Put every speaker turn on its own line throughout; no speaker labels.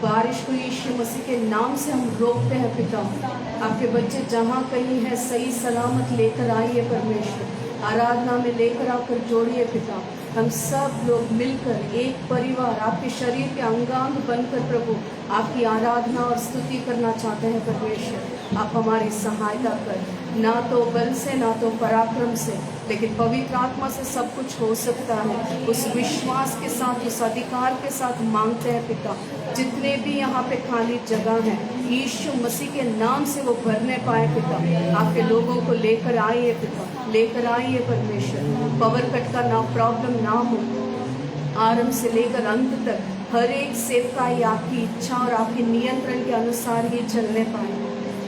बारिश को यीशु मसीह के नाम से हम रोकते हैं पिता। आपके बच्चे जहाँ कहीं हैं सही सलामत लेकर आइए परमेश्वर, आराधना में लेकर आकर जोड़िए पिता। हम सब लोग मिलकर एक परिवार आपके शरीर के अंगांग बनकर प्रभु आपकी आराधना और स्तुति करना चाहते हैं परमेश्वर। आप हमारी सहायता कर, ना तो बल से ना तो पराक्रम से, लेकिन पवित्र आत्मा से सब कुछ हो सकता है। उस विश्वास के साथ, उस अधिकार के साथ मांगते हैं पिता। जितने भी यहाँ पे खाली जगह हैं यीशु मसीह के नाम से वो भरने पाए पिता। आपके लोगों को लेकर आइए पिता, लेकर आइए परमेश्वर। पावर कट का ना प्रॉब्लम ना हो, आरंभ से लेकर अंत तक हर एक सेवकाई आपकी इच्छा और आपके नियंत्रण के अनुसार ही चलने पाए।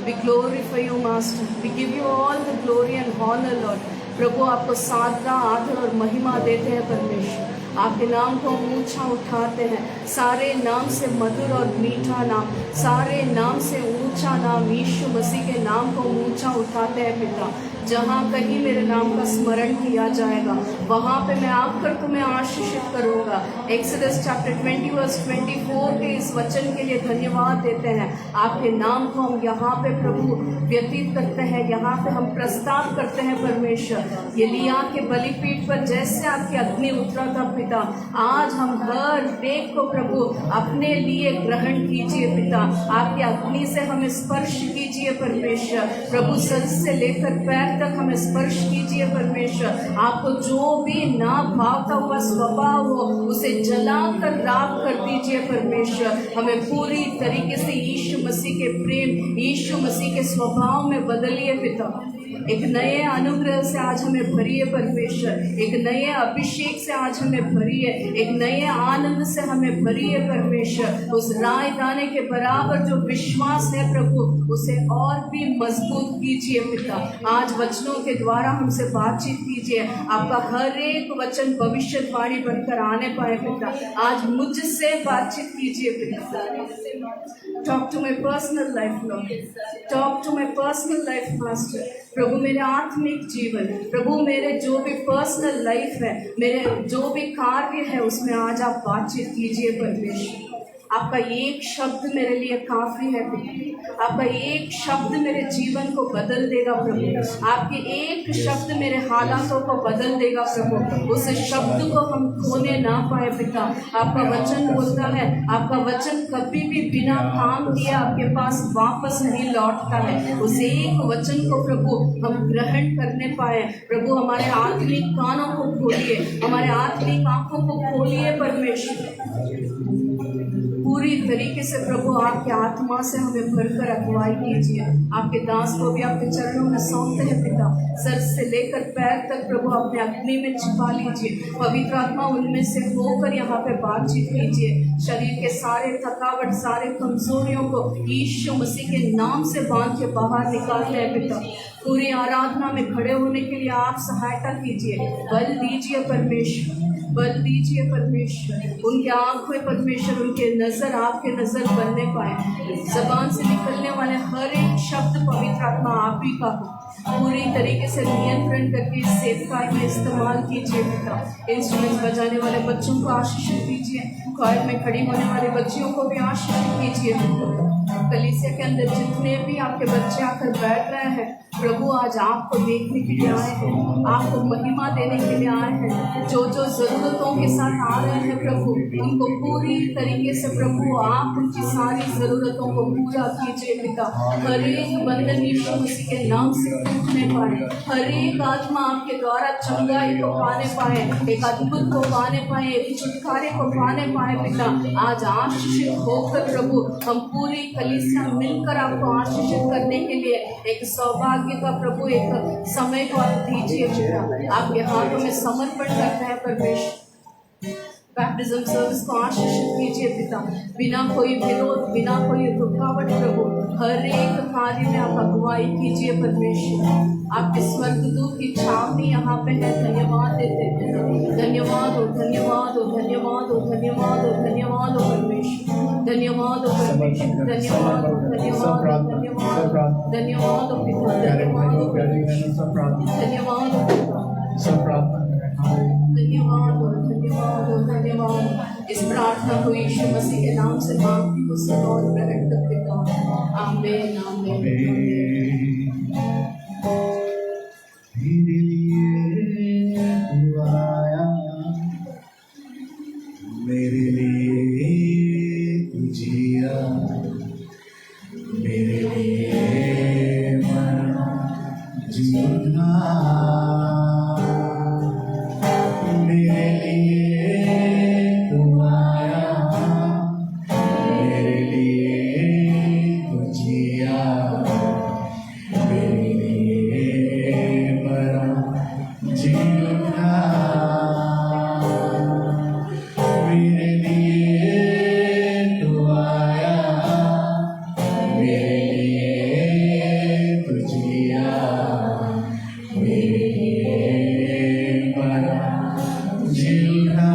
We glorify you master, we give you all the glory and honor Lord। प्रभु आपको साधना, आदर और महिमा देते हैं परमेश्वर। आपके नाम को हम ऊंचा उठाते हैं। सारे नाम से मधुर और मीठा नाम, सारे नाम से ऊंचा नाम यीशु मसीह के नाम को हम ऊंचा उठाते हैं पिता। जहाँ कहीं मेरे नाम का स्मरण किया जाएगा वहाँ पे मैं आकर तुम्हें आशीषित करूँगा। एक्सोडस चैप्टर 20 वर्स 24 के इस वचन के लिए धन्यवाद देते हैं। आपके नाम को हम यहाँ पे प्रभु व्यतीत करते हैं, यहाँ पे हम प्रस्ताव करते हैं परमेश्वर। एलिय्याह के बलिपीठ पर जैसे आपकी अग्नि उतरा था पिता, आज हम हर एक को प्रभु अपने लिए ग्रहण कीजिए पिता। आपकी अग्नि से हमें स्पर्श कीजिए परमेश्वर। प्रभु सर से लेकर पैर तक हमें स्पर्श कीजिए परमेश्वर। आपको जो भी ना भावता हुआ स्वभाव हो उसे जलाकर राख कर दीजिए परमेश्वर। हमें पूरी तरीके से यीशु मसीह के प्रेम, यीशु मसीह के स्वभाव में बदलिए पिता। एक नए अनुग्रह से आज हमें भरिए परमेश्वर, एक नए अभिषेक से आज हमें भरिए, एक नए आनंद से हमें भरिए परमेश्वर। उस राय दाने के बराबर जो विश्वास है प्रभु उसे और भी मजबूत कीजिए पिता। आज वचनों के द्वारा हमसे बातचीत कीजिए। आपका हर एक वचन भविष्यवाणी बनकर आने पाए पिता। आज मुझसे बातचीत कीजिए पिता। Talk to my personal life lord, talk to my personal life master. प्रभु मेरे आत्मिक जीवन, प्रभु मेरे जो भी पर्सनल लाइफ है, मेरे जो भी कार्य है उसमें आज आप बातचीत कीजिए परमेश्वर। आपका एक शब्द मेरे लिए काफ़ी है पिता। आपका एक शब्द मेरे जीवन को बदल देगा प्रभु। आपके एक शब्द मेरे हालातों को बदल देगा प्रभु। उस शब्द को हम खोने ना पाए पिता। आपका वचन बोलता है, आपका वचन कभी भी बिना काम किए आपके पास वापस नहीं लौटता है। उस एक वचन को प्रभु हम ग्रहण करने पाए। प्रभु हमारे आत्मिक कानों को खोलिए, हमारे आत्मिक आंखों को खोलिए परमेश्वर। पूरी तरीके से प्रभु आपके आत्मा से हमें भरकर अगुवाई कीजिए। आपके दास को भी आपके चरणों में सौंपते हैं पिता। सर से लेकर पैर तक प्रभु अपने अग्नि में छिपा लीजिए। पवित्र आत्मा उनमें से होकर यहाँ पे बातचीत कीजिए। शरीर के सारे थकावट, सारे कमजोरियों को यीशु मसीह के नाम से बांध के बाहर निकालते हैं पिता। पूरी आराधना में खड़े होने के लिए आप सहायता कीजिए। बल दीजिए परमेश्वर, बल दीजिए परमेश्वर। उनके आँख में परमेश्वर, उनके नज़र आपके नज़र बनने पाए। जबान से निकलने वाले हर एक शब्द पवित्र आत्मा आप ही का हो। पूरी तरीके से नियंत्रण करके इस सेवकाई में इस्तेमाल कीजिए पिता। इंस्ट्रूमेंट्स बजाने वाले बच्चों को आशीषित कीजिए। क्वायर में खड़ी होने वाले बच्चियों को भी आशीषित कीजिए पिता। कलीसिया के अंदर जितने भी आपके बच्चे आकर बैठ रहे हैं प्रभु, आज आपको देखने के लिए आए हैं, आपको महिमा देने के लिए आए हैं। जो जो ज़रूरतों के साथ आ रहे हैं प्रभु, उनको पूरी तरीके से प्रभु आप उनकी सारी ज़रूरतों को पूरा कीजिए पिता। हर एक बंधन यीशु मसीह के नाम से टूटने पाए, हर एक आत्मा आपके द्वारा चंगाई को पाने पाए, एक अद्भुत को पाने पाए, एक छुटकारे को पाने पाए पिता। आज आशीषित होकर प्रभु हम पूरी कलीसिया मिलकर आपको आशीषित करने के लिए एक सौभाग्य का प्रभु एक समय को आप दीजिए पिता। आपके हाथों में समर्पण करते हैं परमेश्वर। बैप्टिज्म सर्विस को आशीषित कीजिए पिता। बिना कोई विरोध, बिना कोई रुकावट प्रभु हर एक कार्य में आप अगुवाई कीजिए परमेश्वर। आपके स्वर्गदूत की छावनी यहाँ पे है। धन्यवाद देते हैं। धन्यवाद हो, धन्यवाद हो, धन्यवाद हो, धन्यवाद हो, धन्यवाद हो परमेश्वर। धन्यवाद हो परमेश्वर, धन्यवाद हो, धन्यवाद हो, धन्यवाद हो, धन्यवाद हो पिता, धन्यवाद हो, धन्यवाद हो पिता, धन्यवाद हो, धन्यवाद हो, धन्यवाद। इस प्रार्थना को यीशु मसीह के नाम से मांगती हूँ, सुनो और ग्रहण कर पिता। आमीन आमीन।
मेरे लिए तू आया, मेरे लिए तू जिया, मेरे लिए मरा जीना, मेरे लिए तू आया, मेरे लिए तू जिया, मेरे लिए मरा जीना, मेरे लिए तू आया, मेरे लिए तू जिया, मेरे लिए मरा जीना।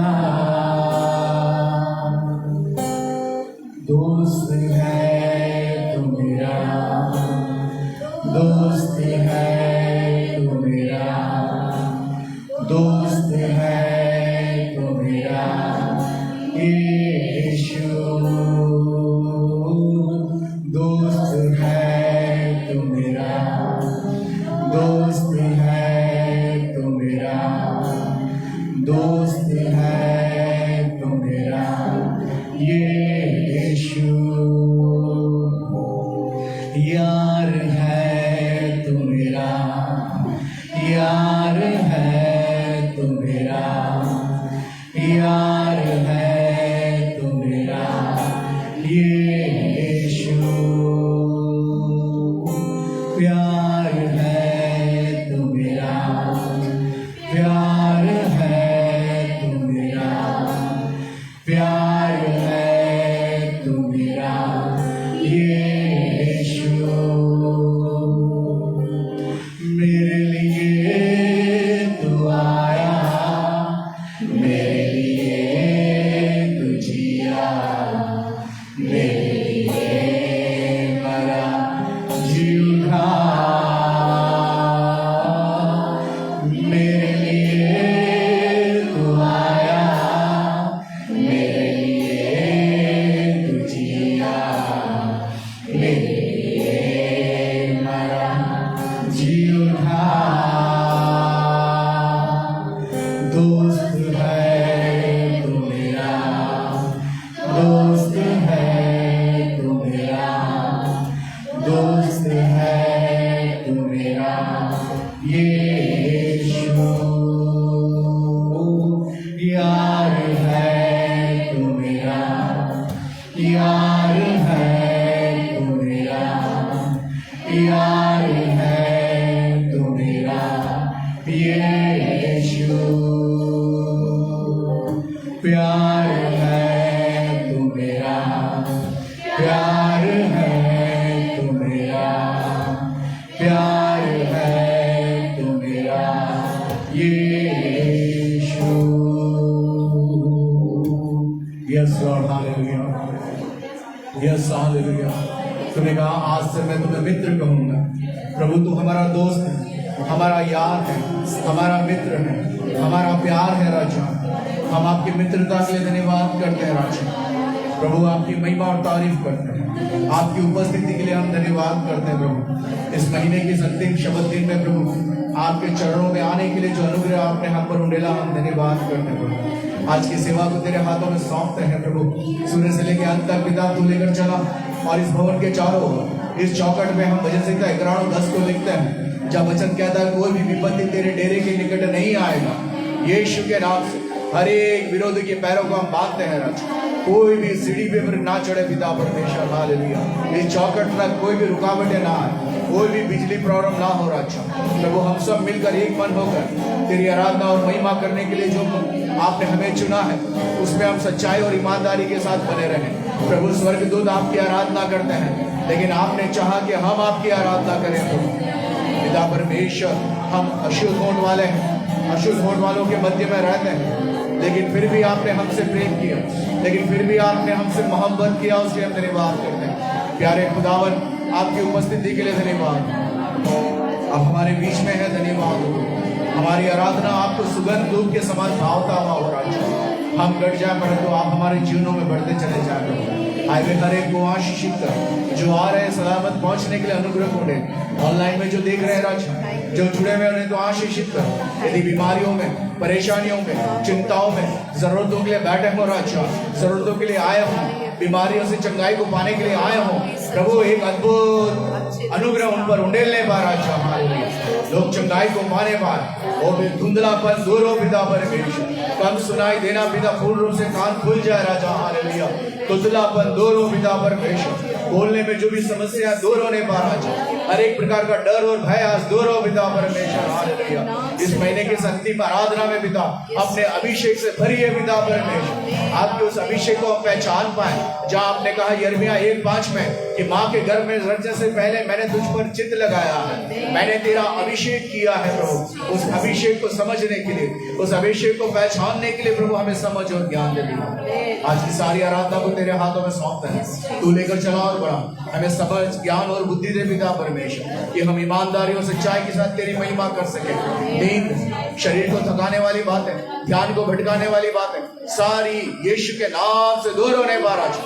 दोस्त है तू मेरा, दोस्त है तू मेरा, दोस्त है तू मेरा यीशु, दोस्त है तू मेरा, दोस्त है तू मेरा, दोस्त है तू मेरा यीशु, यार है तू मेरा, यार है तू मेरा, यार है तू मेरा यीशु, प्यार है तू मेरा, प्यार है तू मेरा, प्यार है तू मेरा यीशु, मेरे लिए तू आया, मेरे लिए तू जिया, मेरे लिए मरा जी उठा, मेरे लिए तू आया, मेरे लिए तू जिया, मेरे लिए मरा जी उठा, दोस्त है तू मेरा, दोस्त है तू मेरा, दोस्त है तू मेरा यीशु, यार है तू मेरा, यार है तू मेरा, यार है तू मेरा यीशु, प्यार है तू मेरा, प्यार है तू मेरा, प्यार है तू मेरा यीशु। Yes lord, hallelujah, yes hallelujah. तूने कहा आज से मैं तुम्हें मित्र कहूंगा। प्रभु तू हमारा दोस्त है, हमारा यार है, हमारा मित्र है, हमारा प्यार है राजा। हम आपकी मित्रता के लिए धन्यवाद करते हैं राजा। प्रभु आपकी महिमा और तारीफ करते हैं, आपकी उपस्थिति के लिए हम धन्यवाद करते हैं प्रभु। इस महीने की अंतिम शब्द दिन में प्रभु आपके चरणों में आने के लिए जो अनुग्रह आपने हम पर उंडेला, हम धन्यवाद करते हैं प्रभु। आज की सेवा को तेरे हाथों में सौंपते हैं प्रभु। सूर्य से लेकर अंत तक पिता तू लेकर चला, और इस भवन के चारों ओर इस चौखट में हम भजन संहिता 11:10 को लिखते हैं, जब वचन कहता है कोई भी विपत्ति तेरे डेरे के निकट नहीं आएगा। यीशु के नाम से हर एक विरोधी के पैरों को हम बांधते हैं राजा। कोई भी सीढ़ी पे ना चढ़े पिता परमेश्वर, हालेलुया। इस चौखट तक कोई भी रुकावटें ना आए, कोई भी बिजली प्रॉब्लम ना हो राजा। प्रभु हम सब मिलकर एक मन होकर तेरी आराधना और महिमा करने के लिए जो आपने हमें चुना है, उसमें हम सच्चाई और ईमानदारी के साथ बने रहें। प्रभु स्वर्गदूत आपकी आराधना करते हैं, लेकिन आपने चाहा कि हम आपकी आराधना करें। पिता परमेश्वर, हम अशुद्ध होने वाले हैं, अशुद्ध होने वालों के मध्य में रहते हैं, लेकिन फिर भी आपने हमसे प्रेम किया, लेकिन फिर भी आपने हमसे मोहब्बत किया, उसके हम धन्यवाद करते हैं। प्यारे खुदावन, आपकी उपस्थिति के लिए धन्यवाद। आप हमारे बीच में है, धन्यवाद। हमारी आराधना आपको सुगंध धूप के समान भावता हुआ हो राजा। हम घट जाए परंतु आप हमारे जीवनों में बढ़ते चले जाए प्रभु। आए वे हर एक को आशीषित कर, जो आ रहे हैं सलामत पहुंचने के लिए अनुग्रह को दे। ऑनलाइन में जो देख रहे हैं राजा, जो जुड़े हुए उन्हें तो आशीषित कर। यदि बीमारियों में, परेशानियों में, चिंताओं में, जरूरतों के लिए बैठे हो राजा, जरूरतों के लिए आए हो, बीमारियों से चंगाई को पाने के लिए आए हो प्रभु, एक अद्भुत अनुग्रह उन पर उंडेलने पार राजा। हालेलुया। लोग चंगाई को पाने पार, वो भी धुंधलापन दूर हो पिता परमेश्वर, कम सुनाई देना पिता पूर्ण रूप से कान खुल जाए राजा। हालेलुया। धुंधलापन दूर हो पिता परमेश्वर, बोलने में जो भी समस्या दूर होने पार राजा, हर एक प्रकार का डर और भय आज दूर हो पिता परमेश्वर। हालेलुया। इस महीने की अंतिम आराधना में पिता अपने अभिषेक से भरिए पिता परमेश्वर, आपके उस अभिषेक को हम पहचान पाए, जहां आपने कहा यिर्मयाह 1:5 में कि माँ के गर्भ में रचने से पहले मैंने तुझ पर चित्त लगाया है, मैंने तेरा अभिषेक किया है प्रभु। उस अभिषेक को समझने के लिए, उस अभिषेक को पहचानने के लिए प्रभु हमें समझ और ज्ञान दे पिता। आज की सारी आराधना को तेरे हाथों में सौंपते हैं, तू लेकर चला और बढ़ा, हमें समझ ज्ञान और बुद्धि दे पिता परमेश्वर, कि हम ईमानदारी और सच्चाई के साथ तेरी महिमा कर सके। नींद, शरीर को थकाने वाली बातें, ध्यान को भटकाने वाली बातें सारी यीशु के नाम से दूर होने पा राजा।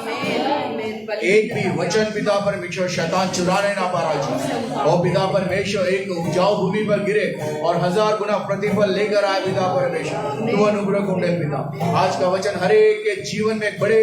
एक भी वचन पिता परमेश्वर शैतान चुराने ना पा राजा। और पिता परमेश्वर एक उपजाऊ भूमि पर गिरे और 1000 गुना प्रतिफल लेकर आए पिता परमेश्वर, तू अनुग्रह को दे पिता। आज का वचन हर एक के जीवन में बड़े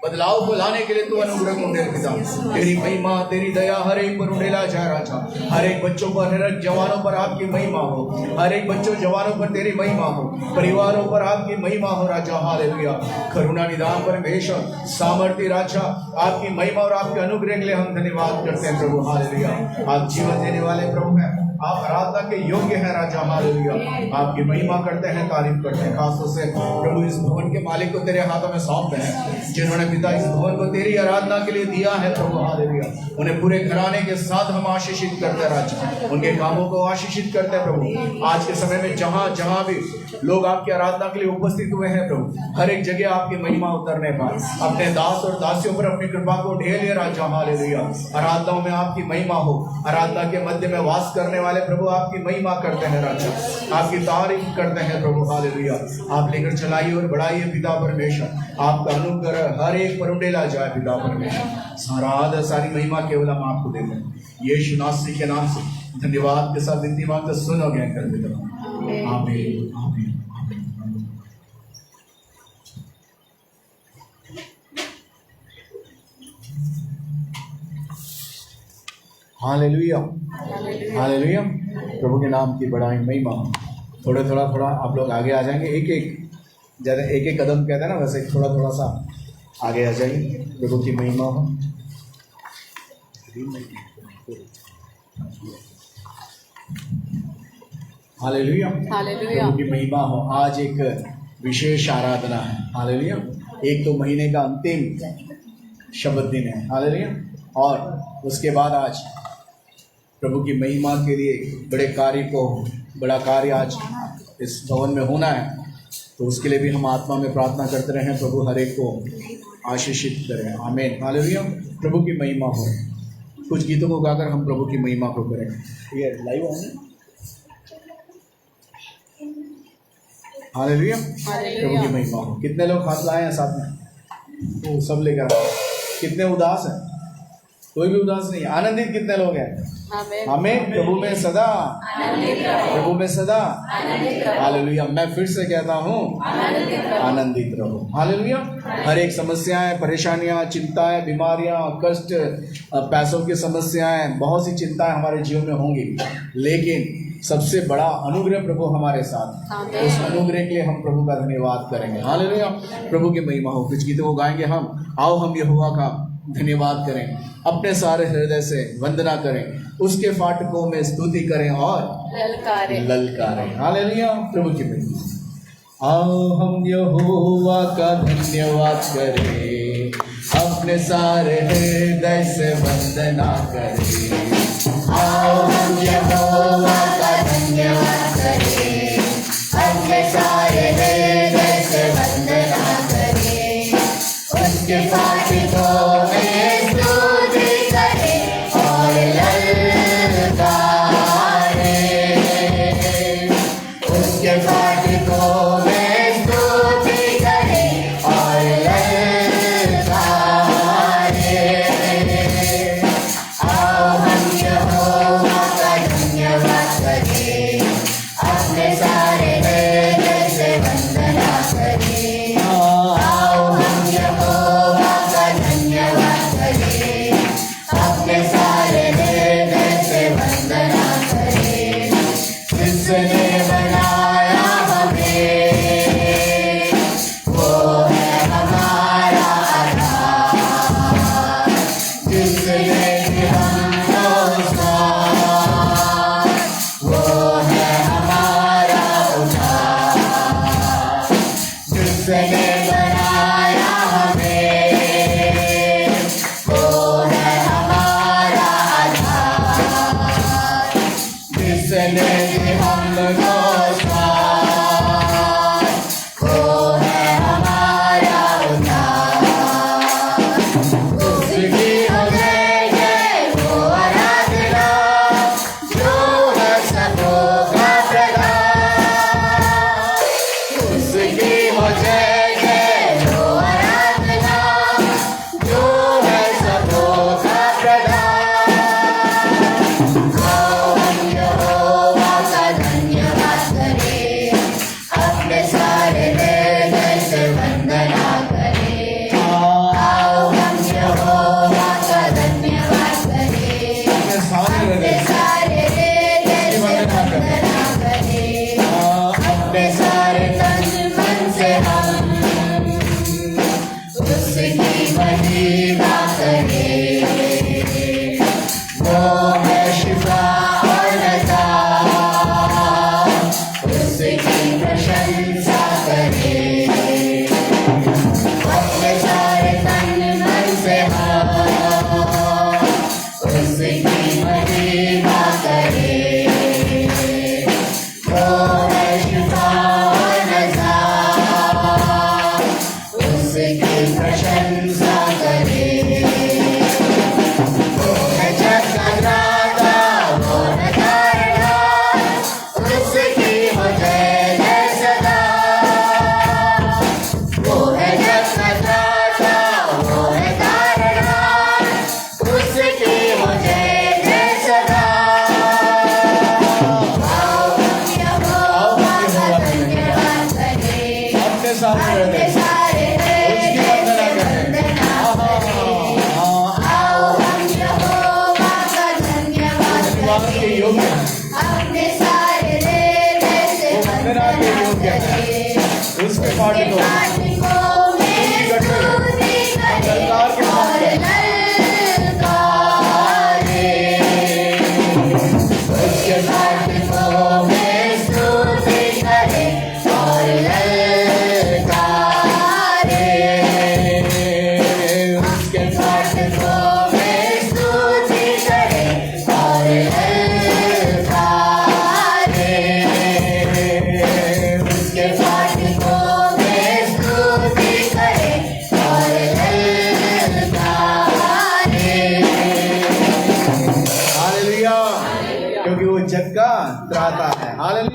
बदलाव को लाने के लिए तू अनुग्रह को दे पिता। तेरी महिमा, तेरी दया हर एक पर उंडेला जाए राजा। हर एक बच्चों पर, हर एक जवानों पर आपकी महिमा हो, हर एक बच्चों जवानों पर तेरी महिमा हो, परिवारों पर आपकी महिमा हो राजा। हालेलुया। करुणा निदान परमेश्वर, सामर्थ्य राजा, आपकी महिमा और आपके अनुग्रह के लिए हम धन्यवाद करते हैं प्रभु। हालेलुया। आप जीवन देने वाले प्रभु हैं, आप आराधना के योग्य हैं राजा। हालेलुया। आपकी महिमा करते हैं, तारीफ करते हैं। खासतौर से प्रभु इस भवन के मालिक को तेरे हाथों में सौंपते हैं, जिन्होंने पिता इस भवन को तेरी आराधना के लिए दिया है प्रभु। हालेलुया। उन्हें पूरे घराने के साथ हम आशीषित करते हैं राजा, उनके कामों को आशीषित करते हैं प्रभु। आज के समय में जहां जहां भी लोग आपकी आराधना के लिए उपस्थित हुए हैं प्रभु, हर एक जगह आपकी महिमा उतरने पाए। अपने दास और दासियों पर अपनी कृपा को ढेले राजा। हालेलुया। आराधनाओं में आपकी महिमा हो, आराधना के मध्य में वास करने वाले प्रभु आपकी महिमा करते हैं राजा, आपकी तारीफ करते हैं प्रभु। हालेलुया। आप लेकर चलाइए और बढ़ाइए पिता परमेश्वर, आपका अनुग्रह हर एक पर उंडेला जाए पिता परमेश्वर। सारा सारी महिमा केवल हम आपको देते हैं यीशु नासरी के नाम से धन्यवाद के साथ विनती मांगते सुन और ज्ञान कर देता हूं। आमीन आमीन। Hallelujah hallelujah. प्रभु के नाम की बड़ाई महिमा। थोड़ा आप लोग आगे आ जाएंगे, एक एक कदम कहते हैं ना, वैसे थोड़ा सा आगे आ जाएंगे। प्रभु की महिमा हो। Hallelujah hallelujah. प्रभु की महिमा हो। आज एक विशेष आराधना है। हालेलुया। एक तो महीने का अंतिम शब्द दिन है। हालेलुया। और उसके बाद आज प्रभु की महिमा के लिए बड़ा कार्य आज इस भवन में होना है, तो उसके लिए भी हम आत्मा में प्रार्थना करते रहें। प्रभु हर एक को आशीषित करें। आमीन हालेलुया। प्रभु की महिमा हो। कुछ गीतों को गाकर हम प्रभु की महिमा को करें। ये लाइव होंगे। हालेलुया। प्रभु की महिमा हो। कितने लोग हाथ लाए हैं साथ में? तो सब लेकर आए। कितने उदास हैं? कोई भी उदास नहीं। आनंदित कितने लोग हैं? हमें प्रभु में सदा, प्रभु में सदा। हालेलुया। मैं फिर से कहता हूँ, आनंदित रहो। हालेलुया। हर एक समस्याएं, परेशानियां, चिंताएं, बीमारियां, कष्ट, पैसों की समस्याएं, बहुत सी चिंताएं हमारे जीवन में होंगी, लेकिन सबसे बड़ा अनुग्रह प्रभु हमारे साथ। उस अनुग्रह के लिए हम प्रभु का धन्यवाद करेंगे। हालेलुया। प्रभु की महिमा हो। कुछ गीतों को गाएंगे हम। आओ हम यहोवा का धन्यवाद करें, अपने सारे हृदय से वंदना करें, उसके फाटकों में स्तुति करें और ललकारें। हालेलुया। प्रभु की महिमा। आओ हम यहोवा का धन्यवाद करें, अपने सारे हृदय से वंदना करें। आओ हम यहोवा का धन्यवाद करें, अपने सारे हृदय से वंदना करें। उसके फाटकों में स्तुति करें और ललकारें। उसके फाटकों में स्तुति करें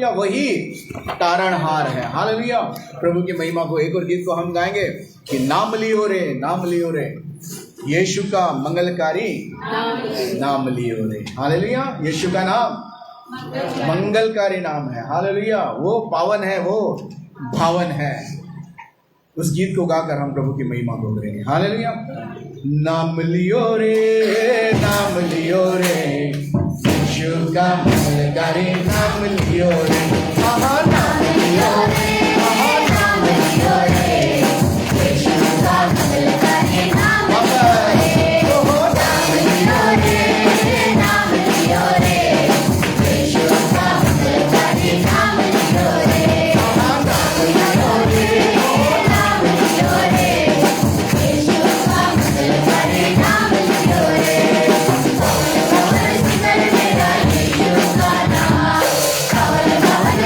हालेलुया, वही तारणहार है। हालेलुया, प्रभु की महिमा को। एक और गीत को हम गाएंगे कि नाम लियो रे, नाम लियो रे, यीशु का मंगलकारी नाम लियो रे। हालेलुया, यीशु का नाम मंगलकारी नाम है। हालेलुया, वो पावन है, वो भावन है। उस गीत को गाकर हम प्रभु की महिमा को करेंगे। हालेलुया, नाम लियो रे, नाम लियो रे, यीशु का मंगलकारी नाम लियो रे, आहा नाम लियो रे, आहा नाम लियो रे, यीशु का मंगलकारी नाम लियो रे, ओहो नाम लियो रे, नाम लियो रे, यीशु का मंगलकारी नाम लियो रे, आहा नाम लियो रे, नाम लियो रे, यीशु का मंगलकारी नाम लियो रे। पवन पवन सुंदर मेरा यीशु का नाम, पवन पवन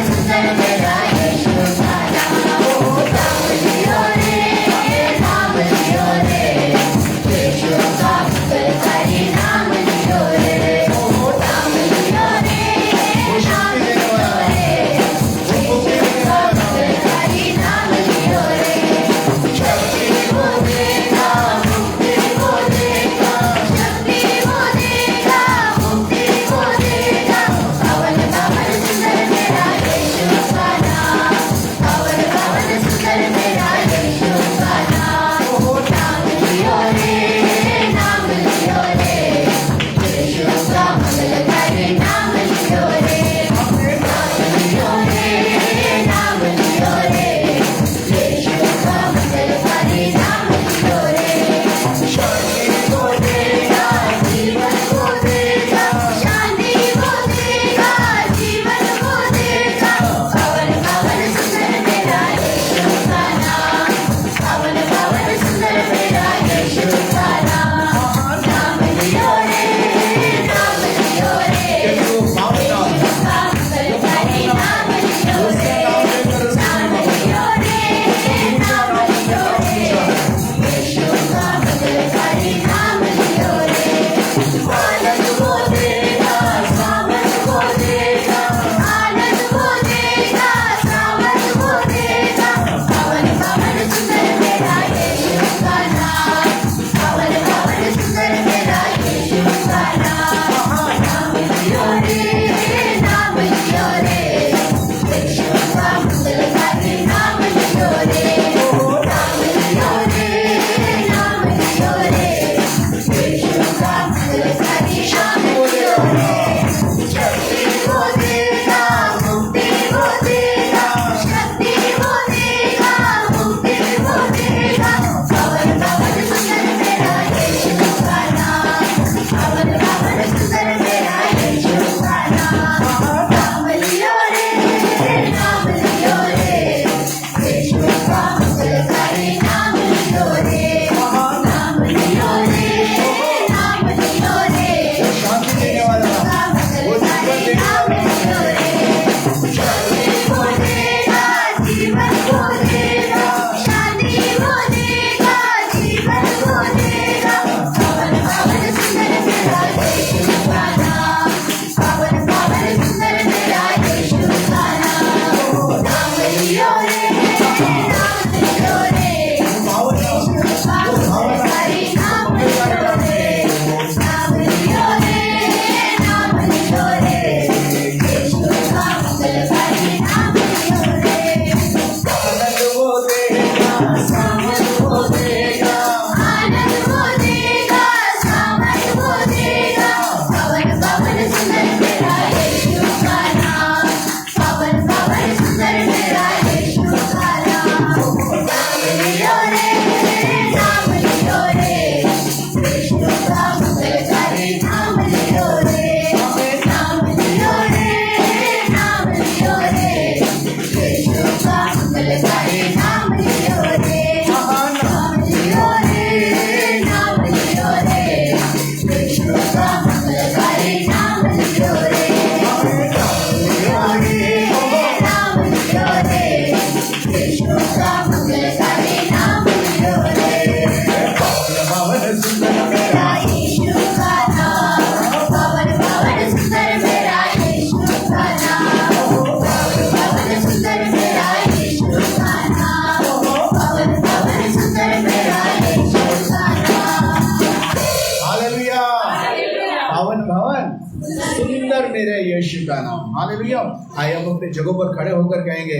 मेरे यीशु का नाम। हालेलुया। आइए हम अपने जगहों पर खड़े होकर कहेंगे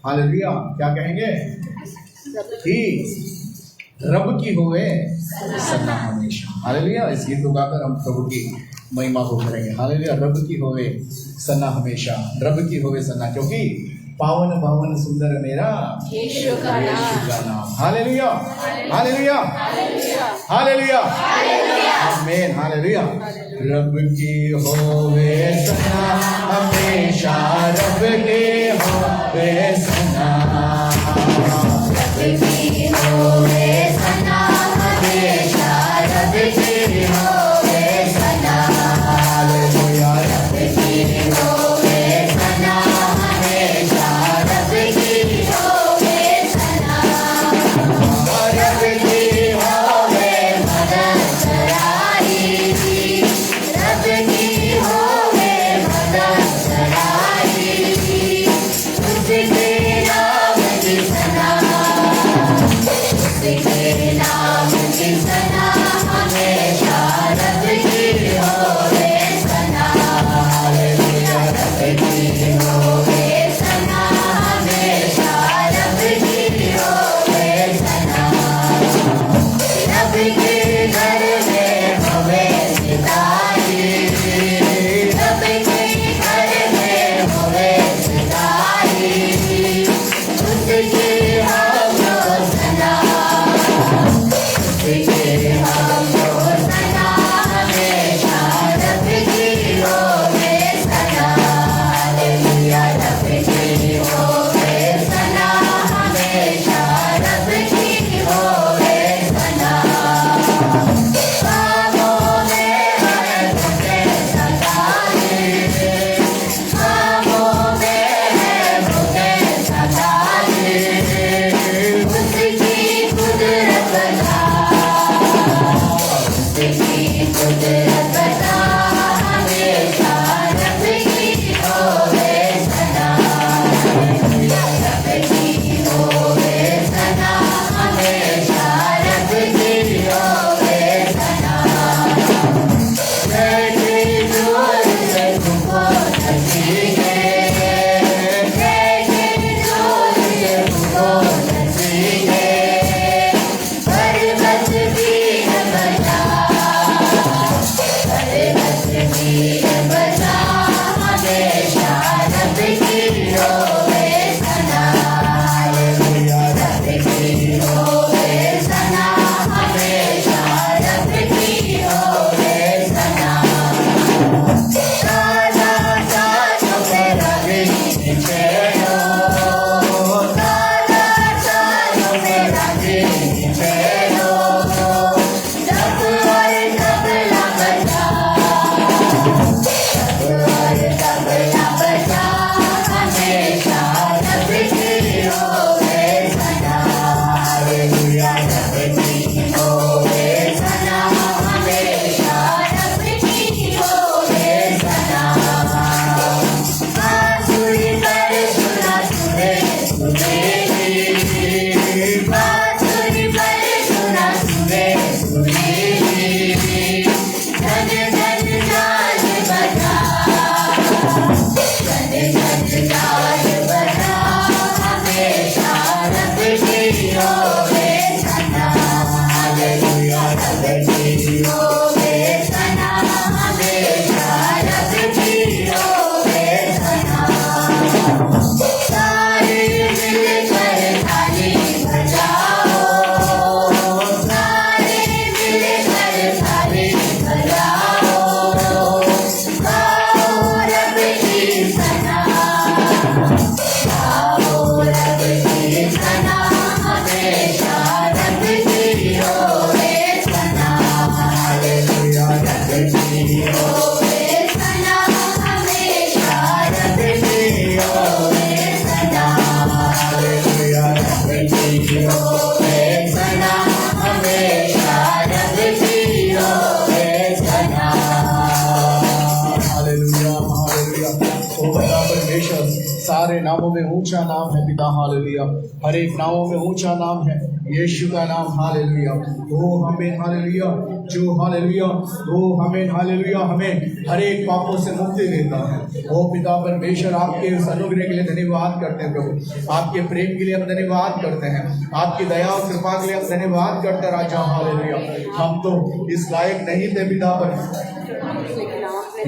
हालेलुया। क्या कहेंगे? कि रब की होवे सना हमेशा। हालेलुया। इस गीत को गाकर हम प्रभु की महिमा को करेंगे। हालेलुया। रब की होवे सना हमेशा, रब की होवे सना, क्योंकि पावन पावन सुंदर मेरा
यीशु का
नाम। हालेलुया, हालेलुया, हालेलुया, आमीन, हालेलुया। रब की होवे सना हमेशा, रब की होवे सना, रब की होवे सना हमेशा, रब की होवे सना। हालेलुया। रब की होवे सना हमेशा, रब की होवे सना, रब की होवे मदद कराई, रब की होवे मदद कराई, उसके नाम की सना, उसके नाम की सना हमेशा, रब की होवे सना। हालेलुया। रब की होवे सना हमेशा, रब की होवे सना, रब के घर में होवे सिताई, रब के घर में होवे सिताई, उसकी हमको सना, उसकी हमको सना हमेशा, रब की होवे सना। हालेलुया। रब की होवे सना हमेशा, रब की होवे सना, बाबों में है मुझे सताई, बाबों में है मुझे सताई, उसकी कुदरत बता, उसकी कुदरत बता हमेशा, रब की होवे सना। हालेलुया। रब की होवे सना हमेशा, रब की होवे सना, जैसी दूर से तुमको नसीहे, जैसी दूर से तुमको नसीहे, पर्वत भी न बचा, पर्वत भी न बचा हमेशा, रब की होवे सना। हालेलुया। रब की होवे सना हमेशा, रब की होवे सना, ताजा ताजों पे रवि छेड़ो, ताजा ताजों पे रवि छेड़ो, जब और तबला बजा, जब और तबला बजा हमेशा, रब की होवे सना। हालेलुया। रब की होवे सना हमेशा, रब की होवे सना, बांसुरी पर सुना सुने सुनेगी, बांसुरी पर सुना सुने सुनेगी, धन धन नाच बजा, धन धन नाच बजा हमेशा, रब की होवे सना। हालेलुया। रब की होवे सना हमेशा, रब की होवे सना, सारे मिलकर थाली बजाओ, सारे मिलकर थाली बजाओ, गाओ रब की सना, गाओ रब की सना हमेशा, रब की होवे सना। हालेलुया। रब की होवे सना हमेशा, रब की होवे सना। हालेलुया। रब की होवे सना हमेशा, रब की होवे सना। Hallelujah, hallelujah. ओ बड़ा परमेश्वर, सारे नामों में ऊंचा नाम है पिता। हालेलुया। हर एक नामों में ऊंचा नाम है यीशु का नाम। हालेलुया। ओ हमें हालेलुया जो हालेलुया वो हमें हालेलुया हमें हर एक पापों से मुक्ति देता है। ओ पिता परमेश्वर, आपके इस अनुग्रह के लिए धन्यवाद करते हैं प्रभु, आपके प्रेम के लिए हम धन्यवाद करते हैं, आपकी दया और कृपा के लिए हम धन्यवाद करते हैं राजा। हालेलुया, हम तो इस लायक नहीं थे पिता पर,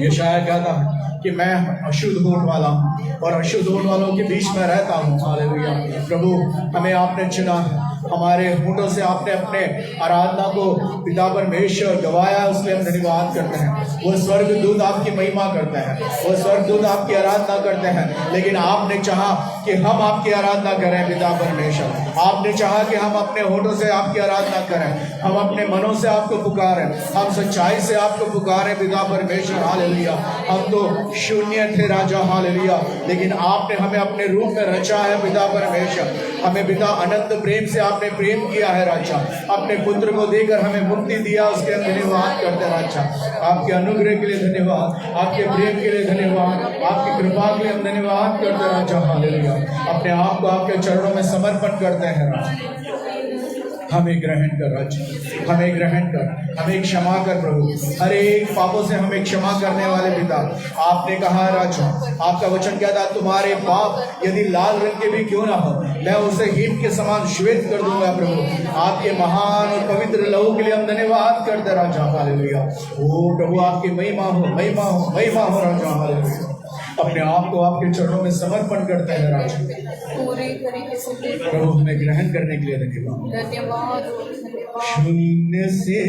ये शायद कहता है कि मैं अशुद्ध होठ वाला हूँ और अशुद्ध होठ वालों के बीच में रहता हूँ। हालेलुया प्रभु, हमें आपने चुना है, हमारे होठों से आपने अपने आराधना को पिता परमेश्वर गवाया, उसके हम धन्यवाद करते हैं। वो स्वर्गदूत आपकी महिमा करते हैं, वो स्वर्गदूत आपकी आराधना करते हैं, लेकिन आपने चाहा कि हम आपकी आराधना करें पिता परमेश्वर। आपने चाहा कि हम अपने होठों से आपकी आराधना करें, हम अपने मनों से आपको पुकारें, हम सच्चाई से आपको पुकारें पिता परमेश्वर। हालेलुया, हम तो शून्य थे राजा। हालेलुया, लेकिन आपने हमें अपने रूप में रचा है पिता परमेश्वर। हमें पिता अनंत प्रेम से आपने प्रेम किया है राजा, अपने पुत्र को देकर हमें मुक्ति दिया, उसके हम धन्यवाद करते हैं राजा। आपके अनुग्रह के लिए धन्यवाद, आपके प्रेम के लिए धन्यवाद, आपकी कृपा के लिए हम धन्यवाद करते हैं राजा। हालेलुया, अपने आप को आपके चरणों में समर्पण करते हैं राजा। हमें ग्रहण कर राजा, हमें ग्रहण कर, हमें क्षमा कर प्रभु, हर एक पापों से हमें क्षमा करने वाले पिता। आपने कहा राजा, आपका वचन क्या था, तुम्हारे पाप यदि लाल रंग के भी क्यों ना हो, मैं उसे हिम के समान श्वेत कर दूंगा प्रभु। आपके महान और पवित्र लहू के लिए हम धन्यवाद करते राजा। हालेलुया, ओ प्रभु आपकी महिमा हो, महिमा हो, महिमा हो राजा। हालेलुया, अपने आप को आपके चरणों में समर्पण करते हैं राजा।
पूरे तरीके से
प्रभु हमें ग्रहण करने के लिए
धन्यवाद।
शून्य से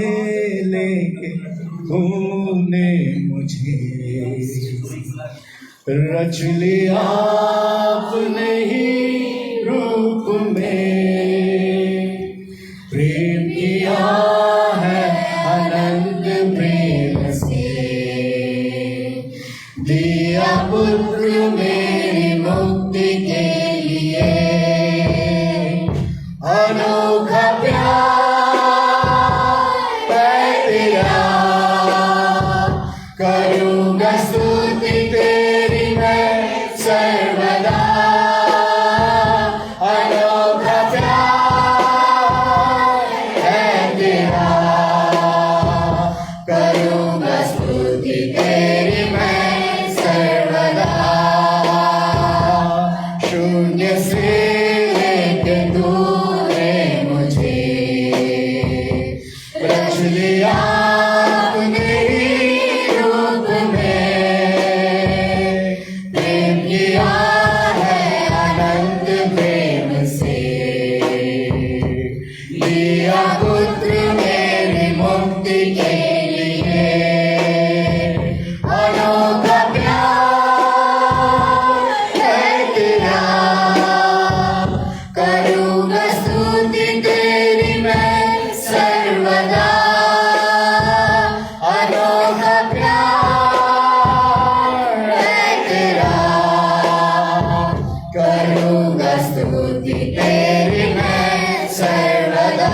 लेके तूने मुझे रच लिया अपने ही रूप में, प्रेम किया है अनंत प्रेम से, दिया पुत्र मेरी मुक्ति के लिए, अनोखा प्यार है तेरा, करूँगा स्तुति तेरी मैं सर्वदा, अनोखा प्यार है तेरा, करूँगा स्तुति तेरी मैं सर्वदा, शून्य से लेके तूने मुझे रच लिया अपने ही रूप में, प्रेम किया है अनंत प्रेम से, दिया पुत्र मेरी मुक्ति के लिए, अनोखा प्यार है तेरा, करूँगा स्तुति तेरी मैं सर्वदा, अनोखा प्यार है तेरा, करूँगा स्तुति तेरी मैं सर्वदा,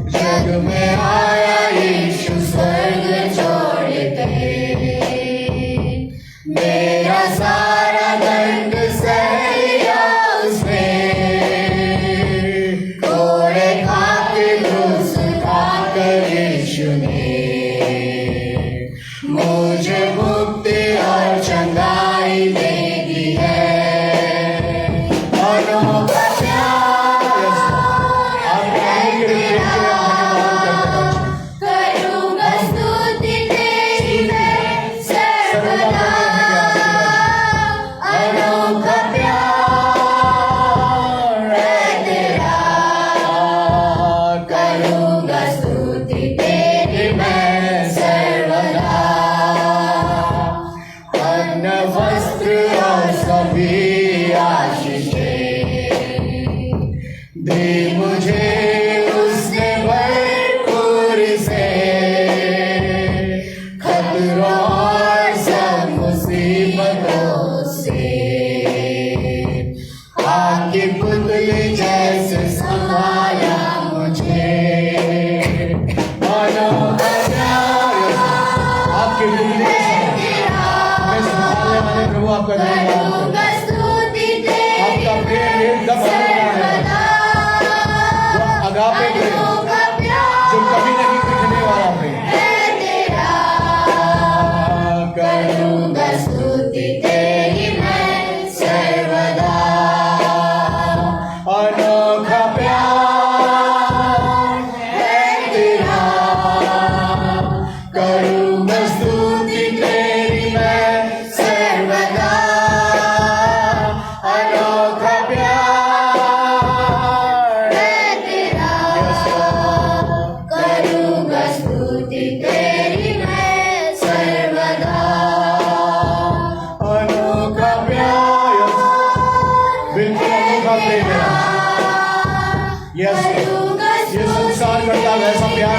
जग में आया यीशु स्वर्ग छोड़ के, मेरा सारा दर्द सह लिया उसने, कोड़े खाके क्रूस खाकर यीशु ने मुझे मुक्ति और चंगाई दे दी है, अनोखा प्यार है तेरा, करूँगा स्तुति तेरी मैं सर्वदा, अनोखा प्यार है तेरा, करूँगा स्तुति तेरी मैं सर्वदा, अन्न वस्त्र और सभी आशीषें दे मुझे उसने भरपूर से, खतरों और सब मुसीबतों से, आपकी पुतली जैसे संभाला मुझे, अनोखा प्यार आपकी पुतली हमें संभालने वाले प्रभु आपका धन्यवाद करते हैं। आपका प्रेम एकदम अनोखा है, जो अगापे प्रेम, जो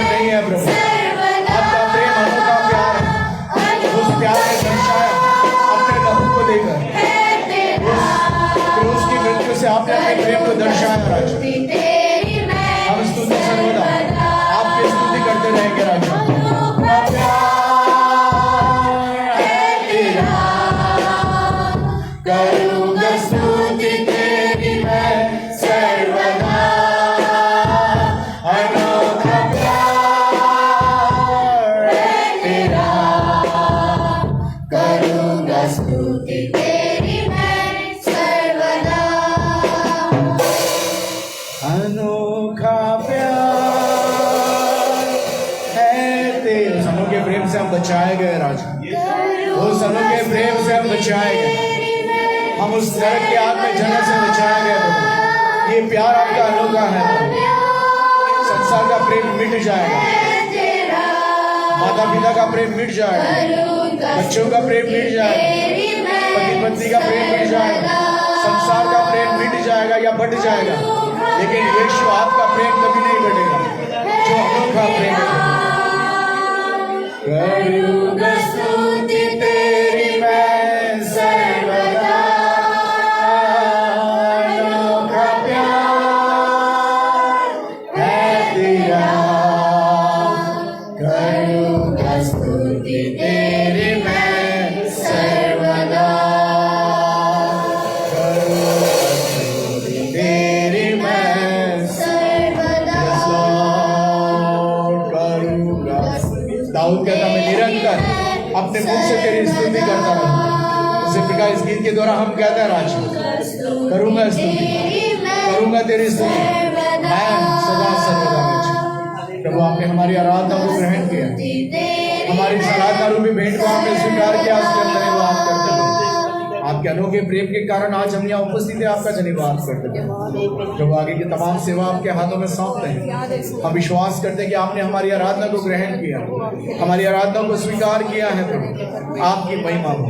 बराबर नहीं है प्रभु। आपका प्रेम अनोखा प्यार है। उस प्यार ने दर्शाया अपने लहू को देकर, क्रूस की मृत्यु से आपने अपने प्रेम को दर्शाया राजा। हम स्तुति सर्वदा आपकी स्तुति करते रहेंगे राजा। करूंगा स्तुति तेरी मैं सर्वदा, अनोखा प्यार है तेरा। करूंगा स्तुति तेरी मैं सर्वदा, अनोखा प्यार है तेरा। समूह के प्रेम से हम बचाए गए राजा, वो समूह के प्रेम से हम बचाए गए, हम उस नरक के आग में जलने से बचाया गया प्रभु। ये प्यार आपका अनोखा है प्रभु। संसार का प्रेम मिट जाएगा, माता पिता का प्रेम मिट जाएगा, बच्चों का प्रेम मिट जाएगा, पति पत्नी का प्रेम मिट जाएगा, संसार का प्रेम मिट जाएगा या बढ़ जाएगा, लेकिन यीशु आपका प्रेम कभी नहीं बढ़ेगा, जो अनोखा प्रेम है। करूंगा स्तुति तेरी मैं सर्वदा, दाऊद कहता मैं निरंतर अपने मुख से तेरी स्तुति करता रहूं। उसी प्रकार इस गीत के द्वारा हम कहते हैं राजा, करूंगा स्तुति, करूंगा तेरी स्तुति मैं सदा सर्वदा राजा। प्रभु आपने हमारी आराधना को ग्रहण किया, हमारी आराधना रूपी भेंट को आपने स्वीकार किया, उसके अंदर धन्यवाद करते हैं। आपके अनोखे प्रेम के कारण आज हम यहाँ उपस्थित है, आपका धन्यवाद करते हैं। प्रभु आगे की तमाम सेवा आपके हाथों में सौंपते हैं। हम विश्वास करते हैं कि आपने हमारी आराधना को ग्रहण किया, हमारी आराधना को स्वीकार किया है प्रभु। आपकी महिमा हो,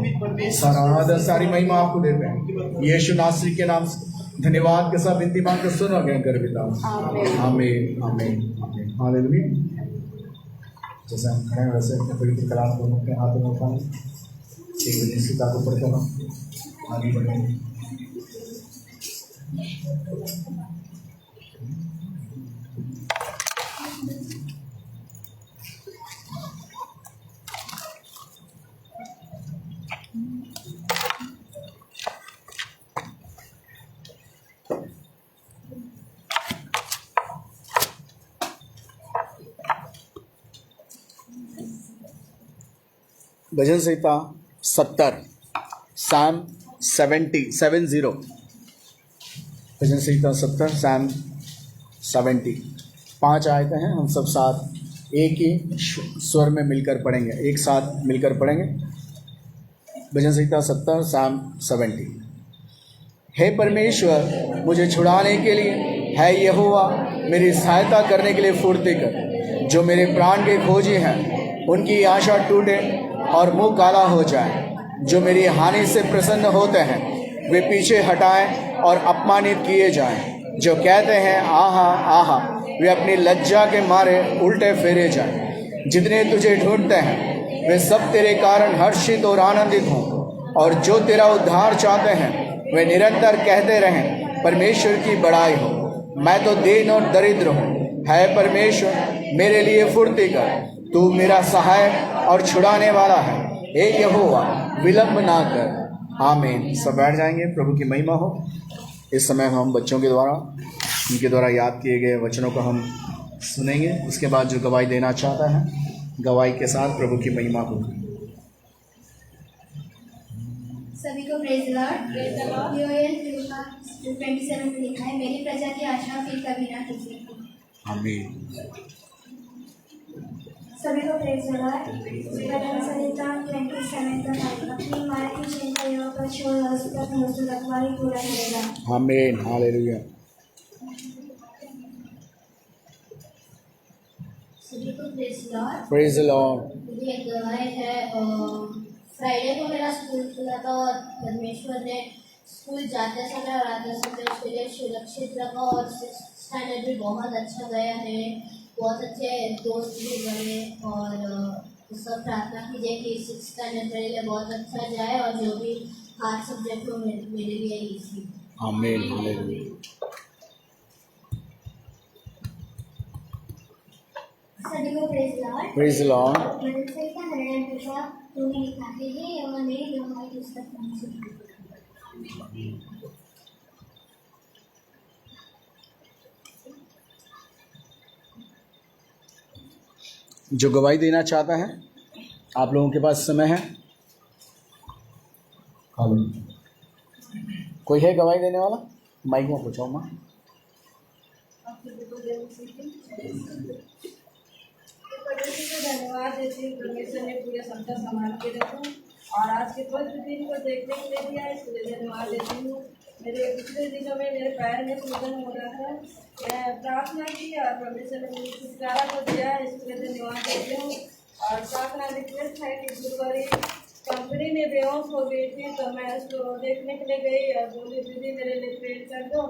सारा सारी महिमा आपको देते हैं यीशु नासरी के नाम से। धन्यवाद के साथ विनती मांग कर सुनो गए कर पिता। आमीन आमीन आमीन हालेलुया। जैसे हम खड़े हैं वैसे अपने पवित्र कलाम को अपने हाथों में उठाएं, एक निश्चितता को पढ़कर हम आगे बढ़ेंगे। भजन संहिता 70 Psalm 70 भजन संहिता 70 Psalm 70 5 आयतें हैं। हम सब साथ एक ही स्वर में मिलकर पढ़ेंगे, एक साथ मिलकर पढ़ेंगे। भजन संहिता 70 Psalm 70। हे परमेश्वर मुझे छुड़ाने के लिए, है यहोवा मेरी सहायता करने के लिए फुर्ती कर। जो मेरे प्राण के खोजी हैं उनकी आशा टूटे और मुंह काला हो जाए। जो मेरी हानि से प्रसन्न होते हैं वे पीछे हटाएं और अपमानित किए जाएं। जो कहते हैं आहा आहा वे अपनी लज्जा के मारे उल्टे फेरे जाएं। जितने तुझे ढूंढते हैं वे सब तेरे कारण हर्षित और आनंदित हों, और जो तेरा उद्धार चाहते हैं वे निरंतर कहते रहें परमेश्वर की बड़ाई हो। मैं तो दीन और दरिद्र हूँ, है परमेश्वर मेरे लिए फुर्ती कर। तू मेरा सहायक और छुड़ाने वाला है, हे यहोवा विलंब ना कर। आमीन। सब बैठ जाएंगे। प्रभु की महिमा हो। इस समय हम बच्चों के द्वारा उनके द्वारा याद किए गए वचनों को हम सुनेंगे। उसके बाद जो गवाही देना चाहता है गवाही के साथ प्रभु की महिमा हो।
सभी को प्रेज द लॉर्ड। योएल 2:27 में लिखा है, मेरी प्रजा की आशा फिर कभी ना टूटे।
आमीन।
सभी को प्रेज द लॉर्ड। भजन संहिता 27 का भाग, अपनी माया की चिंता यहोवा पर छोड़ और उस पर भरोसा रखना ही पूरा करेगा।
आमीन हालेलुया।
सभी को praise the Lord.
Praise the Lord.
ये गवाही है। फ्राइडे को मेरा स्कूल खुला था और परमेश्वर ने स्कूल जाते समय और आते समय उसके लिए सुरक्षित रखा और 6th स्टैंडर्ड भी बहुत अच्छा गया है।
बहुत अच्छे दोस्त भी बने और सब प्रार्थना कीजिए कि 6th स्टैंडर्ड मेरे लिए बहुत अच्छा जाए और जो भी हार्ड सब्जेक्ट हो मेरे लिए ईजी।
आमीन हालेलुया।
सभी को प्रेज लॉर्ड।
Praise Lord.
मनुष्य का निर्णय पूछा तूने लिखा है ये यहोवा ने यहोवा की पुस्तक में से।
जो गवाही देना चाहता है, आप लोगों के पास समय है? कोई है गवाही देने वाला? माइक में पूछो माँ।
धन्यवाद देती हूँ, परमेश्वर ने पूरे संकट संभाल के रखा और आज के पवित्र दिन को देखने के लिए दिया, इसके लिए धन्यवाद देती हूँ। मेरे पिछले दिनों में मेरे पैर में सूजन हो रहा था, मैं प्रार्थना की और परमेश्वर ने मुझे छुटकारा को दिया, इसके लिए धन्यवाद देती हूँ। और प्रार्थना रिक्वेस्ट है कि गुरुवारी कंपनी में बेहोश हो गई थी तो मैं उसको देखने के लिए गई और बोली दीदी मेरे लिए प्रेयर कर दो,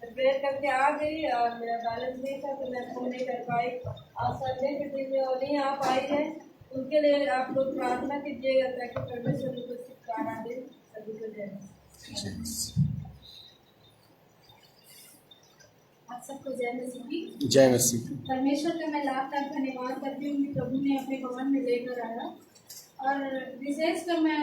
प्रेयर करके आ गई और मेरा बैलेंस नहीं था तो मैं फोन नहीं कर पाई। और संडे के दिन जो नहीं आ पाई है उनके लिए आप लोग प्रार्थना कीजिएगा ताकि परमेश्वर उनको छुटकारा दे। सभी को जय।
आप सबको जय मसीह।
जय मसीह।
परमेश्वर का मैं लाख लाख धन्यवाद करती हूँ कि प्रभु ने अपने भवन में लेकर आया और विशेष कर मैं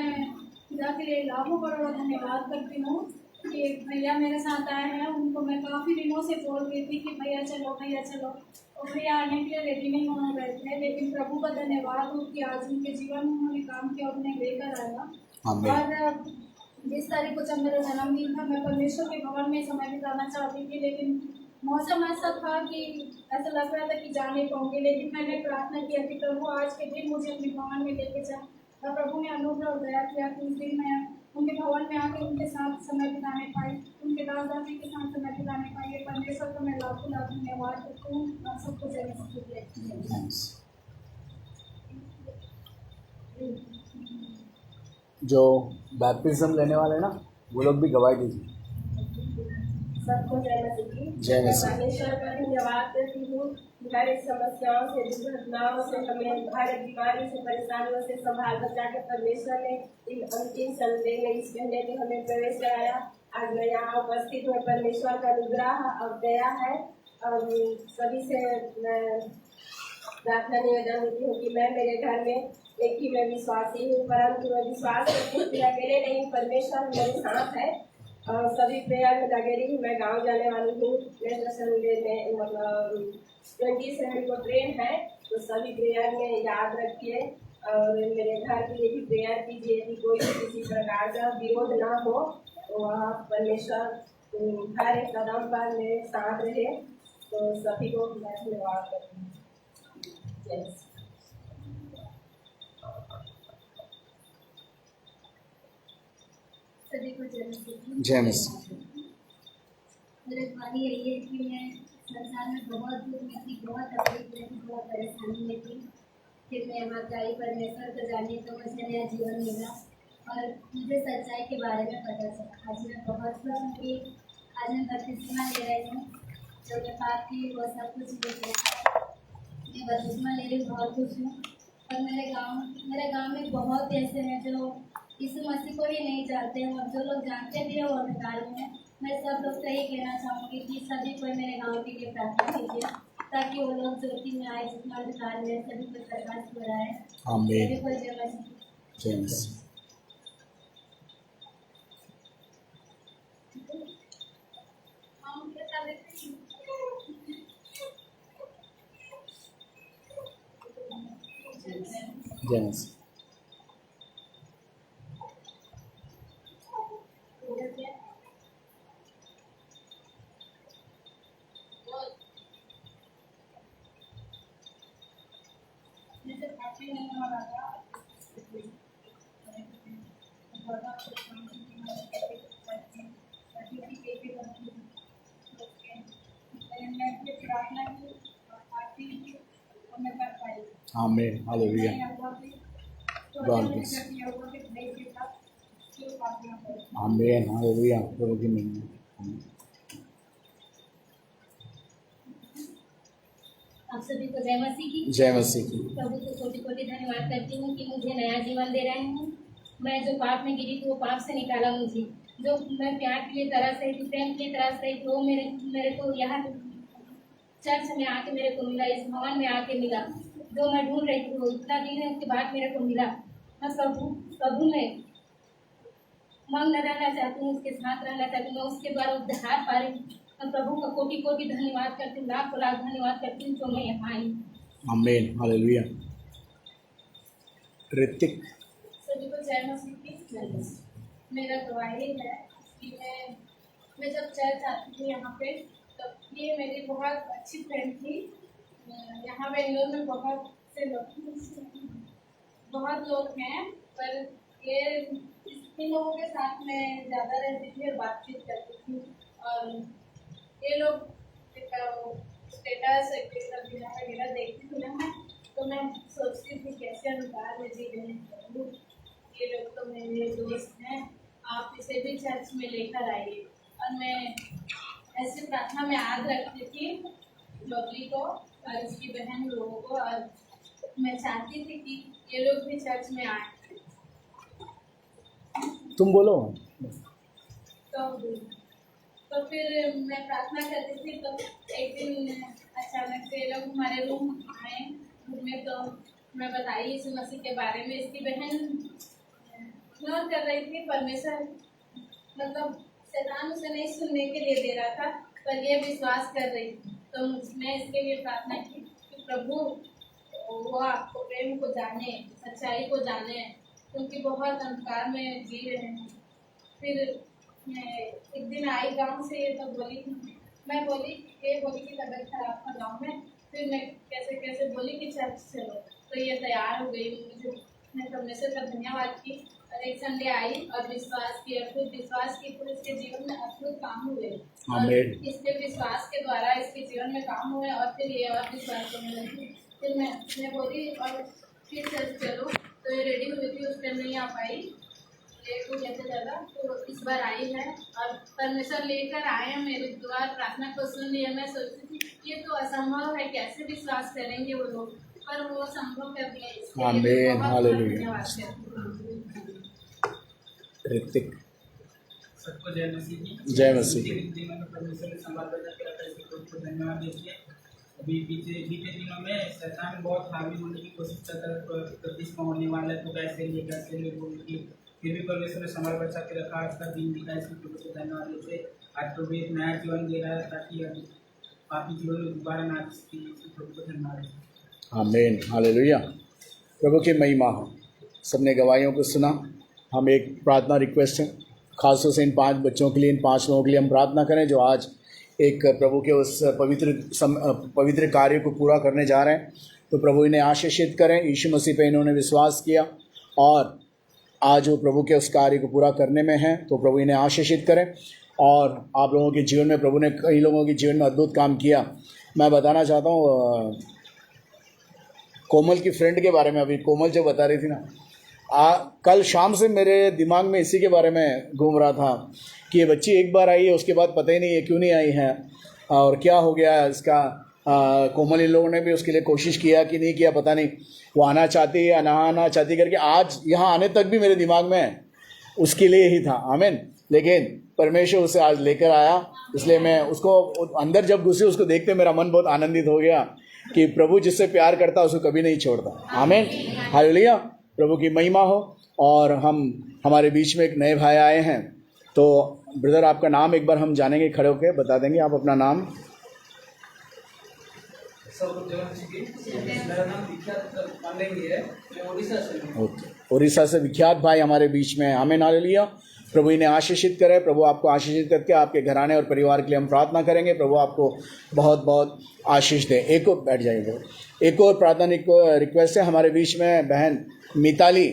खुदा के लिए लाखों करोड़ों धन्यवाद करती हूँ कि भैया मेरे साथ आए हैं। उनको मैं काफ़ी दिनों से बोल रही थी कि भैया चलो और भैया आने के लिए रेडी नहीं होना गए थे, लेकिन प्रभु का धन्यवाद हो कि आज उनके जीवन में उन्होंने काम किया, उन्हें लेकर आया। और 20 तारीख को जब मेरा जन्मदिन था मैं परमेश्वर के भवन में समय बिताना चाहती थी, लेकिन मौसम ऐसा था कि ऐसा लग रहा था कि जा नहीं पाऊंगी, लेकिन मैंने प्रार्थना किया कि प्रभु आज के दिन मुझे अपने भवन में लेके जा। और प्रभु ने अनुग्रह और दया किया कि उस दिन मैं उनके भवन में आकर उनके साथ समय बिताने पाई, उनके दास दासी के साथ समय बिताने पाई। परमेश्वर को मैं लाखों लाख धन्यवाद करती हूँ। आप सबको जय मसीह।
जो बैप्टिज्म लेने वाले ना वो लोग भी गवाही दीजिए।
सबको जय मसीह।
जय मसीह।
परमेश्वर का धन्यवाद करती हूँ, हर एक समस्याओं से दुर्घटनाओं से हमें हर एक बीमारी से परेशानियों से संभाल बचा के परमेश्वर ने इन अंतिम संडे में इस महीने में हमें प्रवेश कराया। आज मैं यहाँ उपस्थित हूँ, परमेश्वर का अनुग्रह और दया है। और सभी से मैं प्रार्थना निवेदन होती हूँ कि मैं मेरे घर में एक ही मैं विश्वासी हूँ, परंतु मैं विश्वास करती हूँ कि अकेले नहीं, परमेश्वर मेरे साथ है। और सभी प्रेयर में लगे रही। मैं गांव जाने वाली हूँ, नेक्स्ट संडे में मतलब 27 को ट्रेन है, तो सभी प्रेयर में याद रखिए और मेरे घर के लिए भी प्रेयर कीजिए कि कोई भी किसी प्रकार का विरोध ना हो। तो वहाँ परमेश्वर हर एक कदम पर मेरे साथ रहे। तो सभी को मैं धन्यवाद करती हूँ।
सभी को जय मसीह।
जय मसीह।
मेरा ख्वाहिश यही है कि मैं संसार में बहुत दुख में थी, बहुत तकलीफ में थी, बहुत परेशानी में थी। फिर मैं वाकई परमेश्वर को जाने तो मुझे नया जीवन मिला और मुझे सच्चाई के बारे में पता चला। आज मैं बहुत खुश हूँ कि आज मैं बपतिस्मा ले रही हूँ, जो मैं पाप की वो सब कुछ देख रहा है। मैं बपतिस्मा ले रही हूँ, बहुत खुश हूँ। और मेरे गाँव में बहुत ऐसे हैं जो यीशु मसीह को ही नहीं जानते हैं और जो लोग जानते भी हैं वो अंधकार में हैं। मैं सब लोग से यही कहना चाहूँगी कि सभी कोई मेरे गांव के लिए प्रार्थना कीजिए ताकि वो लोग ज्योति में आए, जितना अंधकार में सभी को प्रकाश हो रहा है।
आमीन।
सभी को जय मसीह।
जय मसीह। जय मसीह। आमीन हालेलुया। God bless. आमीन हालेलुया। प्रभु की महिमा।
आप सभी को जय मसीह की।
जय मसीह की।
प्रभु को कोटि कोटि धन्यवाद करती हूँ कि मुझे नया जीवन दे रहे हैं। मैं जो पाप में गिरी थी वो पाप से निकाला मुझे। जो मैं प्यार के लिए तरस रही थी, प्रेम के लिए तरस रही थी, वो मेरे को यहाँ चर्च में आके मेरे को मिला, इस भवन में आके मिला। जो मैं ढूंढ रही थी वो इतना दिन है उसके बाद मेरे को मिला। मैं प्रभु में मग्न रहना चाहती हूँ, उसके साथ रहना चाहती हूँ। मैं उसके द्वारा उद्धार पा रही हूँ। मैं प्रभु का कोटि कोटि धन्यवाद करती हूँ, लाख लाख धन्यवाद करती हूँ तो मैं यहाँ आई।
आमीन, हालेलुया। ऋतिक।
सभी को जय मसीह की। मेरा गवाही है कि मैं जब चर्च आती थी यहाँ पे, तब ये मेरी बहुत अच्छी फ्रेंड थी। यहाँ बेंगलोर में बहुत लोग हैं, पर ये इन लोगों के साथ मैं ज़्यादा रहती थी और बातचीत करती थी। और ये लोग स्टेटस वगैरह देखती थी ना मैं, तो मैं सोचती थी कैसे अनुसार में जी रहे हैं। ये लोग तो मेरे दोस्त हैं, आप इसे भी चर्च में लेकर आइए। और मैं ऐसे प्रार्थना में याद रखती थी बबली को और उसकी बहन लोगों को, और मैं चाहती थी कि ये लोग भी चर्च में आए।
तुम बोलो।
तो फिर मैं प्रार्थना करती थी, तो एक दिन अचानक से ये लोग हमारे रूम आए में, तो मैं बताई यीशु मसीह के बारे में। इसकी बहन इग्नोर कर रही थी, परमेश्वर मतलब शैतान उसे नहीं सुनने के लिए दे रहा था, पर यह विश्वास कर रही थी। तो मैं इसके लिए प्रार्थना की कि प्रभु वो आपको प्रेम को जाने, सच्चाई को जाने, क्योंकि बहुत अंधकार में जी रहे हैं। फिर मैं एक दिन आई गांव से, तो मैं बोली कि तबीयत खराब था गाँव में। फिर मैं कैसे बोली कि चर्च चलो, तो ये तैयार हो गई। मैं परमेश्वर का धन्यवाद की और एक संडे आई और विश्वास किया। फिर विश्वास की, फिर इसके जीवन में अद्भुत काम हुए और इसके विश्वास के द्वारा इसके जीवन में काम हुए। और फिर ये और विश्वास करने लगी। फिर मैं बोली और फिर चर्च चलो, तो ये रेडी हुई थी, उस टाइम नहीं आ पाई, लेट हो जैसे ज़्यादा। तो इस बार आई है और परमेश्वर लेकर आए हैं, मेरी दुआ प्रार्थना को सुन लिया। मैं सोचती थी ये तो असंभव है, कैसे विश्वास करेंगे वो लोग, पर वो संभव कर दिया।
आमीन, हालेलुया। ऋतिक।
सबको जय मसीह की।
जय मसीह।
परमेश्वर ने संभाल बचा के रखा, इसको धन्यवाद दीजिए। अभी बीते दिनों में शैतान बहुत हावी होने की कोशिश करता है, प्रतिष्ठा होने वाला है तो कैसे लिए बोल की, फिर भी परमेश्वर ने संभाल बचा के रखा। आज का दिन दिखा, इसको प्रभु को धन्यवाद दीजिए। आज प्रभु एक नया जीवन दे रहा है, ताकि पापी जीवन में दोबारा ना आ सके। प्रभु को धन्यवाद दीजिए।
आमीन, हालेलुया। प्रभु की महिमा हो। सबने गवाहियों को सुना। हम एक प्रार्थना रिक्वेस्ट है, खासतौर से इन 5 बच्चों के लिए, इन 5 लोगों के लिए हम प्रार्थना करें जो आज एक प्रभु के उस पवित्र कार्य को पूरा करने जा रहे हैं। तो प्रभु इन्हें आशीषित करें। यीशु मसीह पे इन्होंने विश्वास किया और आज वो प्रभु के उस कार्य को पूरा करने में हैं, तो प्रभु इन्हें आशीषित करें। और आप लोगों के जीवन में प्रभु ने कई लोगों के जीवन में अद्भुत काम किया। मैं बताना चाहता हूँ कोमल की फ्रेंड के बारे में। अभी कोमल जो बता रही थी ना, कल शाम से मेरे दिमाग में इसी के बारे में घूम रहा था कि ये बच्ची एक बार आई है, उसके बाद पता ही नहीं है क्यों नहीं आई है और क्या हो गया इसका। कोमल इन लोगों ने भी उसके लिए कोशिश किया कि नहीं किया पता नहीं, वो आना चाहती है ना आना चाहती करके आज यहाँ आने तक भी मेरे दिमाग में उसके लिए ही था। आमीन। लेकिन परमेश्वर उसे आज लेकर आया, इसलिए मैं उसको अंदर जब घुसी उसको देखते मेरा मन बहुत आनंदित हो गया कि प्रभु जिससे प्यार करता उसको कभी नहीं छोड़ता। आमीन, हालेलुया। प्रभु की महिमा हो। और हमारे बीच में एक नए भाई आए हैं, तो ब्रदर आपका नाम एक बार हम जानेंगे, खड़े होकर बता देंगे आप अपना नाम।
मेरा नाम विख्यात पांडेंगी है, मैं उड़ीसा से हूँ।
ओके, उड़ीसा से विख्यात भाई हमारे बीच में। आमीन, हालेलुया। प्रभु इन्हें आशीषित करे। प्रभु आपको आशीषित करके आपके घराने और परिवार के लिए हम प्रार्थना करेंगे। प्रभु आपको बहुत बहुत आशीष दे। एक और बैठ जाएंगे। एक और प्रार्थना रिक्वेस्ट है, हमारे बीच में बहन मिताली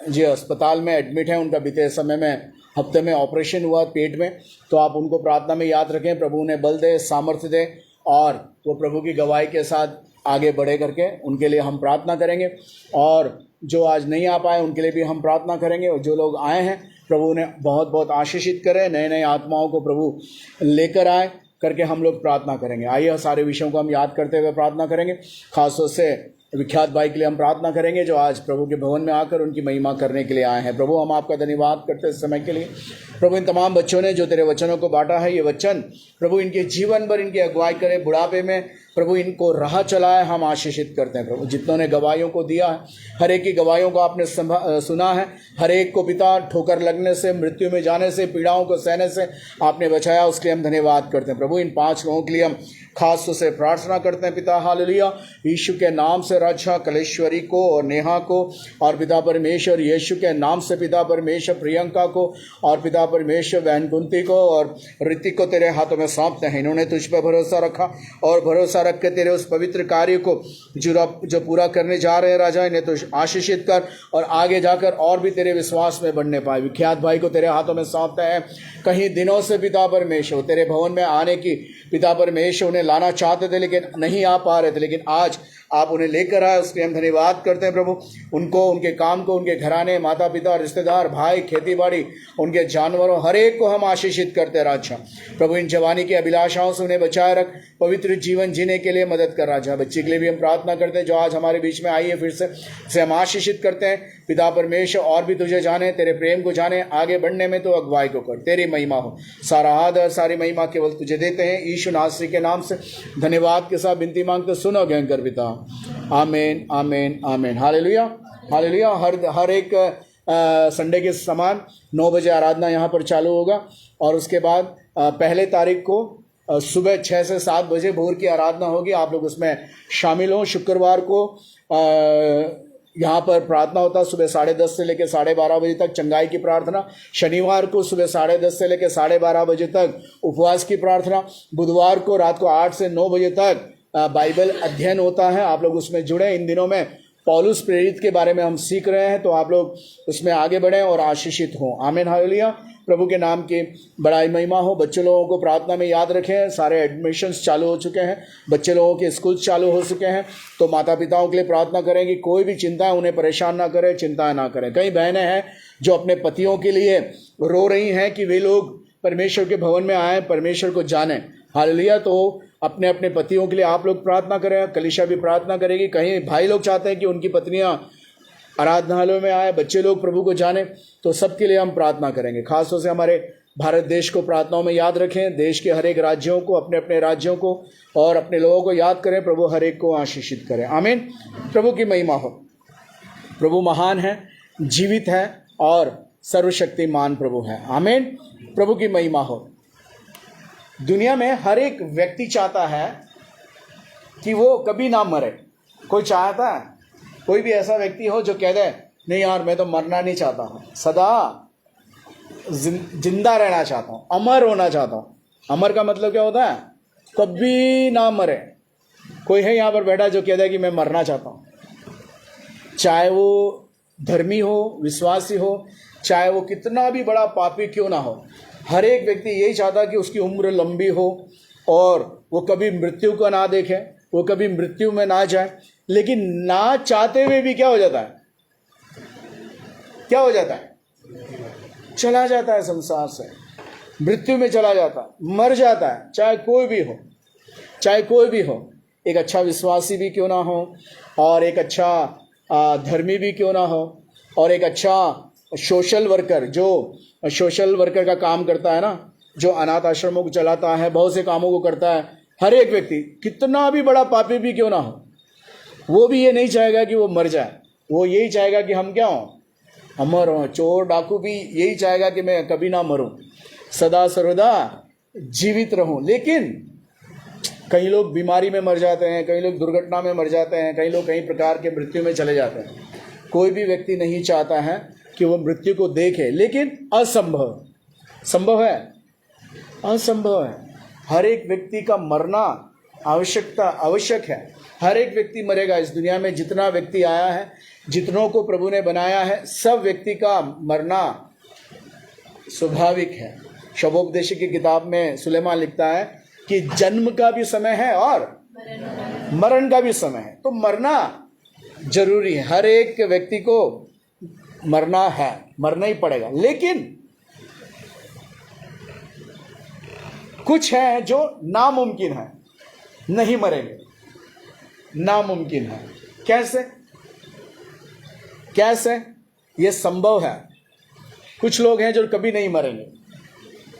जी अस्पताल में एडमिट है। उनका बीते समय में हफ्ते में ऑपरेशन हुआ पेट में, तो आप उनको प्रार्थना में याद रखें। प्रभु उन्हें बल दे, सामर्थ्य दे और वो प्रभु की गवाही के साथ आगे बढ़े करके उनके लिए हम प्रार्थना करेंगे। और जो आज नहीं आ पाए उनके लिए भी हम प्रार्थना करेंगे। और जो लोग आए हैं प्रभु उन्हें बहुत बहुत आशीषित करें, नए नए आत्माओं को प्रभु लेकर आए करके हम लोग प्रार्थना करेंगे। आइए सारे विषयों को हम याद करते हुए प्रार्थना करेंगे। खासतौर से विख्यात भाई के लिए हम प्रार्थना करेंगे जो आज प्रभु के भवन में आकर उनकी महिमा करने के लिए आए हैं। प्रभु हम आपका धन्यवाद करते हैं इस समय के लिए। प्रभु इन तमाम बच्चों ने जो तेरे वचनों को बांटा है, ये वचन प्रभु इनके जीवन भर इनकी अगुवाई करे, बुढ़ापे में प्रभु इनको राह चलाए, हम आशीषित करते हैं। प्रभु जितनों ने गवाहियों को दिया है, हर एक की गवाहियों को आपने सुना है। हर एक को पिता ठोकर लगने से, मृत्यु में जाने से, पीड़ाओं को सहने से आपने बचाया, उसके लिए हम धन्यवाद करते हैं। प्रभु इन 5 लोगों के लिए हम खास तौर से प्रार्थना करते हैं पिता। हालेलुया। यीशु के नाम से रक्षा कलेश्वरी को और नेहा को, और पिता परमेश्वर यीशु के नाम से पिता परमेश्वर प्रियंका को, और पिता परमेश्वर बहन कुंती को और ऋतिक को तेरे हाथों में सौंपते हैं। इन्होंने तुझ पर भरोसा रखा और भरोसा रख के तेरे उस पवित्र कार्य को जो पूरा करने जा रहे हैं राजा, इन्हें तो आशीषित कर और आगे जाकर और भी तेरे विश्वास में बढ़ने पाए। विख्यात भाई को तेरे हाथों में सौंपते हैं। कहीं दिनों से पिता परमेश्वर तेरे भवन में आने की पिता परमेश्वर उन्हें लाना चाहते थे लेकिन नहीं आ पा रहे थे, लेकिन आज आप उन्हें लेकर आए, उसके हम धन्यवाद करते हैं प्रभु। उनको, उनके काम को, उनके घराने, माता पिता, रिश्तेदार, भाई, खेती बाड़ी, उनके जानवरों, हर एक को हम आशीषित करते हैं राजा। प्रभु इन जवानी की अभिलाषाओं से उन्हें बचाए रख, पवित्र जीवन जीने के लिए मदद कर राजा। बच्ची के लिए भी हम प्रार्थना करते हैं जो आज हमारे बीच में आई है, फिर से हम आशीषित करते हैं पिता परमेश्वर। और भी तुझे जाने, तेरे प्रेम को जाने, आगे बढ़ने में तो अगुवाई को कर, तेरी महिमा हो। सारा आदर, सारी महिमा केवल तुझे देते हैं यीशु नासरी के नाम से धन्यवाद के साथ विनती मांगते सुनो भयंकर पिता। आमीन, आमीन, आमीन। Hallelujah, hallelujah. हर एक संडे के समान 9 बजे आराधना यहाँ पर चालू होगा, और उसके बाद 1 तारीख को सुबह 6 से 7 बजे भोर की आराधना होगी। आप लोग उसमें शामिल हों। शुक्रवार को यहाँ पर प्रार्थना होता है सुबह 10:30 से लेकर 12:30 बजे तक, चंगाई की प्रार्थना। शनिवार को सुबह 10:30 से लेकर 12:30 बजे तक उपवास की प्रार्थना। बुधवार को रात को 8 से 9 बजे तक बाइबल अध्ययन होता है। आप लोग उसमें जुड़े। इन दिनों में पौलुस प्रेरित के बारे में हम सीख रहे हैं, तो आप लोग उसमें आगे बढ़ें और आशीषित हों। आमीन, हालेलुया। प्रभु के नाम की बड़ाई महिमा हो। बच्चे लोगों को प्रार्थना में याद रखें। सारे एडमिशन्स चालू हो चुके हैं, बच्चे लोगों के स्कूल चालू हो चुके हैं, तो माता पिताओं के लिए प्रार्थना करें कि कोई भी चिंता है उन्हें परेशान ना करें, चिंता ना करें। कई बहनें हैं जो अपने पतियों के लिए रो रही हैं कि वे लोग परमेश्वर के भवन में आए, परमेश्वर को जाने। हालेलुया। तो अपने अपने पतियों के लिए आप लोग प्रार्थना करें, कलीसिया भी प्रार्थना करेगी। कहीं भाई लोग चाहते हैं कि उनकी पत्नियां आराधनालयों में आए, बच्चे लोग प्रभु को जाने, तो सबके लिए हम प्रार्थना करेंगे। खासतौर से हमारे भारत देश को प्रार्थनाओं में याद रखें। देश के हर एक राज्यों को, अपने अपने राज्यों को और अपने लोगों को याद करें। प्रभु हर एक को आशीषित करें। आमीन। प्रभु की महिमा हो। प्रभु महान है, जीवित है और सर्वशक्तिमान प्रभु है। आमीन। प्रभु की महिमा हो। दुनिया में हर एक व्यक्ति चाहता है कि वो कभी ना मरे। कोई चाहता है? कोई भी ऐसा व्यक्ति हो जो कह दे नहीं यार मैं तो मरना नहीं चाहता हूँ, सदा जिंदा रहना चाहता हूँ, अमर होना चाहता हूँ। अमर का मतलब क्या होता है? कभी ना मरे। कोई है यहाँ पर बैठा जो कहता है कि मैं मरना चाहता हूँ? चाहे वो धर्मी हो, विश्वासी हो, चाहे वो कितना भी बड़ा पापी क्यों ना हो, हर एक व्यक्ति यही चाहता है कि उसकी उम्र लंबी हो और वो कभी मृत्यु को ना देखे, वो कभी मृत्यु में ना जाए। लेकिन ना चाहते हुए भी क्या हो जाता है? क्या हो जाता है? चला जाता है संसार से, मृत्यु में चला जाता है, मर जाता है। चाहे कोई भी हो, चाहे कोई भी हो, एक अच्छा विश्वासी भी क्यों ना हो, और एक अच्छा धर्मी भी क्यों ना हो, और एक अच्छा सोशल वर्कर, जो सोशल वर्कर का काम करता है ना, जो अनाथ आश्रमों को चलाता है, बहुत से कामों को करता है। हर एक व्यक्ति कितना भी बड़ा पापी भी क्यों ना हो, वो भी ये नहीं चाहेगा कि वो मर जाए। वो यही चाहेगा कि हम क्या हों? अमर हों। चोर डाकू भी यही चाहेगा कि मैं कभी ना मरूं, सदा सर्वदा जीवित रहूं। लेकिन कई लोग बीमारी में मर जाते हैं, कई लोग दुर्घटना में मर जाते हैं, कई लोग कई प्रकार के मृत्यु में चले जाते हैं। कोई भी व्यक्ति नहीं चाहता है कि वो मृत्यु को देखे, लेकिन असंभव संभव है, असंभव है। हर एक व्यक्ति का मरना आवश्यक है। हर एक व्यक्ति मरेगा। इस दुनिया में जितना व्यक्ति आया है, जितनों को प्रभु ने बनाया है, सब व्यक्ति का मरना स्वाभाविक है। शबोपदेश की किताब में सुलेमान लिखता है कि जन्म का भी समय है और मरण का भी समय है। तो मरना जरूरी है। हर एक व्यक्ति को मरना है, मरना ही पड़ेगा। लेकिन कुछ है जो नामुमकिन है, नहीं मरेंगे, नामुमकिन है। कैसे कैसे ये संभव है? कुछ लोग हैं जो कभी नहीं मरेंगे,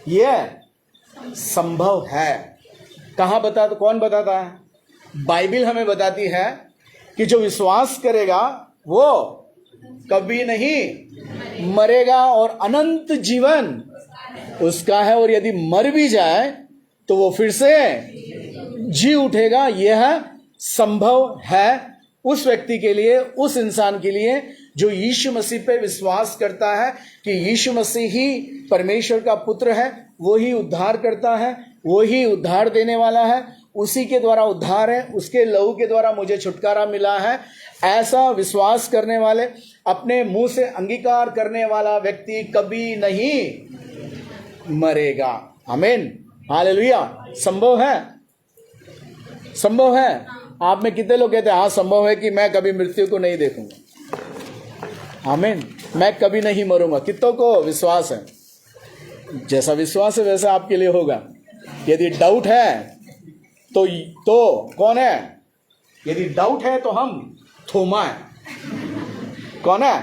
यह संभव है। कहाँ बताता, कौन बताता है? बाइबिल हमें बताती है कि जो विश्वास करेगा वो कभी नहीं मरेगा और अनंत जीवन उसका है, और यदि मर भी जाए तो वो फिर से जी उठेगा। यह संभव है उस व्यक्ति के लिए, उस इंसान के लिए जो यीशु मसीह पे विश्वास करता है कि यीशु मसीह ही परमेश्वर का पुत्र है, वो ही उद्धार करता है, वो ही उद्धार देने वाला है, उसी के द्वारा उद्धार है, उसके लहू के द्वारा मुझे छुटकारा मिला है। ऐसा विश्वास करने वाले, अपने मुंह से अंगीकार करने वाला व्यक्ति कभी नहीं मरेगा। आमीन, हालेलुया। संभव है, संभव है। आप में कितने लोग कहते हैं हाँ संभव है कि मैं कभी मृत्यु को नहीं देखूंगा? आमीन, मैं कभी नहीं मरूंगा। कितनों को विश्वास है? जैसा विश्वास है वैसा आपके लिए होगा। यदि डाउट है तो कौन है? यदि डाउट है तो हम थोमा है। कौन है?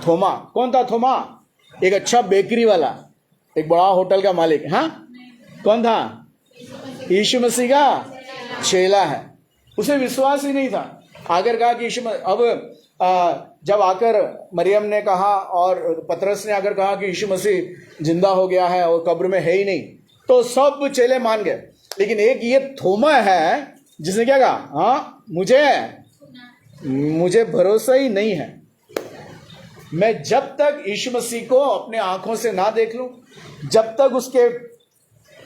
थोमा। कौन था थोमा? एक अच्छा बेकरी वाला, एक बड़ा होटल का मालिक। हाँ, कौन था? यीशु मसीह का चेला है। उसे विश्वास ही नहीं था। आकर कहा कि यीशु, अब जब आकर मरियम ने कहा और पतरस ने आकर कहा कि यीशु मसीह जिंदा हो गया है और कब्र में है ही नहीं, तो सब चेले मान गए। लेकिन एक ये थोमा है जिसने क्या कहा, हाँ मुझे भरोसा ही नहीं है। मैं जब तक यीशु मसीह को अपने आंखों से ना देख लूं, जब तक उसके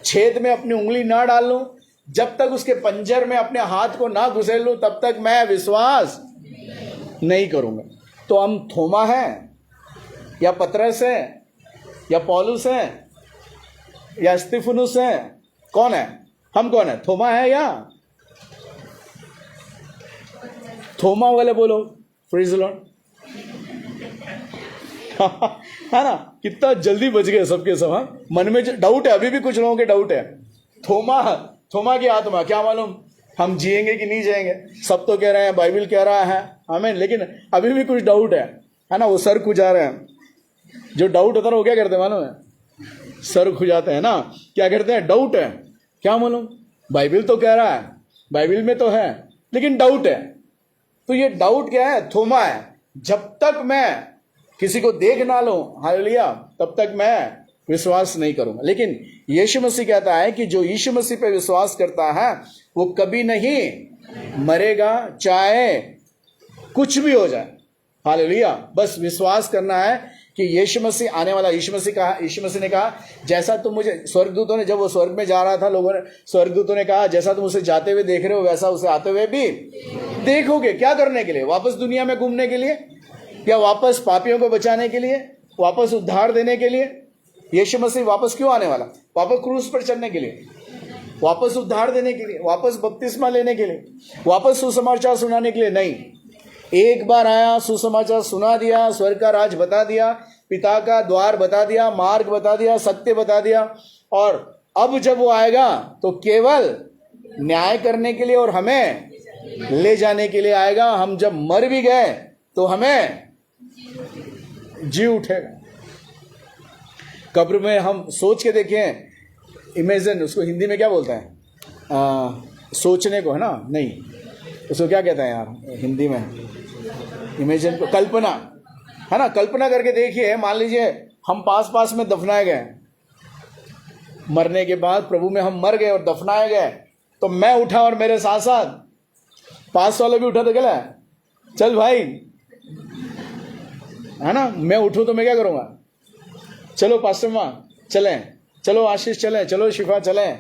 छेद में अपनी उंगली ना डाल लूं, जब तक उसके पंजर में अपने हाथ को ना घुसेड़ लूं, तब तक मैं विश्वास नहीं करूंगा। तो हम थोमा हैं या पतरस है या पौलुस है या स्तिफनुस है? कौन है? हम कौन है? थोमा है या थोमा वाले बोलो प्रेज़ द लॉर्ड। है ना? कितना जल्दी बच गए सबके सब। हाँ, मन में डाउट है, अभी भी कुछ लोगों के डाउट है। थोमा की आत्मा, क्या मालूम हम जिएंगे कि नहीं जिएंगे। सब तो कह रहे हैं, बाइबल कह रहा है, आमीन, लेकिन अभी भी कुछ डाउट है ना? वो सर खुजा रहे हैं। जो डाउट होता है वो क्या करते हैं मालूम है? सर खुजाते हैं ना। क्या करते हैं? डाउट है, क्या मालूम, बाइबल तो कह रहा है, बाइबल में तो है, लेकिन डाउट है। तो ये डाउट क्या है? थोमा है। जब तक मैं किसी को देख ना लूं, हालेलुया, तब तक मैं विश्वास नहीं करूंगा। लेकिन यीशु मसीह कहता है कि जो यीशु मसीह पे विश्वास करता है वो कभी नहीं मरेगा, चाहे कुछ भी हो जाए। हालेलुया। बस विश्वास करना है कि यीशु मसीह आने वाला। यीशु मसीह ने कहा, जैसा तुम मुझे, स्वर्गदूतों ने, जब वो स्वर्ग में जा रहा था, लोगों ने, स्वर्गदूतों ने कहा, जैसा तुम उसे जाते हुए देख रहे हो वैसा उसे आते हुए भी देखोगे। क्या करने के लिए? वापस दुनिया में घूमने के लिए, या वापस पापियों को बचाने के लिए, वापस उद्धार देने के लिए? यीशु मसीह वापस क्यों आने वाला? वापस क्रूस पर चढ़ने के लिए, वापस उद्धार देने के लिए, वापस बपतिस्मा लेने के लिए, वापस सुसमाचार सुनाने के लिए नहीं। एक बार आया, सुसमाचार सुना दिया, स्वर्ग का राज बता दिया, पिता का द्वार बता दिया, मार्ग बता दिया, सत्य बता दिया, और अब जब वो आएगा तो केवल न्याय करने के लिए और हमें ले जाने के लिए आएगा। हम जब मर भी गए तो हमें जी उठेगा। कब्र में हम सोच के देखें, इमेजिन, उसको हिंदी में क्या बोलते हैं? सोचने को, है ना? नहीं, उसको क्या कहते हैं यार हिंदी में? इमेजिन को कल्पना, है ना? कल्पना करके देखिए, मान लीजिए हम पास में दफनाए गए, मरने के बाद प्रभु में हम मर गए और दफनाए गए, तो मैं उठा और मेरे साथ साथ पास वाले भी उठा तो क्या, चल भाई, है ना? मैं उठूं तो मैं क्या करूंगा? चलो पास्टर माँ चलें, चलो आशीष चलें, चलो शिफा चलें।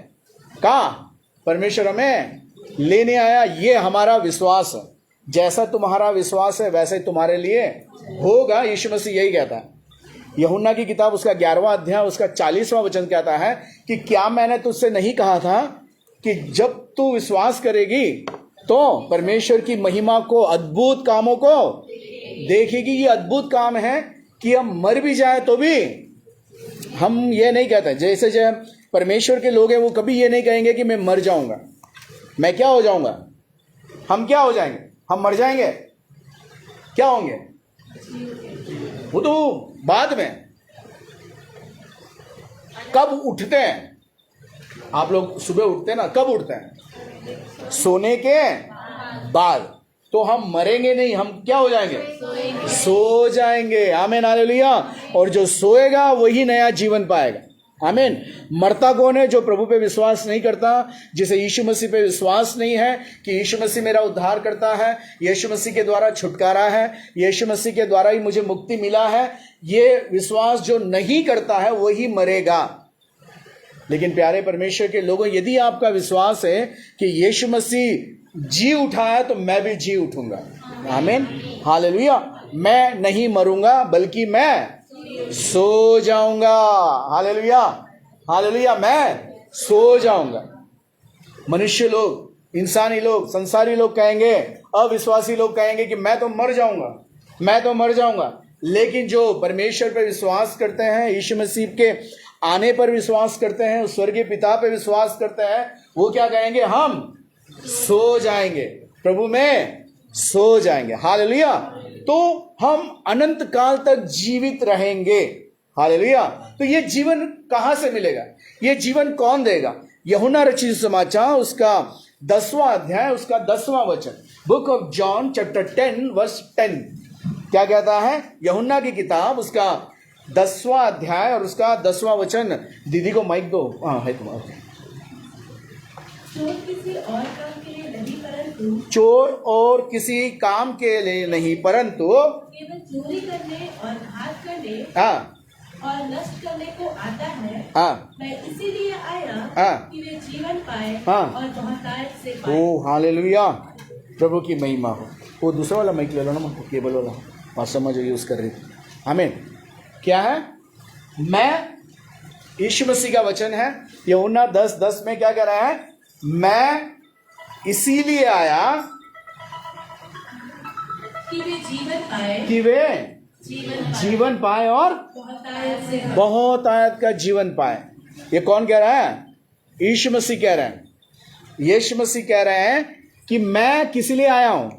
कहाँ? परमेश्वर हमें लेने आया। ये हमारा विश्वास है। जैसा तुम्हारा विश्वास है वैसे तुम्हारे लिए होगा। यीशु मसीह यही कहता है। यूहन्ना की किताब उसका 11वां अध्याय उसका 40वां वचन कहता है कि क्या मैंने तुझसे नहीं कहा था कि जब तू विश्वास करेगी तो परमेश्वर की महिमा को, अद्भुत कामों को देखेगी। ये अद्भुत काम है कि हम मर भी जाए तो भी हम ये नहीं कहते, जैसे परमेश्वर के लोग हैं वो कभी ये नहीं कहेंगे कि मैं मर जाऊंगा, मैं क्या हो जाऊंगा, हम क्या हो जाएंगे, हम मर जाएंगे, क्या होंगे, वो तो बाद में। कब उठते हैं आप लोग, सुबह उठते हैं ना, कब उठते हैं, सोने के बाद। तो हम मरेंगे नहीं, हम क्या हो जाएंगे, सो जाएंगे। आमीन हालेलुया। और जो सोएगा वही नया जीवन पाएगा। आमीन। मरता कौन है, जो प्रभु पे विश्वास नहीं करता, जिसे यीशु मसीह पे विश्वास नहीं है कि यीशु मसीह मेरा उद्धार करता है, यीशु मसीह के द्वारा छुटकारा है, यीशु मसीह के द्वारा ही मुझे मुक्ति मिला है, ये विश्वास जो नहीं करता है वही मरेगा। लेकिन प्यारे परमेश्वर के लोगों, यदि आपका विश्वास है कि यीशु मसीह जी उठा है तो मैं भी जी उठूंगा। आमीन हालेलुया। मैं नहीं मरूंगा बल्कि मैं सो जाऊंगा। Hallelujah hallelujah. मैं सो जाऊंगा। मनुष्य लोग, इंसानी लोग, संसारी लोग कहेंगे, अविश्वासी लोग कहेंगे कि मैं तो मर जाऊंगा, मैं तो मर जाऊंगा। लेकिन जो परमेश्वर पर विश्वास करते हैं, यीशु मसीह के आने पर विश्वास करते हैं, उस स्वर्गीय पिता पर विश्वास करते हैं, वो क्या कहेंगे, हम सो जाएंगे, प्रभु में सो जाएंगे। हालेलुया। तो हम अनंत काल तक जीवित रहेंगे। हालेलुया। तो ये जीवन कहां से मिलेगा, ये जीवन कौन देगा? यूहन्ना रचित समाचार उसका 10वां अध्याय उसका 10वां वचन, book of John chapter 10 verse 10 क्या कहता है? यूहन्ना की किताब उसका 10वां अध्याय और उसका 10वां वचन। दीदी को माइक दो। हाँ है तुम्हारा।
चोर किसी और काम के लिए नहीं परंतु
चोर और किसी काम के लिए नहीं परंतु
केवल चोरी करने और घात करने
हाँ
और नष्ट करने को आता है।
हाँ
मैं इसीलिए आया
हाँ
कि वे जीवन पाए
हाँ
और बहुतायत से पाए।
ओ हालेलुया। प्रभु की महिमा हो। वो दूसरा वाला माइक ले लो ना, केबल वाला पास जो यूज कर रही थी। आमीन। क्या है? मैं, यीशु मसीह का वचन है यूहन्ना 10:10 में क्या कह रहा है? मैं इसीलिए आया
कि वे जीवन पाए,
कि वे जीवन पाए और
बहुतायत से
बहुत आयत का जीवन पाए। ये कौन कह रहा है? यीशु मसीह कह रहे हैं। यीशु मसीह कह रहे हैं कि मैं किस लिए आया हूं।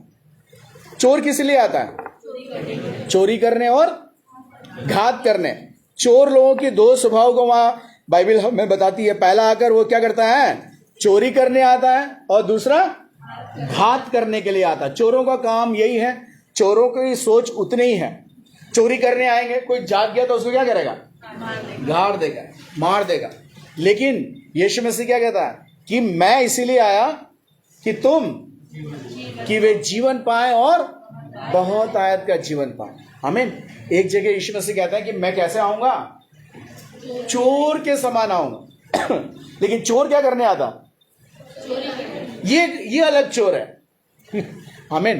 चोर किस लिए आता है? चोरी करने और घात करने। चोर लोगों के दो स्वभाव को वहां बाइबल हमें बताती है। पहला आकर वो क्या करता है? चोरी करने आता है, और दूसरा घात करने के लिए आता है। चोरों का काम यही है, चोरों की सोच उतनी ही है। चोरी करने आएंगे, कोई जाग गया तो उसको क्या करेगा? गाड़ देगा, मार देगा। लेकिन यीशु मसीह क्या कहता है कि मैं इसीलिए आया कि कि वे जीवन पाए और बहुत आयत का जीवन पाए। आमीन। एक जगह यीशु मसीह कहता है कि मैं कैसे आऊंगा? चोर के समान आऊंगा। लेकिन चोर क्या करने आता? ये अलग चोर है। आमीन।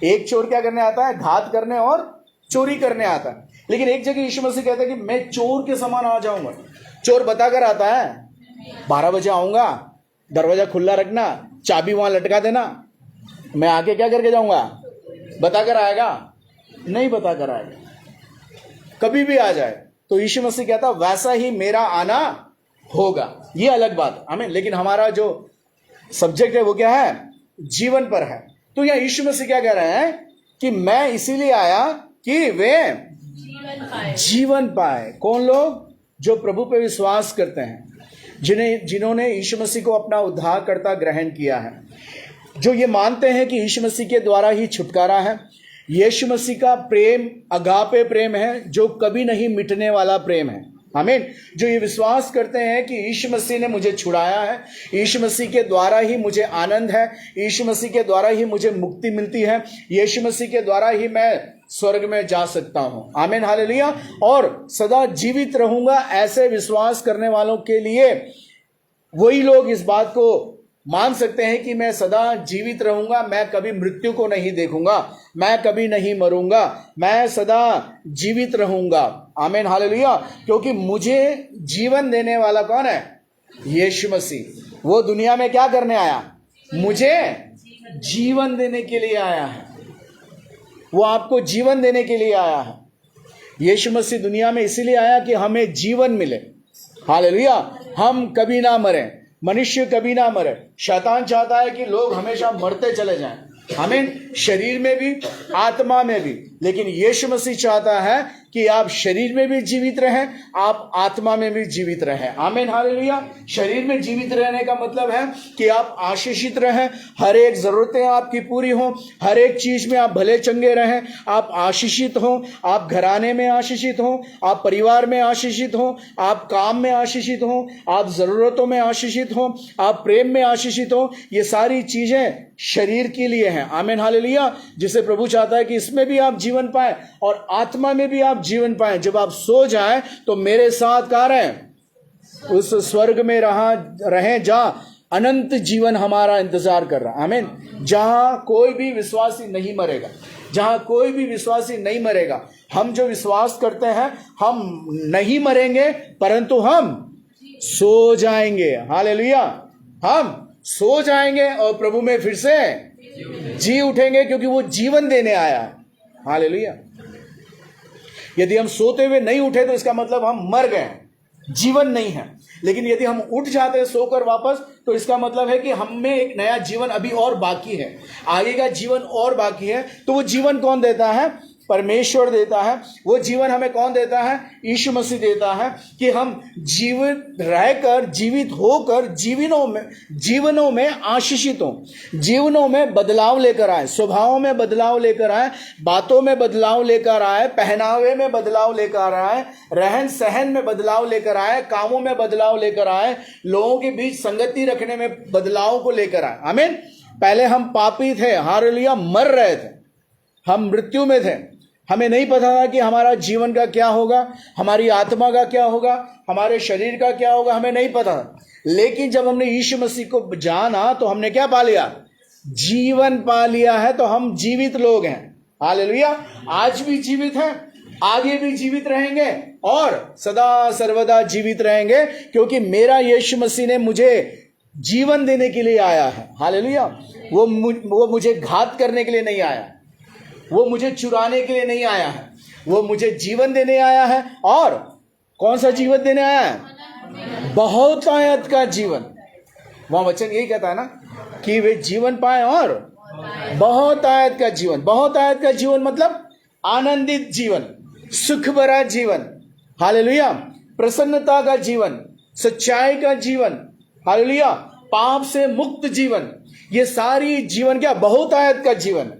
एक चोर क्या करने आता है? घात करने और चोरी करने आता है। लेकिन एक जगह यीशु मसीह कहता है कि मैं चोर के समान आ जाऊंगा। चोर बताकर आता है 12 बजे आऊंगा, दरवाजा खुला रखना, चाबी वहां लटका देना। मैं आके क्या करके जाऊंगा? बताकर आएगा? नहीं बताकर आएगा। कभी भी आ जाए तो यीशु मसीह कहता वैसा ही मेरा आना होगा। ये अलग बात। आमीन। लेकिन हमारा जो सब्जेक्ट है वो क्या है? जीवन पर है। तो यहां यीशु मसीह क्या कह रहे हैं कि मैं इसीलिए आया कि वे जीवन पाए। कौन लोग? जो प्रभु पे विश्वास करते हैं, जिन्होंने यीशु मसीह को अपना उद्धारकर्ता ग्रहण किया है, जो ये मानते हैं कि यीशु मसीह के द्वारा ही छुटकारा है। यीशु मसीह का प्रेम अगापे प्रेम है, जो कभी नहीं मिटने वाला प्रेम है। आमीन। जो ये विश्वास करते हैं कि यीशु मसीह ने मुझे छुड़ाया है, यीशु मसीह के द्वारा ही मुझे आनंद है, यीशु मसीह के द्वारा ही मुझे मुक्ति मिलती है, यीशु मसीह के द्वारा ही मैं स्वर्ग में जा सकता हूं। आमीन हालेलुया। और सदा जीवित रहूंगा। ऐसे विश्वास करने वालों के लिए वही लोग इस बात को मान सकते हैं कि मैं सदा जीवित रहूंगा, मैं कभी मृत्यु को नहीं देखूंगा, मैं कभी नहीं मरूंगा, मैं सदा जीवित रहूंगा। आमीन हालेलुया। क्योंकि मुझे जीवन देने वाला कौन है? यीशु मसीह। वो दुनिया में क्या करने आया? मुझे जीवन देने के लिए आया है। वो आपको जीवन देने के लिए आया है। यीशु मसीह दुनिया में इसीलिए आया कि हमें जीवन मिले। हालेलुया। हम कभी ना मरें, मनुष्य कभी ना मरे। शैतान चाहता है कि लोग हमेशा मरते चले जाएं, आमीन, शरीर में भी आत्मा में भी। लेकिन यीशु मसीह चाहता है कि आप शरीर में भी जीवित रहें, आप आत्मा में भी जीवित रहें, आमीन, हालेलुया। शरीर में जीवित रहने का मतलब है कि आप आशीषित रहें, हर एक जरूरतें आपकी पूरी हों, हर एक चीज में आप भले चंगे रहें, आप आशीषित हों, आप घराने में आशीषित हों, आप परिवार में आशीषित हों, आप काम में आशीषित हों, आप जरूरतों में आशीषित हों, आप प्रेम में आशीषित हों। ये सारी चीजें शरीर के लिए हैं, आमीन, हालेलुया। जिसे प्रभु चाहता है कि इसमें भी आप जीवन पाएं और आत्मा में भी आप जीवन पाएं। जब आप सो जाएं तो मेरे साथ कहाँ रहें? उस स्वर्ग में रहें जहां अनंत जीवन हमारा इंतजार कर रहा है, आमीन। जहां कोई भी विश्वासी नहीं मरेगा, जहां कोई भी विश्वासी नहीं मरेगा। हम जो विश्वास करते हैं, हम नहीं मरेंगे परंतु हम सो जाएंगे, हालेलुया। हम सो जाएंगे और प्रभु में फिर से जी उठेंगे, क्योंकि वो जीवन देने आया है, हालेलुया। यदि हम सोते हुए नहीं उठे तो इसका मतलब हम मर गए, जीवन नहीं है। लेकिन यदि हम उठ जाते हैं सोकर वापस, तो इसका मतलब है कि हम में एक नया जीवन अभी और बाकी है, आगे का जीवन और बाकी है। तो वो जीवन कौन देता है? परमेश्वर देता है। वो जीवन हमें कौन देता है? यीशु मसीह देता है, कि हम जीवित रहकर, जीवित होकर जीवनों में आशीषित हों, जीवनों में बदलाव लेकर आए, स्वभावों में बदलाव लेकर आए, बातों में बदलाव लेकर आए, पहनावे में बदलाव लेकर आए, रहन सहन में बदलाव लेकर आए, कामों में बदलाव लेकर आए, लोगों के बीच संगति रखने में बदलाव को लेकर आए, आमीन। पहले हम पापी थे, हालेलुया, मर रहे थे, हम मृत्यु में थे, हमें नहीं पता था कि हमारा जीवन का क्या होगा, हमारी आत्मा का क्या होगा, हमारे शरीर का क्या होगा, हमें नहीं पता था। लेकिन जब हमने यीशु मसीह को जाना तो हमने क्या पा लिया? जीवन पा लिया है। तो हम जीवित लोग हैं, हालेलुया। आज भी जीवित हैं, आगे भी जीवित रहेंगे और सदा सर्वदा जीवित रहेंगे, क्योंकि मेरा यीशु मसीह ने मुझे जीवन देने के लिए आया है, हालेलुया। वो मुझे घात करने के लिए नहीं आया, वो मुझे चुराने के लिए नहीं आया है, वो मुझे जीवन देने आया है। और कौन सा जीवन देने आया है? बहुतायत का जीवन। वहां वचन यही कहता है ना कि वे जीवन पाए और बहुतायत का जीवन। बहुतायत का जीवन मतलब आनंदित जीवन, सुख भरा जीवन, हालेलुया, प्रसन्नता का जीवन, सच्चाई का जीवन, हालेलुया, पाप से मुक्त जीवन। ये सारी जीवन क्या? बहुतायत का जीवन,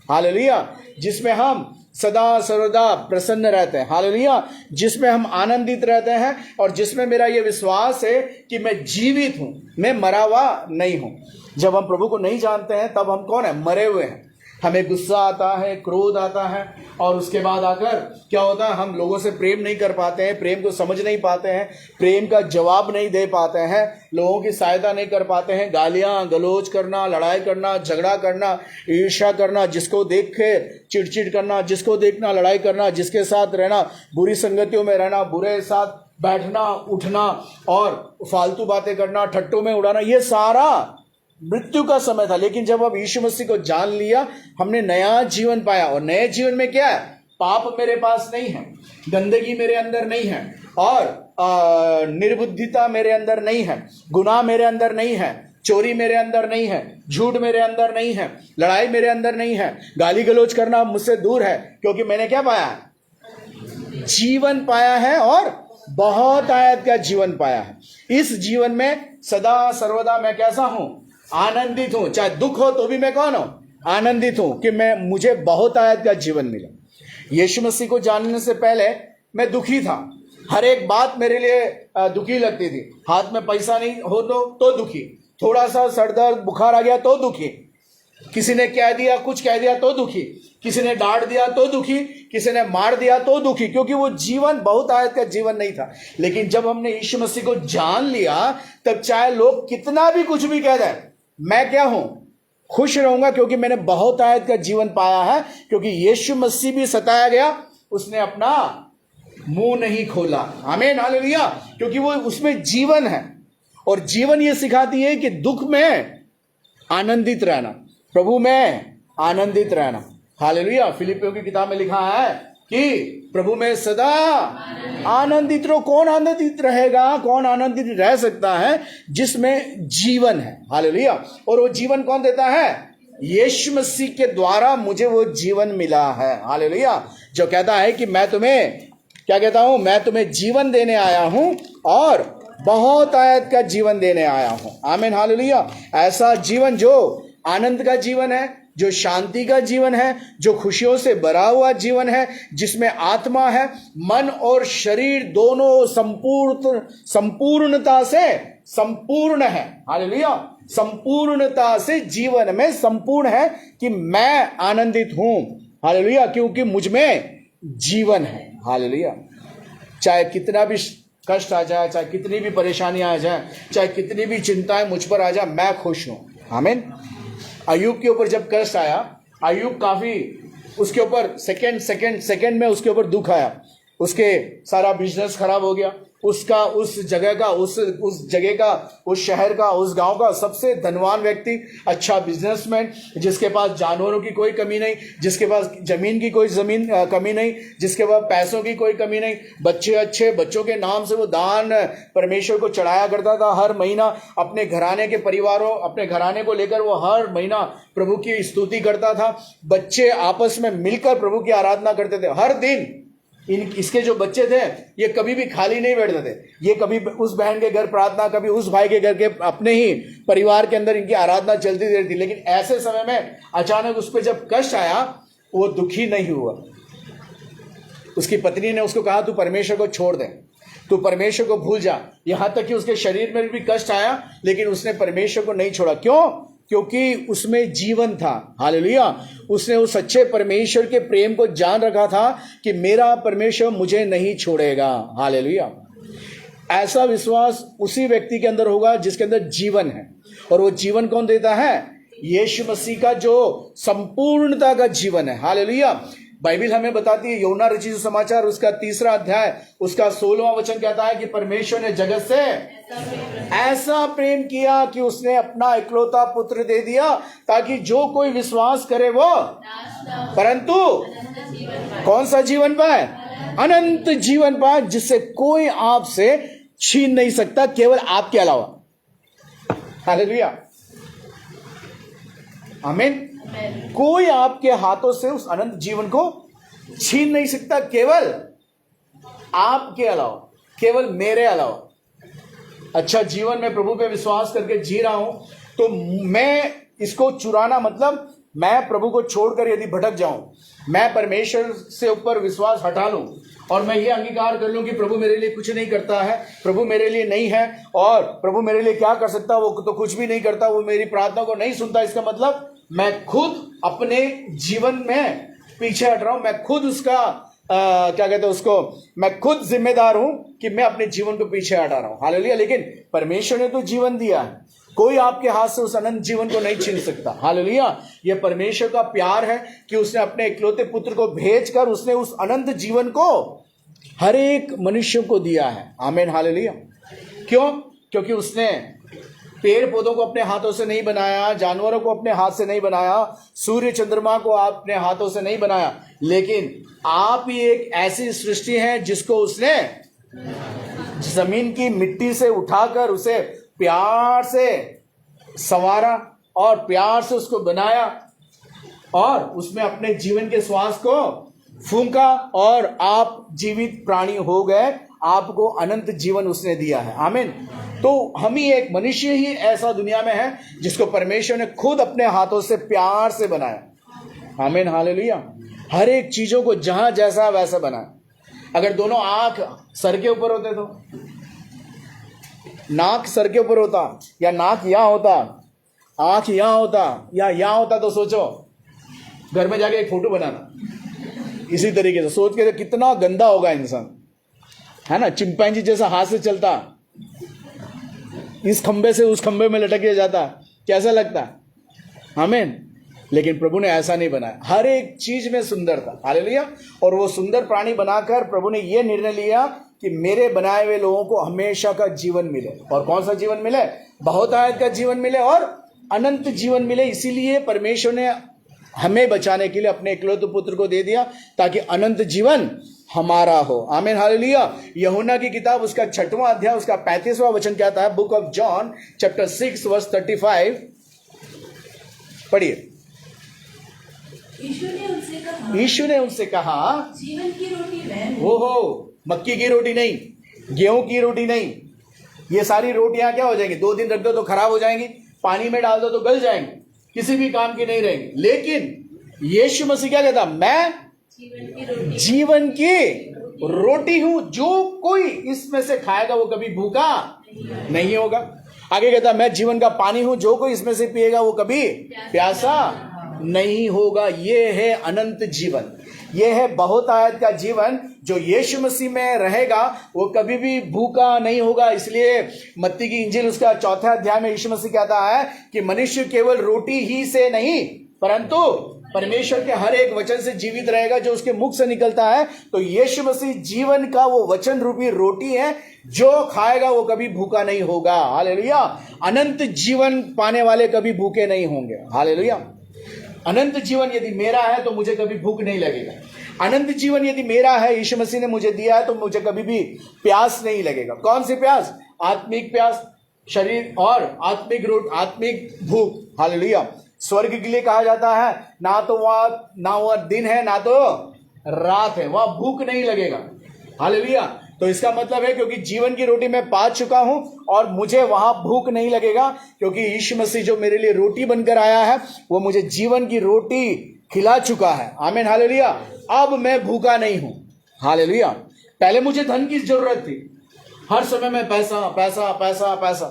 हालेलुया, जिसमें हम सदा सर्वदा प्रसन्न रहते हैं, हालेलुया, जिसमें हम आनंदित रहते हैं और जिसमें मेरा ये विश्वास है कि मैं जीवित हूं, मैं मरा हुआ नहीं हूं। जब हम प्रभु को नहीं जानते हैं तब हम कौन है? मरे हुए हैं। हमें गुस्सा आता है, क्रोध आता है, और उसके बाद आकर क्या होता है? हम लोगों से प्रेम नहीं कर पाते हैं, प्रेम को समझ नहीं पाते हैं, प्रेम का जवाब नहीं दे पाते हैं, लोगों की सहायता नहीं कर पाते हैं। गालियां गलौज करना, लड़ाई करना, झगड़ा करना, ईर्ष्या करना, जिसको देख के चिड़चिड़ करना, जिसको देखना लड़ाई करना, जिसके साथ रहना, बुरी संगतियों में रहना, बुरे साथ बैठना उठना और फालतू बातें करना, ठट्टों में उड़ाना, ये सारा मृत्यु का समय था। लेकिन जब अब यीशु मसीह को जान लिया, हमने नया जीवन पाया। और नए जीवन में क्या है? पाप मेरे पास नहीं है, गंदगी मेरे अंदर नहीं है, और निर्बुद्धिता मेरे अंदर नहीं है, गुनाह मेरे अंदर नहीं है, चोरी मेरे अंदर नहीं है, झूठ मेरे अंदर नहीं है, लड़ाई मेरे अंदर नहीं है, गाली गलौज करना मुझसे दूर है, क्योंकि मैंने क्या पाया? जीवन पाया है, और बहुत आयत का जीवन पाया है। इस जीवन में सदा सर्वदा मैं कैसा हूं? आनंदित हूं। चाहे दुख हो तो भी मैं कौन हूं? आनंदित हूं, कि मुझे बहुत आयत का जीवन मिला। यीशु मसीह को जानने से पहले मैं दुखी था, हर एक बात मेरे लिए दुखी लगती थी। हाथ में पैसा नहीं हो तो दुखी, थोड़ा सा सर दर्द बुखार आ गया तो दुखी, किसी ने कह दिया, कुछ कह दिया तो दुखी, किसी ने डांट दिया तो दुखी, किसी ने मार दिया तो दुखी, क्योंकि वो जीवन बहुत आयत का जीवन नहीं था। लेकिन जब हमने यीशु मसीह को जान लिया, तब चाहे लोग कितना भी कुछ भी कह दें, मैं क्या हूं? खुश रहूंगा, क्योंकि मैंने बहुत आयत का जीवन पाया है। क्योंकि यीशु मसीह भी सताया गया, उसने अपना मुंह नहीं खोला, आमीन, हालेलुया, क्योंकि वो उसमें जीवन है। और जीवन ये सिखाती है कि दुख में आनंदित रहना, प्रभु में आनंदित रहना, हालेलुया। फिलिपियों की किताब में लिखा है कि प्रभु में सदा आनंदित रहो। कौन आनंदित रहेगा, कौन आनंदित रह सकता है? जिसमें जीवन है। हालेलुया। और वो जीवन कौन देता है? यीशु मसीह के द्वारा मुझे वो जीवन मिला है। हालेलुया। जो कहता है कि मैं तुम्हें क्या कहता हूं? मैं तुम्हें जीवन देने आया हूं और बहुत आयत का जीवन देने आया हूं। आमीन। हालेलुया। ऐसा जीवन जो आनंद का जीवन है, जो शांति का जीवन है, जो खुशियों से भरा हुआ जीवन है, जिसमें आत्मा है, मन और शरीर दोनों संपूर्णता से संपूर्ण है। हालेलुया। संपूर्णता से जीवन में संपूर्ण है कि मैं आनंदित हूं। हालेलुया। क्योंकि मुझ में जीवन है। हालेलुया। चाहे कितना भी कष्ट आ जाए, चाहे कितनी भी परेशानियां आ जाए, चाहे कितनी भी चिंताएं मुझ पर आ जाए, मैं खुश हूं। आमीन। अय्यूब के ऊपर जब कष्ट आया, अय्यूब काफी उसके ऊपर सेकंड में उसके ऊपर दुख आया। उसके सारा बिजनेस खराब हो गया। उसका उस जगह का उस शहर का, उस गांव का सबसे धनवान व्यक्ति, अच्छा बिजनेसमैन, जिसके पास जानवरों की कोई कमी नहीं, जिसके पास जमीन की कोई कमी नहीं, जिसके पास पैसों की कोई कमी नहीं, अच्छे बच्चों के नाम से वो दान परमेश्वर को चढ़ाया करता था। हर महीना अपने घराने को लेकर वो हर महीना प्रभु की स्तुति करता था। बच्चे आपस में मिलकर प्रभु की आराधना करते थे हर दिन। इसके जो बच्चे थे ये कभी भी खाली नहीं बैठते थे। ये कभी उस बहन के घर प्रार्थना, कभी उस भाई के घर के, अपने ही परिवार के अंदर इनकी आराधना चलती रहती थी। लेकिन ऐसे समय में अचानक उस पर जब कष्ट आया, वो दुखी नहीं हुआ। उसकी पत्नी ने उसको कहा, तू परमेश्वर को छोड़ दे, तू परमेश्वर को भूल जा। यहां तक कि उसके शरीर में भी कष्ट आया, लेकिन उसने परमेश्वर को नहीं छोड़ा। क्यों? क्योंकि उसमें जीवन था। हालेलुया। उसने उस सच्चे परमेश्वर के प्रेम को जान रखा था कि मेरा परमेश्वर मुझे नहीं छोड़ेगा। हालेलुया। ऐसा विश्वास उसी व्यक्ति के अंदर होगा जिसके अंदर जीवन है। और वो जीवन कौन देता है? यीशु मसीह का जो संपूर्णता का जीवन है। हालेलुया। बाइबल हमें बताती है, यूहन्ना रचित समाचार उसका 3 अध्याय उसका 16वां वचन कहता है कि परमेश्वर ने जगत से ऐसा प्रेम किया कि उसने अपना इकलौता पुत्र दे दिया, ताकि जो कोई विश्वास करे वो परंतु कौन सा जीवन पाए? अनंत जीवन पाए, जिससे कोई आपसे छीन नहीं सकता, केवल आपके अलावा। हालेलुया। आमीन। कोई आपके हाथों से उस अनंत जीवन को छीन नहीं सकता, केवल आपके अलावा, केवल मेरे अलावा। अच्छा जीवन में प्रभु पे विश्वास करके जी रहा हूं, तो मैं इसको चुराना मतलब मैं प्रभु को छोड़कर यदि भटक जाऊं, मैं परमेश्वर से ऊपर विश्वास हटा लूं और मैं ये अंगीकार कर लूं कि प्रभु मेरे लिए कुछ नहीं करता है, प्रभु मेरे लिए नहीं है, और प्रभु मेरे लिए क्या कर सकता, वो तो कुछ भी नहीं करता, वो मेरी प्रार्थना को नहीं सुनता। इसका मतलब मैं खुद अपने जीवन में पीछे हट रहा हूं। मैं खुद उसका क्या कहते हैं उसको, मैं खुद जिम्मेदार हूं कि मैं अपने जीवन को पीछे हटा रहा हूं। हालेलुया। लेकिन परमेश्वर ने तो जीवन दिया है, कोई आपके हाथ से उस अनंत जीवन को नहीं छीन सकता। हालेलुया। यह परमेश्वर का प्यार है कि उसने अपने इकलौते पुत्र को भेजकर उसने उस अनंत जीवन को हर एक मनुष्य को दिया है। आमीन। हालेलुया। क्यों? क्योंकि उसने पेड़ पौधों को अपने हाथों से नहीं बनाया, जानवरों को अपने हाथ से नहीं बनाया, सूर्य चंद्रमा को अपने हाथों से नहीं बनाया, लेकिन आप ही एक ऐसी सृष्टि है जिसको उसने जमीन की मिट्टी से उठाकर उसे प्यार से संवारा और प्यार से उसको बनाया और उसमें अपने जीवन के श्वास को फूंका और आप जीवित प्राणी हो गए। आपको अनंत जीवन उसने दिया है। आमीन। तो हम ही एक मनुष्य ही ऐसा दुनिया में है जिसको परमेश्वर ने खुद अपने हाथों से प्यार से बनाया। आमीन। हालेलुया। हर एक चीजों को जहां जैसा वैसा बनाया। अगर दोनों आंख सर के ऊपर होते तो, नाक सर के ऊपर होता या नाक यहां होता, आंख यहां होता या यहां होता, तो सोचो घर में जाके एक फोटो बनाना इसी तरीके से सोच के, कितना गंदा होगा इंसान, है ना। चिंपैंजी जैसा हाथ से चलता, इस खंबे से उस खंबे में लटक जाता, कैसा लगता? आमीन। लेकिन प्रभु ने ऐसा नहीं बनाया, हर एक चीज में सुंदर था। हालेलुया। और वो सुंदर प्राणी बनाकर प्रभु ने यह निर्णय लिया कि मेरे बनाए हुए लोगों को हमेशा का जीवन मिले। और कौन सा जीवन मिले? बहुत आयत का जीवन मिले और अनंत जीवन मिले। इसीलिए परमेश्वर ने हमें बचाने के लिए अपने इकलौते पुत्र को दे दिया ताकि अनंत जीवन हमारा हो। आमीन हालेलुया। यूहन्ना की किताब उसका 6वां अध्याय उसका 35वां वचन कहता है, book of John chapter 6 verse 35, पढ़िए। यीशु ने उनसे कहा,
जीवन की रोटी मैं हूं।
ओहो, मक्की की रोटी नहीं, गेहूं की रोटी नहीं, ये सारी रोटियां क्या हो जाएंगी, 2 दिन रख दो तो खराब हो जाएंगी, पानी में डाल दो तो गल जाएंगी, किसी भी काम की नहीं रहेंगी। लेकिन यीशु मसीह क्या कहता, मैं जीवन की रोटी हूं, जो कोई इसमें से खाएगा वो कभी भूखा नहीं होगा। आगे कहता, मैं जीवन का पानी हूं, जो कोई इसमें से पिएगा वो कभी प्यासा नहीं होगा। ये है अनंत जीवन, ये है बहुत आयत का जीवन। जो यीशु मसीह में रहेगा वो कभी भी भूखा नहीं होगा। इसलिए मत्ती की इंजील उसका 4 अध्याय में यीशु मसीह कहता है कि मनुष्य केवल रोटी ही से नहीं परंतु परमेश्वर के हर एक वचन से जीवित रहेगा जो उसके मुख से निकलता है। तो यीशु मसीह जीवन का वो वचन रूपी रोटी है, जो खाएगा वो कभी भूखा नहीं होगा। हालेलुया। अनंत जीवन पाने वाले कभी भूखे नहीं होंगे। हालेलुया। अनंत जीवन यदि मेरा है तो मुझे कभी भूख नहीं लगेगा। अनंत जीवन यदि मेरा है, यीशु मसीह ने मुझे दिया है, तो मुझे कभी भी प्यास नहीं लगेगा। कौन सी प्यास? आत्मिक प्यास, शरीर और आत्मिक आत्मिक भूख। हालेलुया। स्वर्ग के लिए कहा जाता है ना तो वह दिन है ना तो रात है, वह भूख नहीं लगेगा। हालेलुया। तो इसका मतलब है क्योंकि जीवन की रोटी मैं पा चुका हूं और मुझे वहां भूख नहीं लगेगा, क्योंकि यीशु मसीह जो मेरे लिए रोटी बनकर आया है वो मुझे जीवन की रोटी खिला चुका है। आमीन हालेलुया। अब मैं भूखा नहीं हूं। हालेलुया। पहले मुझे धन की जरूरत थी, हर समय में पैसा पैसा पैसा पैसा,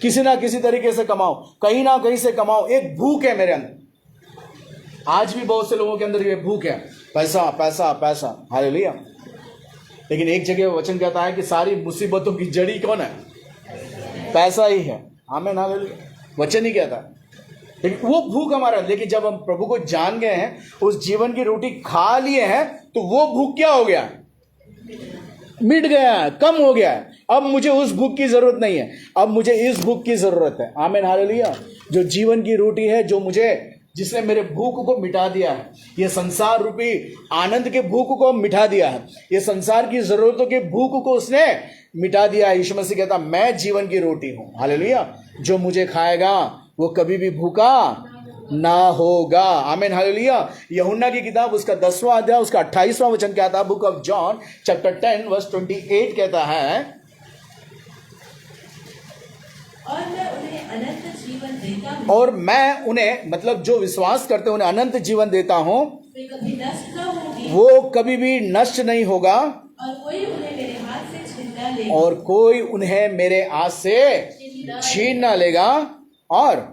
किसी ना किसी तरीके से कमाओ, कहीं ना कहीं से कमाओ, एक भूख है मेरे अंदर। आज भी बहुत से लोगों के अंदर ये भूख है, पैसा पैसा पैसा। हालेलुया। लेकिन एक जगह वचन कहता है कि सारी मुसीबतों की जड़ी कौन है? पैसा ही है। आमीन हालेलुया। वचन ही कहता है। लेकिन वो भूख हमारा, लेकिन जब हम प्रभु को जान गए हैं, उस जीवन की रोटी खा लिए हैं, तो वो भूख क्या हो गया? मिट गया है, कम हो गया है। अब मुझे उस भूख की जरूरत नहीं है, अब मुझे इस भूख की जरूरत है। आमीन हालेलुया। जो जीवन की रोटी है, जो मुझे, जिसने मेरे भूख को मिटा दिया है, ये संसार रूपी आनंद के भूख को मिटा दिया है, ये संसार की जरूरतों के भूख को उसने मिटा दिया है। यीशु मसीह कहता, मैं जीवन की रोटी हूं। हालेलुया। जो मुझे खाएगा वो कभी भी भूखा ना होगा। आमीन हालेलुया। यूहन्ना की किताब उसका 10वां अध्याय उसका 28वां वचन कहता है, book of John chapter 10 verse 28 कहता है,
और मैं उन्हें अनंत जीवन देता हूं।
और मैं उन्हें, मतलब जो विश्वास करते हैं उन्हें अनंत जीवन देता हूं,
वे कभी नष्ट न होंगे,
वो कभी भी नष्ट नहीं होगा,
और कोई उन्हें मेरे हाथ से छीन न लेगा।
और कोई उन्हें मेरे हाथ से छीन ना लेगा। और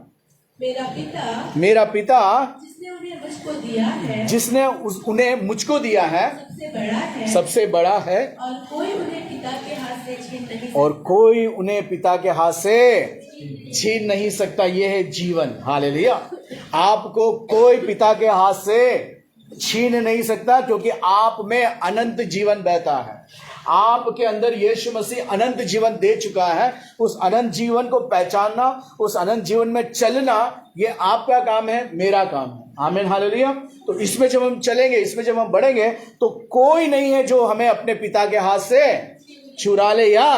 मेरा पिता
जिसने उन्हें मुझको दिया है,
जिसने उन्हें मुझको दिया है, सबसे बड़ा है,
और कोई उन्हें पिता के हाथ से छीन नहीं सकता।
और कोई उन्हें पिता के हाथ से छीन नहीं सकता। यह है जीवन। हालेलुया। आपको कोई पिता के हाथ से छीन नहीं सकता, क्योंकि आप में अनंत जीवन बहता है। आपके अंदर यीशु मसीह अनंत जीवन दे चुका है। उस अनंत जीवन को पहचानना, उस अनंत जीवन में चलना, ये आपका काम है, मेरा काम है। आमीन हालेलुया। तो इसमें जब हम चलेंगे, इसमें जब हम बढ़ेंगे, तो कोई नहीं है जो हमें अपने पिता के हाथ से चुरा ले या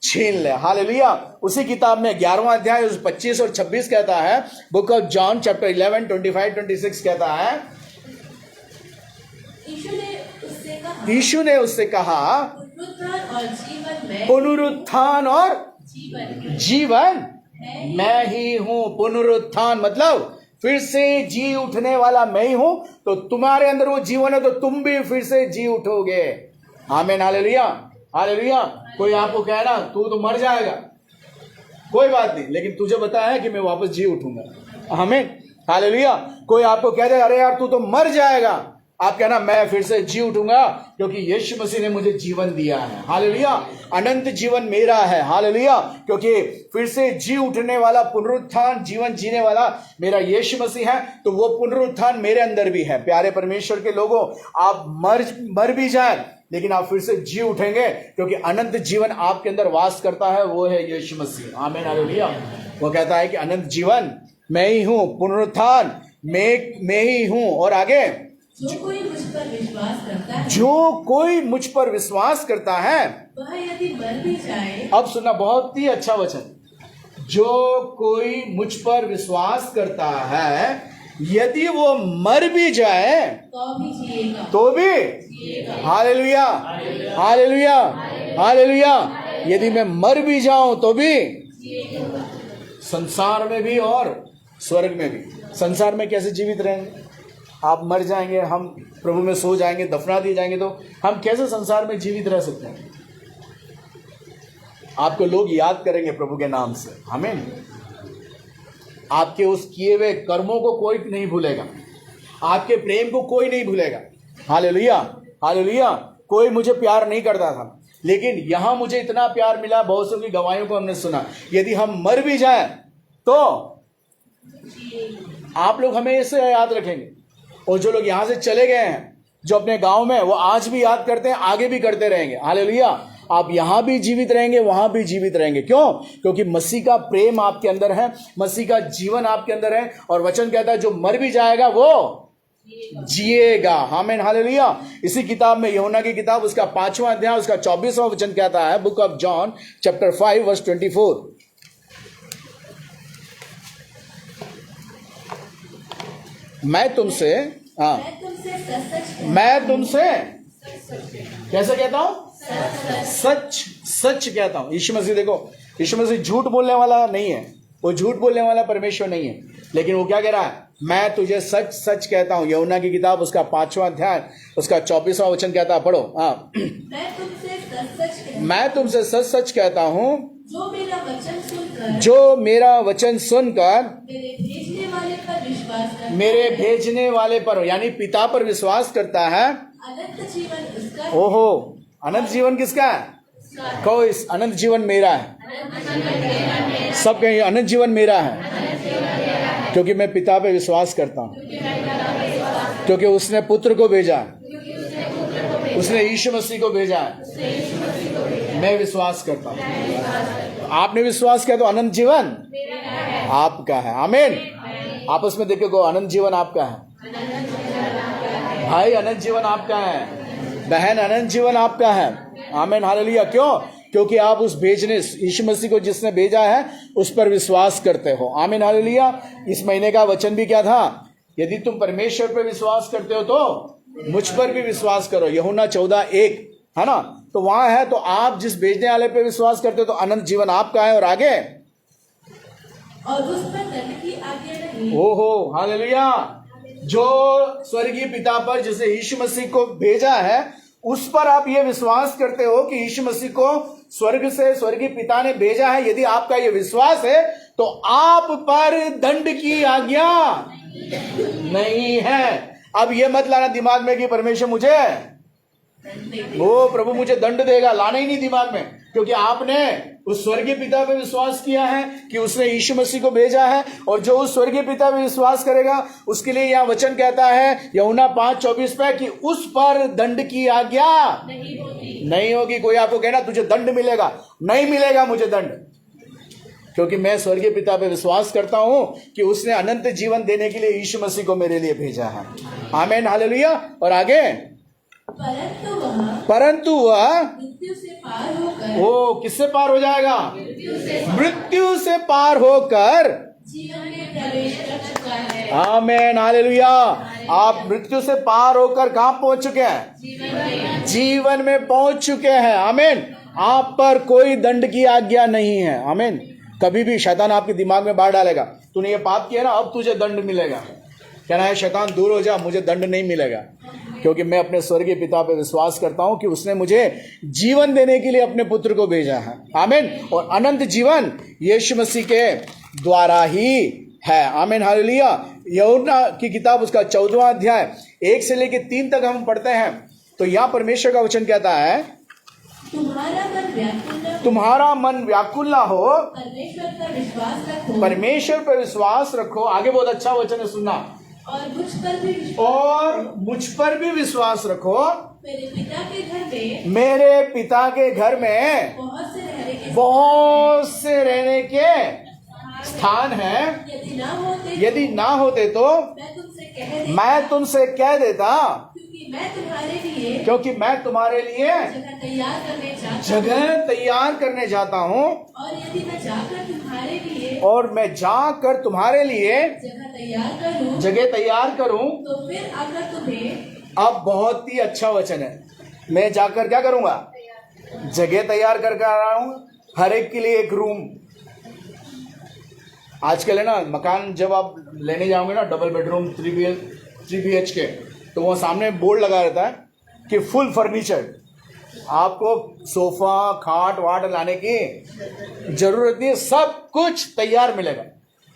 छीन ले। हालेलुया। उसी किताब में 11वां अध्याय 25 और 26 कहता है, बुक ऑफ जॉन चैप्टर 11 25-26 कहता है, यीशु ने उससे कहा, पुनरुत्थान और जीवन मैं ही हूं। पुनरुत्थान मतलब फिर से जी उठने वाला मैं ही हूं। तो तुम्हारे अंदर वो जीवन है तो तुम भी फिर से जी उठोगे। आमीन हालेलुया। हालेलुया। कोई आपको कहे ना तू तो मर जाएगा, कोई बात नहीं, लेकिन तुझे बताया है कि मैं वापस जी उठूंगा। आमीन हालेलुया। कोई आपको कह दे अरे यार तू तो मर जाएगा, आप कहना मैं फिर से जी उठूंगा, क्योंकि यीशु मसीह ने मुझे जीवन दिया है। हालेलुया। अनंत जीवन मेरा है। हालेलुया। क्योंकि फिर से जी उठने वाला, पुनरुत्थान जीवन जीने वाला मेरा यीशु मसीह है, तो वो पुनरुत्थान मेरे अंदर भी है। प्यारे परमेश्वर के लोगों, आप मर भी जाए लेकिन आप फिर से जी उठेंगे, क्योंकि अनंत जीवन आपके अंदर वास करता है, वो है यीशु मसीह। आमीन हालेलुया। वो कहता है कि अनंत जीवन मैं ही हूं, पुनरुत्थान मैं ही हूं। और आगे,
जो कोई मुझ पर विश्वास करता है,
जो कोई मुझ पर विश्वास करता है,
वह यदि मर भी जाए,
अब सुनना, बहुत ही अच्छा वचन, जो कोई मुझ पर विश्वास करता है यदि वो मर भी जाए
तो भी जिएगा,
तो भी। Hallelujah, hallelujah, hallelujah. यदि मैं मर भी जाऊं तो भी, संसार में भी और स्वर्ग में भी। संसार में कैसे जीवित रहेंगे? आप मर जाएंगे, हम प्रभु में सो जाएंगे, दफना दिए जाएंगे, तो हम कैसे संसार में जीवित रह सकते हैं? आपको लोग याद करेंगे प्रभु के नाम से। आमीन। आपके उस किए हुए कर्मों को कोई नहीं भूलेगा, आपके प्रेम को कोई नहीं भूलेगा। Hallelujah, hallelujah. कोई मुझे प्यार नहीं करता था, लेकिन यहां मुझे इतना प्यार मिला। बहुत सौ की गवाहियों को हमने सुना। यदि हम मर भी जाए तो आप लोग हमें इसे याद रखेंगे, और जो लोग यहां से चले गए हैं, जो अपने गांव में, वो आज भी याद करते हैं, आगे भी करते रहेंगे। हालेलुया। आप यहां भी जीवित रहेंगे, वहां भी जीवित रहेंगे। क्यों? क्योंकि मसीह का प्रेम आपके अंदर है, मसीह का जीवन आपके अंदर है, और वचन कहता है जो मर भी जाएगा वो जिएगा। आमीन, हालेलुया। इसी किताब में, यूहन्ना की किताब, उसका 5वां अध्याय, उसका 24वां वचन कहता है, book of John chapter 5 verse 24, मैं तुमसे कैसे कहता हूं? सच सच कहता हूं। यीशु मसीह, देखो, यीशु मसीह झूठ बोलने वाला नहीं है, वो झूठ बोलने वाला परमेश्वर नहीं है, लेकिन वो क्या कह रहा है? मैं तुझे सच सच कहता हूं। यूहन्ना की किताब, उसका 5वां अध्याय, उसका 24वां वचन कहता है, पढ़ो। हाँ, मैं तुमसे सच सच कहता हूं, जो मेरा वचन सुनकर मेरे भेजने वाले पर, यानी पिता पर विश्वास करता है,
अनंत जीवन उसका।
ओहो, अनंत जीवन किसका है? कहो, इस अनंत जीवन मेरा है। सब कहें अनंत जीवन मेरा है, क्योंकि मैं पिता पे विश्वास करता हूं, क्योंकि उसने पुत्र को भेजा, उसने यीशु मसीह को भेजा है। मैं विश्वास करता हूं। आपने विश्वास किया तो अनंत जीवन आपका है। आमीन। आपस में देखो, अनंत जीवन आपका है। भाई, अनंत जीवन आपका है। बहन, अनंत जीवन आपका है। आमीन, हालेलुया। क्यों? क्योंकि आप उस भेजने, यीशु मसीह को जिसने भेजा है, उस पर विश्वास करते हो। आमीन, हालेलुया। इस महीने का वचन भी क्या था? यदि तुम परमेश्वर पर विश्वास करते हो तो मुझ पर भी विश्वास करो। यूहन्ना 14:1 है ना? तो वहां है, तो आप जिस भेजने वाले पे विश्वास करते हो तो अनंत जीवन आपका है। और आगे,
और उस पर दंड की आज्ञा नहीं।
ओहो, हालेलुया। जो स्वर्गीय पिता पर, जिसे यीशु मसीह को भेजा है, उस पर आप ये विश्वास करते हो कि यीशु मसीह को स्वर्ग से स्वर्गीय पिता ने भेजा है। यदि आपका ये विश्वास है तो आप पर दंड की आज्ञा नहीं है। अब ये मत लाना दिमाग में कि परमेश्वर मुझे, वो प्रभु मुझे दंड देगा, लाना ही नहीं दिमाग में, क्योंकि आपने उस स्वर्गीय पिता पे विश्वास किया है कि उसने यीशु मसीह को भेजा है। और जो उस स्वर्गीय पिता पे विश्वास करेगा, उसके लिए यहाँ वचन कहता है यूहन्ना 5:24 पे कि उस पर दंड की आज्ञा नहीं होगी। कोई आपको कहना तुझे दंड मिलेगा, नहीं मिलेगा मुझे दंड, क्योंकि मैं स्वर्गीय पिता पे विश्वास करता हूं कि उसने अनंत जीवन देने के लिए यीशु मसीह को मेरे लिए भेजा है। आमीन, हालेलुया। और आगे, परंतु वह
मृत्यु से पार होकर,
वो किससे पार हो जाएगा? मृत्यु से पार होकर
जीवन में प्रवेश कर चुका है।
आमीन, हालेलुया। आप मृत्यु से पार होकर कहां पहुंच चुके हैं? जीवन में पहुंच चुके हैं। आमीन। आप पर कोई दंड की आज्ञा नहीं है। आमीन। कभी भी शैतान आपके दिमाग में बाढ़ डालेगा, तूने ये पाप किया ना, अब तुझे दंड मिलेगा। कहना है शैतान दूर हो जा, मुझे दंड नहीं मिलेगा, क्योंकि मैं अपने स्वर्गीय पिता पे विश्वास करता हूं कि उसने मुझे जीवन देने के लिए अपने पुत्र को भेजा है। आमीन। और अनंत जीवन यीशु मसीह के द्वारा ही है। आमीन, हालेलुया। यूहन्ना की किताब, उसका 14वां अध्याय 1 से लेकर 3 तक हम पढ़ते हैं, तो यहां परमेश्वर का वचन कहता है, तुम्हारा मन व्याकुल ना हो, परमेश्वर पर विश्वास रखो। आगे बहुत अच्छा वचन है, सुनना।
और
मुझ पर भी विश्वास रखो।
मेरे पिता के घर में
बहुत से रहने के स्थान है,
यदि ना होते
यदि ना होते तो
मैं तुमसे कह देता,
मैं तुमसे कह देता,
क्योंकि मैं तुम्हारे लिए
जगह तैयार करने जाता हूँ,
और यदि मैं जाकर तुम्हारे लिए
और मैं जाकर तुम्हारे लिए जगह तैयार करूं,
तो फिर अगर तुम्हें
अब बहुत ही अच्छा वचन है, मैं जाकर क्या करूंगा, जगह तैयार करके आ रहा हूं, हर एक के लिए एक रूम। आजकल है ना, मकान जब आप लेने जाओगे ना, डबल बेडरूम 3BHK, तो वहाँ सामने बोर्ड लगा रहता है कि फुल फर्नीचर, आपको सोफा खाट वाट लाने की जरूरत नहीं है, सब कुछ तैयार मिलेगा,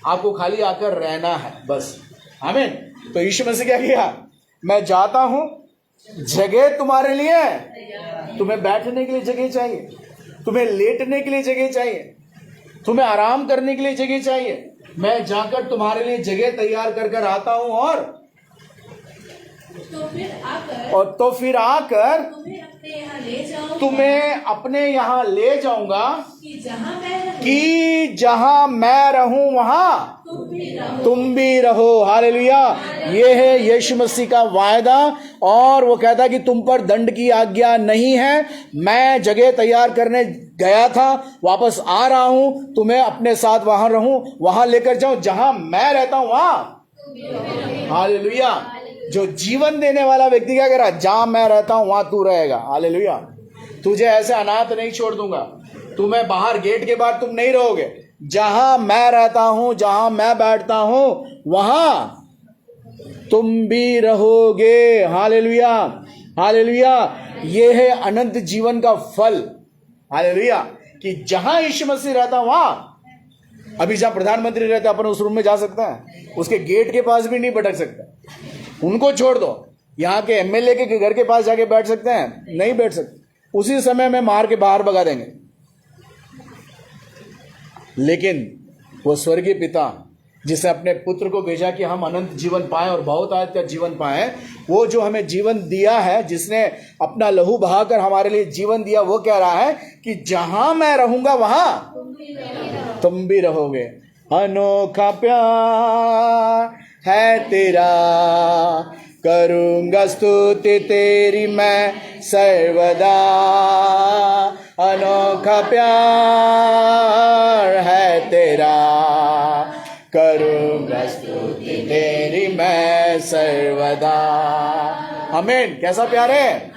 आपको खाली आकर रहना है बस। आमीन। तो यीशु मसीह क्या किया, मैं जाता हूं, जगह तुम्हारे लिए, तुम्हें बैठने के लिए जगह चाहिए, तुम्हें लेटने के लिए जगह चाहिए, तुम्हें आराम करने के लिए जगह चाहिए, मैं जाकर तुम्हारे लिए जगह तैयार कर कर आता हूं, और तो फिर आकर तुम्हें अपने यहाँ ले जाऊंगा कि जहां मैं रहूं वहां तुम भी रहो। हालेलुया। ये है यीशु मसीह का वायदा, और वो कहता है कि तुम पर दंड की आज्ञा नहीं है, मैं जगह तैयार करने गया था, वापस आ रहा हूं, तुम्हें अपने साथ वहां रहूं, वहां लेकर जाऊं, जहां मैं रहता हूं वहां। हालेलुया। जो जीवन देने वाला व्यक्ति क्या कह रहा है, जहां मैं रहता हूं वहां तू रहेगा। हालेलुया। तुझे ऐसे अनाथ नहीं छोड़ दूंगा, तुम्हें बाहर गेट के बाहर तुम नहीं रहोगे, जहां मैं रहता हूं, जहां मैं बैठता हूं वहां तुम भी रहोगे। हालेलुया। हालेलुया। ये है अनंत जीवन का फल। हालेलुया। कि जहां यीशु मसीह रहता वहां, अभी जहां प्रधानमंत्री रहते अपन उस रूम में जा सकता है, उसके गेट के पास भी नहीं भटक सकता, उनको छोड़ दो, यहाँ के MLA के घर के पास जाके बैठ सकते हैं, नहीं बैठ सकते, उसी समय में मार के बाहर भगा देंगे। लेकिन वो स्वर्गीय पिता जिसने अपने पुत्र को भेजा कि हम अनंत जीवन पाएं और बहुत आज का जीवन पाएं, वो जो हमें जीवन दिया है, जिसने अपना लहू बहाकर हमारे लिए जीवन दिया, वो कह रहा है कि जहां मैं रहूंगा वहां तुम भी रहोगे। अनोखा प्यार है तेरा, करूंगा स्तुति तेरी मैं सर्वदा। अनोखा प्यार है तेरा, करूंगा स्तुति तेरी मैं सर्वदा। आमीन। कैसा प्यार है,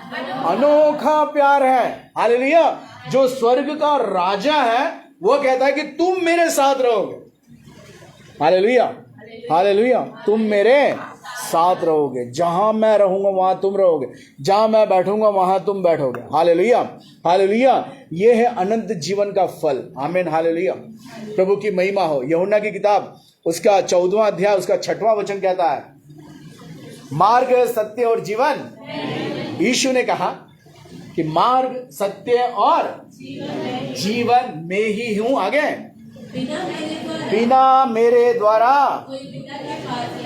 अनोखा प्यार है। हालेलुया। जो स्वर्ग का राजा है वो कहता है कि तुम मेरे साथ रहोगे। हालेलुया। हालेलुया। तुम मेरे साथ रहोगे, जहां मैं रहूंगा वहां तुम रहोगे, जहां मैं बैठूंगा वहां तुम बैठोगे। हालेलुया। हालेलुया। ये है अनंत जीवन का फल। आमीन। हालेलुया। प्रभु की महिमा हो। यूहन्ना की किताब उसका 14वां अध्याय उसका 6वां वचन कहता है, मार्ग सत्य और जीवन। यीशु ने कहा कि मार्ग सत्य और जीवन में ही हूं। आगे, बिना मेरे द्वारा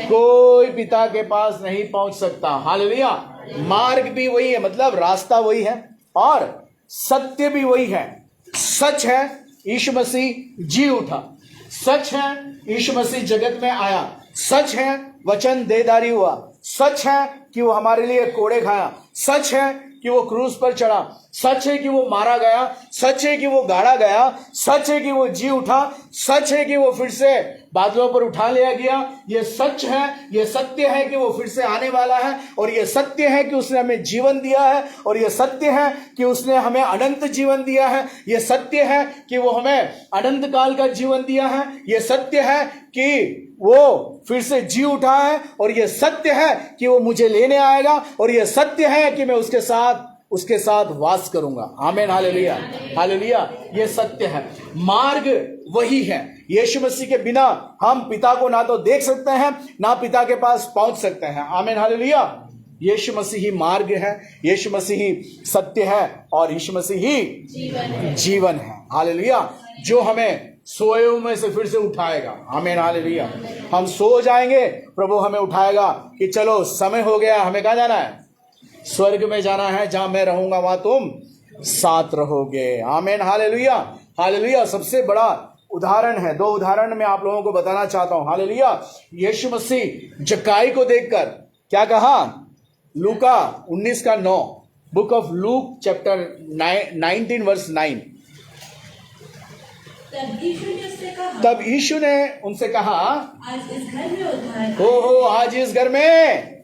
कोई पिता के पास नहीं पहुंच सकता। हालेलुया। मार्ग भी वही है, मतलब रास्ता वही है, और सत्य भी वही है। सच है यीशु मसीह जी उठा, सच है यीशु मसीह जगत में आया, सच है वचन देदारी हुआ, सच है कि वो हमारे लिए कोड़े खाया, सच है कि वो क्रूस पर चढ़ा, सच है कि वो मारा गया, सच है कि वो गाड़ा गया, सच है कि वो जी उठा, सच है कि वो फिर से बादलों पर उठा लिया गया। ये सच है, ये सत्य है कि वो फिर से आने वाला है, और ये सत्य है कि उसने हमें जीवन दिया है, और ये सत्य है कि उसने हमें अनंत जीवन दिया है। ये सत्य है कि वो हमें अनंत काल का जीवन दिया है। ये सत्य है कि वो फिर से जी उठा है, और ये सत्य है कि वो मुझे लेने आएगा, और ये सत्य है कि मैं उसके साथ वास करूंगा। आमीन। हालेलुया। हालेलुया। ये सत्य है, मार्ग वही है। यीशु मसीह के बिना हम पिता को ना तो देख सकते हैं, ना पिता के पास पहुंच सकते हैं। आमीन। हालेलुया। यीशु मसीह ही मार्ग है, यीशु मसीह ही सत्य है, और यीशु मसीह ही जीवन है। हालेलुया। जो हमें सोए में से फिर से उठाएगा। आमीन। हालेलुया। हम सो जाएंगे, प्रभु हमें उठाएगा कि चलो समय हो गया, हमें कहाँ जाना है, स्वर्ग में जाना है, जहां मैं रहूंगा वहां तुम साथ रहोगे। आमीन। हालेलुया। हालेलुया। सबसे बड़ा उदाहरण है, 2 उदाहरण मैं आप लोगों को बताना चाहता हूं। हालेलुया। यीशु मसीह जक्काई को देखकर क्या कहा? लूका 19:9, book of Luke chapter 19 verse 9। तब यीशु ने उनसे कहा,
आज इस घर में उद्धार
हो आज इस घर में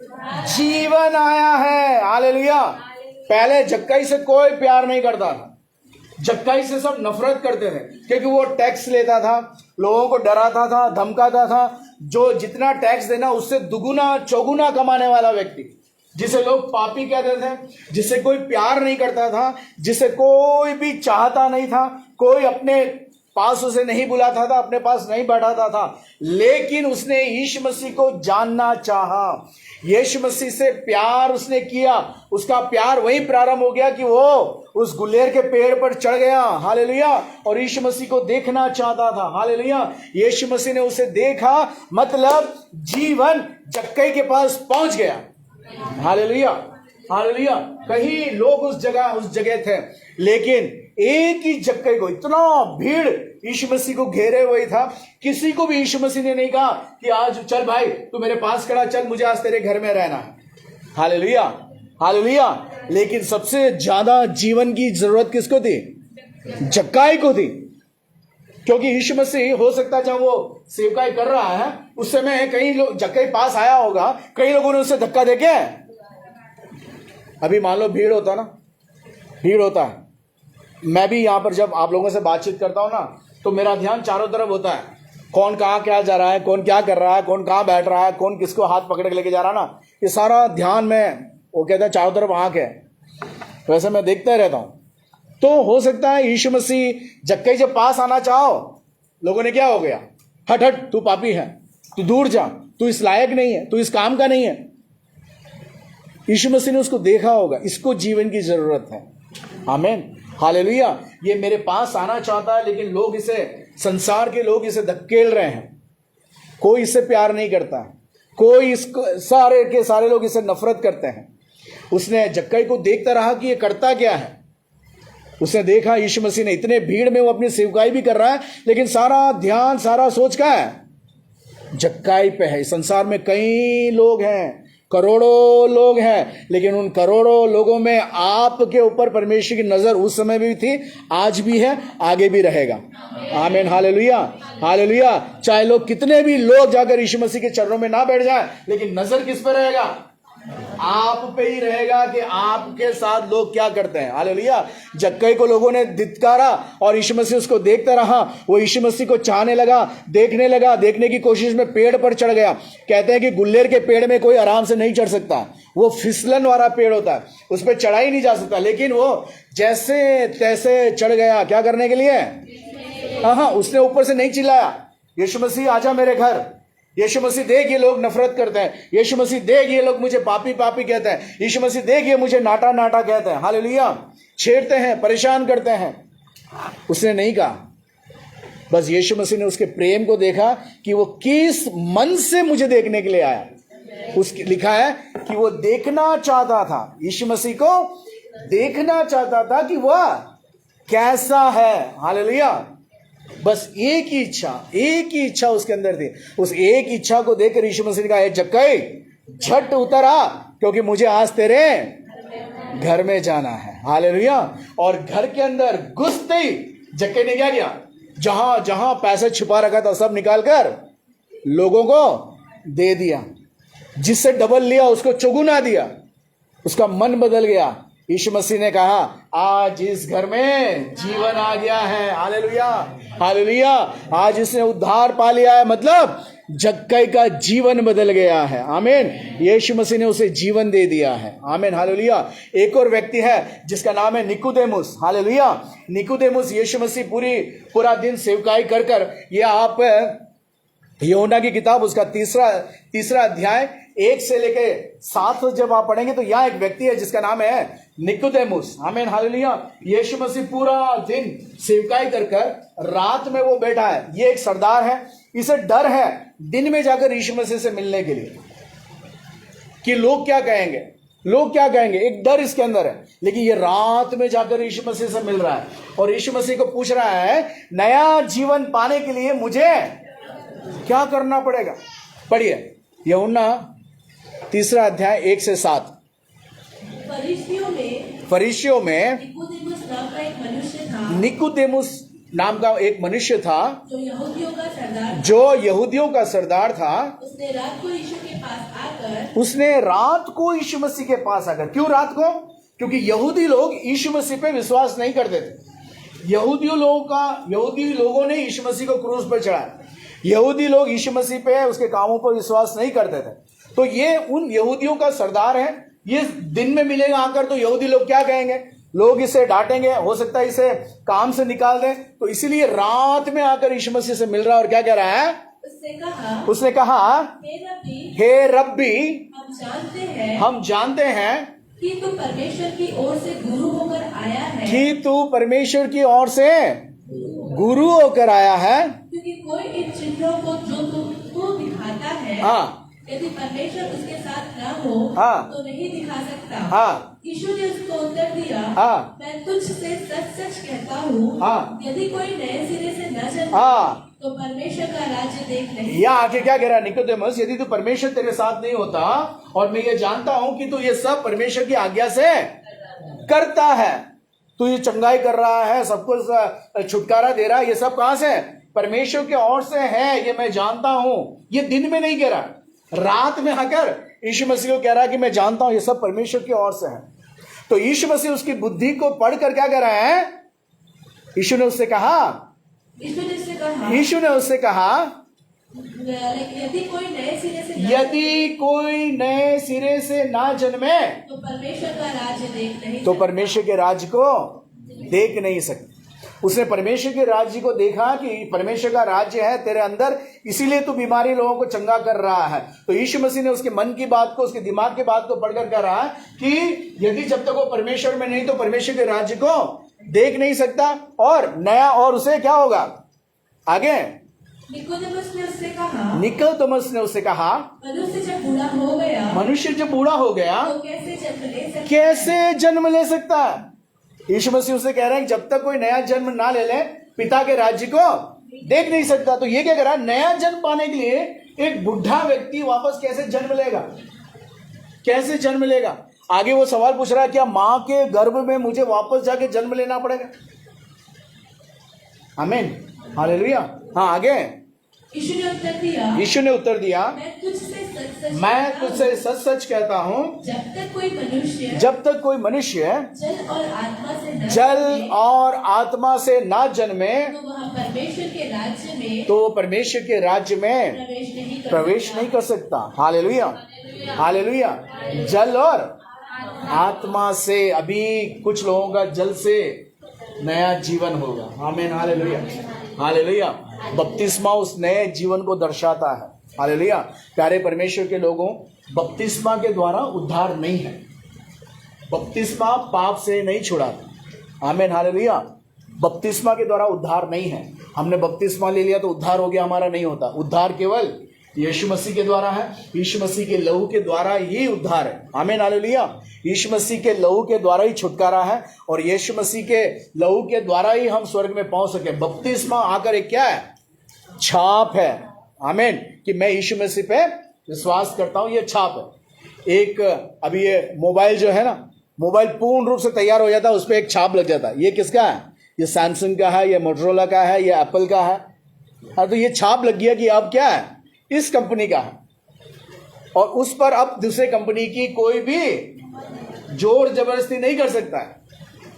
जीवन आया है। हालेलुया। पहले जक्काई से कोई प्यार नहीं करता था, जक्काई से सब नफरत करते थे, क्योंकि वो टैक्स लेता था, लोगों को डराता था, धमकाता था। जो जितना टैक्स देना उससे दुगुना चौगुना कमाने वाला व्यक्ति, जिसे लोग पापी कहते थे, जिसे कोई प्यार नहीं करता था, जिसे कोई भी चाहता नहीं था, कोई अपने पास उसे नहीं बुलाता था, अपने पास नहीं बैठाता था। लेकिन उसने यीशु मसीह को जानना चाहा, यीशु मसीह से प्यार उसने किया। उसका प्यार वही प्रारंभ हो गया कि वो उस गुलेर के पेड़ पर चढ़ गया। हालेलुया। और यीशु मसीह को देखना चाहता था। हालेलुया। यीशु मसीह ने उसे देखा, मतलब जीवन जक्कई के पास पहुंच गया। हालेलुया। हालेलुया। कई लोग उस जगह थे, लेकिन एक ही जक्कई को, इतना भीड़ यीशु मसीह को घेरे हुए था, किसी को भी यीशु मसीह ने नहीं कहा कि आज चल भाई तू मेरे पास खड़ा, चल मुझे आज तेरे घर में रहना है। हालेलुया। हालेलुया। लेकिन सबसे ज्यादा जीवन की जरूरत किसको थी? जक्काई को थी। क्योंकि यीशु मसीह हो सकता है जब वो सेवकाई कर रहा है उस समय कई लोग जक्काई पास आया होगा, कई लोगों ने उसे धक्का देके, अभी मान लो भीड़ होता ना, भीड़ होता है, मैं भी यहां पर जब आप लोगों से बातचीत करता हूं ना, तो मेरा ध्यान चारों तरफ होता है, कौन कहाँ क्या जा रहा है, कौन क्या कर रहा है, कौन कहाँ बैठ रहा है, कौन किसको हाथ पकड़ के लेके जा रहा है ना, ये सारा ध्यान में, वो कहता है चारों तरफ आंख है, वैसे मैं देखता ही रहता हूं। तो हो सकता है यीशु मसीह जक्कई जब पास आना चाहो, लोगों ने क्या हो गया, हट हट तू पापी है, तू दूर जा, तू इस लायक नहीं है, तू इस काम का नहीं है। यीशु मसीह ने उसको देखा होगा, इसको जीवन की जरूरत है। आमीन। हालेलुया। ये मेरे पास आना चाहता है, लेकिन लोग इसे, संसार के लोग इसे धकेल रहे हैं, कोई इससे प्यार नहीं करता, कोई इसको, सारे के सारे लोग इसे नफरत करते हैं। उसने जक्कई को देखता रहा कि ये करता क्या है। उसने देखा यीशु मसीह ने, इतने भीड़ में वो अपनी सेवकाई भी कर रहा है, लेकिन सारा ध्यान, सारा सोच का है, जक्कई पे है। संसार में कई लोग हैं, करोड़ों लोग हैं, लेकिन उन करोड़ों लोगों में आपके ऊपर परमेश्वर की नजर उस समय भी थी, आज भी है, आगे भी रहेगा। आमीन। हालेलुया। हालेलुया। चाहे लोग कितने भी लोग जाकर यीशु मसीह के चरणों में ना बैठ जाए, लेकिन नजर किस पर रहेगा? आप पे ही रहेगा कि आपके साथ लोग क्या करते हैं। हालेलुया। जक्कई को लोगों ने धिक्कारा और यीशु मसीह उसको देखता रहा, वो यीशु मसीह को चाहने लगा, देखने लगा, देखने की कोशिश में पेड़ पर चढ़ गया। कहते हैं कि गुल्लेर के पेड़ में कोई आराम से नहीं चढ़ सकता, वो फिसलन वाला पेड़ होता है, उस पर चढ़ा ही नहीं जा सकता, लेकिन वो जैसे तैसे चढ़ गया। क्या करने के लिए? हाँ, उसने ऊपर से नहीं चिल्लाया, यीशु मसीह आजा मेरे घर, यीशु मसीह देख ये लोग नफरत करते हैं, यीशु मसीह देख ये लोग मुझे पापी पापी कहते हैं, यीशु मसीह देख ये मुझे नाटा नाटा कहते हैं। हालेलुया। छेड़ते हैं, परेशान करते हैं। उसने नहीं कहा, बस यीशु मसीह ने उसके प्रेम को देखा कि वो किस मन से मुझे देखने के लिए आया। उसकी लिखा है कि वो देखना चाहता था, यीशु मसीह को देखना चाहता था कि वह कैसा है। हालेलुया। बस एक ही इच्छा उसके अंदर थी। उस एक इच्छा को देखकर यीशु मसीह ने कहा, जक्कई झट उतर आ, क्योंकि मुझे आज तेरे घर में जाना है। हालेलुया। और घर के अंदर घुसते ही जक्कई ने क्या किया? जहां जहां पैसा छुपा रखा था सब निकाल कर लोगों को दे दिया, जिससे डबल लिया उसको चौगुना दिया, उसका मन बदल गया। यीशु मसीह ने कहा, आज इस घर में जीवन आ गया है। हालेलुया। हालेलुया। आज इसने उद्धार पा लिया है, मतलब जक्कई का जीवन बदल गया है। आमीन। यीशु मसीह ने उसे जीवन दे दिया है। आमीन। हालेलुया। एक और व्यक्ति है जिसका नाम है निकोदेमुस। हालेलुया। निकोदेमुस यीशु मसीह पूरा दिन सेवकाई कर कर, ये आप यूहन्ना की किताब उसका तीसरा अध्याय 1 से लेके 7 जब आप पढ़ेंगे तो यहाँ एक व्यक्ति है जिसका नाम है निकोदेमुस। आमीन। हालेलुया। यीशु मसीह पूरा दिन सेवकाई कर कर रात में वो बैठा है। ये एक सरदार है, इसे डर है दिन में जाकर यीशु मसीह से मिलने के लिए कि लोग क्या कहेंगे, लोग क्या कहेंगे, एक डर इसके अंदर है। लेकिन ये रात में जाकर यीशु मसीह से मिल रहा है और यीशु मसीह को पूछ रहा है नया जीवन पाने के लिए मुझे क्या करना पड़ेगा। पढ़िए यूहन्ना 3 अध्याय 1 से 7। फरीसियों में निकोदेमुस नाम का एक मनुष्य था जो यहूदियों का सरदार था। उसने रात को यीशु मसीह के पास आकर, क्यों रात को? क्योंकि यहूदी लोग यीशु मसीह पे विश्वास नहीं करते थे। यहूदी लोगों ने यीशु मसीह को क्रूस पर चढ़ाया। यहूदी लोग यीशु मसीह पे उसके कामों पर विश्वास नहीं करते थे। तो ये उन यहूदियों का सरदार है। ये दिन में मिलेगा आकर तो यहूदी लोग क्या कहेंगे, लोग इसे डांटेंगे, हो सकता है इसे काम से निकाल दें। तो इसीलिए रात में आकर यीशु मसीह से मिल रहा है और क्या कह रहा है? उसने कहा हे रब्बी, हम जानते हैं
कि तू परमेश्वर की ओर से गुरु होकर आया है।
कि तू परमेश्वर की ओर से गुरु होकर आया है।
क्योंकि कोई इन चिन्हों को जो तू दिखाता है, यदि परमेश्वर उसके साथ न हो तो नहीं दिखा सकता। यीशु ने उसको उत्तर दिया, मैं तुझसे सच सच कहता हूँ, यदि कोई नए सिरे से न जन्मे तो परमेश्वर का राज्य देख नहीं।
या आगे क्या कह रहा है निकोदेमस, यदि तू परमेश्वर तेरे साथ नहीं होता, और मैं ये जानता हूं कि तू ये सब परमेश्वर की आज्ञा से करता है, तू ये चंगाई कर रहा है, सबको छुटकारा दे रहा है, ये सब कहां से? परमेश्वर की ओर से है, ये मैं जानता हूं। ये दिन में नहीं कह रहा, रात में आकर यीशु मसीह को कह रहा है कि मैं जानता हूं ये सब परमेश्वर की ओर से है। तो यीशु मसीह उसकी बुद्धि को पढ़कर क्या कह रहा है? यीशु ने उससे कहा
यदि
कोई नए सिरे से ना जन्मे
तो परमेश्वर का राज्य देख नहीं,
तो परमेश्वर के राज्य को देख नहीं सकते। उसने परमेश्वर के राज्य को देखा कि परमेश्वर का राज्य है तेरे अंदर, इसीलिए तू बीमारी लोगों को चंगा कर रहा है। तो यीशु मसीह ने उसके मन की बात को, उसके दिमाग की बात को पढ़कर कह रहा है कि यदि जब तक वो परमेश्वर में नहीं तो परमेश्वर के राज्य को देख नहीं सकता। और नया, और उसे क्या होगा आगे?
निकोदेमस ने उससे कहा मनुष्य जब बूढ़ा हो गया तो
कैसे जन्म ले सकता है? यीशु मसीह उससे कह रहे हैं जब तक कोई नया जन्म ना ले ले पिता के राज्य को देख नहीं सकता। तो ये क्या कह रहा है? नया जन्म पाने के लिए एक बुढ़ा व्यक्ति वापस कैसे जन्म लेगा? कैसे जन्म लेगा? आगे वो सवाल पूछ रहा है, क्या मां के गर्भ में मुझे वापस जाके जन्म लेना पड़ेगा? आमीन, हालेलुया। हाँ, आगे
यीशु
ने उत्तर दिया मैं तुझसे सच सच कहता हूँ, जब तक कोई मनुष्य जल और आत्मा से ना जन्मे तो परमेश्वर के राज्य में प्रवेश नहीं कर सकता। Hallelujah, hallelujah. जल और आत्मा से, अभी कुछ लोगों का जल से नया जीवन होगा। आमीन, हालेलुया, हालेलुया। बपतिस्मा उस नए जीवन को दर्शाता है। हालेलुया। प्यारे परमेश्वर के लोगों, बपतिस्मा के द्वारा उद्धार नहीं है। बपतिस्मा पाप से नहीं छुड़ाता। आमीन, हालेलुया। बपतिस्मा के द्वारा उद्धार नहीं है। हमने बपतिस्मा ले लिया तो उद्धार हो गया, हमारा नहीं होता। उद्धार केवल यीशु मसीह के द्वारा है। यीशु मसीह के लहू के द्वारा ही उद्धार है। आमीन, हालेलुया। यीशु मसीह के लहू के द्वारा ही छुटकारा है और यीशु मसीह के लहू के द्वारा ही हम स्वर्ग में पहुंच सके। बपतिस्मा आकर एक क्या है? छाप है। आमीन, कि मैं यीशु मसीह पे विश्वास करता हूं, ये छाप है। एक अभी ये मोबाइल जो है ना, मोबाइल पूर्ण रूप से तैयार हो जाता है, उस पर एक छाप लग जाता है। ये किसका है? ये सैमसंग का है, ये मोटरोला का है, ये एप्पल का है। तो ये छाप लग गया कि अब क्या है? इस कंपनी का है। और उस पर अब दूसरे कंपनी की कोई भी जोर जबरदस्ती नहीं कर सकता है,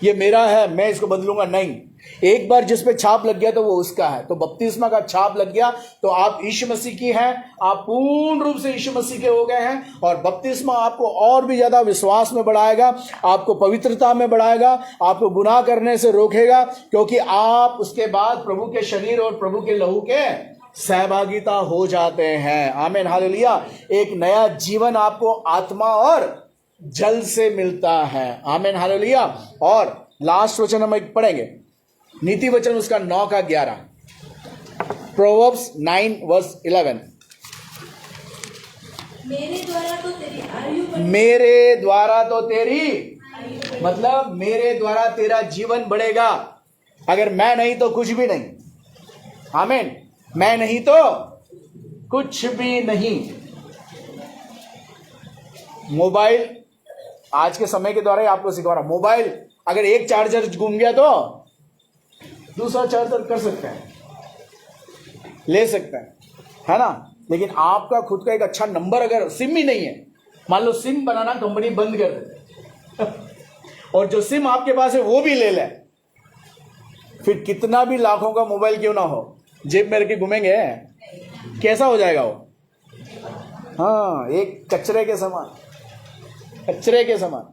ये मेरा है मैं इसको बदलूंगा, नहीं। एक बार जिस पे छाप लग गया तो वो उसका है। तो बपतिस्मा का छाप लग गया तो आप यीशु मसीह की हैं, आप पूर्ण रूप से यीशु मसीह के हो गए हैं। और बपतिस्मा आपको और भी ज्यादा विश्वास में बढ़ाएगा, आपको पवित्रता में बढ़ाएगा, आपको गुनाह करने से रोकेगा, क्योंकि आप उसके बाद प्रभु के शरीर और प्रभु के लहू के सहभागिता हो जाते हैं। आमीन, हालेलुया। एक नया जीवन आपको आत्मा और जल से मिलता है। आमीन, हालेलुया। और लास्ट वचन हम एक पढ़ेंगे, नीति वचन उसका 9 का 11, प्रोवर्ब्स 9 वर्स 11।
मेरे द्वारा तो तेरी आयु बढ़ेगी।
मेरे द्वारा तो तेरी, मतलब मेरे द्वारा तेरा जीवन बढ़ेगा। अगर मैं नहीं तो कुछ भी नहीं। आमीन। मैं नहीं तो कुछ भी नहीं। मोबाइल आज के समय के द्वारा ही आपको सिखा रहा। मोबाइल अगर एक चार्जर घूम गया तो दूसरा चार्जर कर सकते हैं, ले सकते हैं, है ना। लेकिन आपका खुद का एक अच्छा नंबर, अगर सिम ही नहीं है, मान लो सिम बनाना कंपनी बंद कर दे और जो सिम आपके पास है वो भी ले ले, फिर कितना भी लाखों का मोबाइल क्यों ना हो, जेब में रख के घूमेंगे, कैसा हो जाएगा वो? हाँ, एक कचरे के समान, कचरे के समान।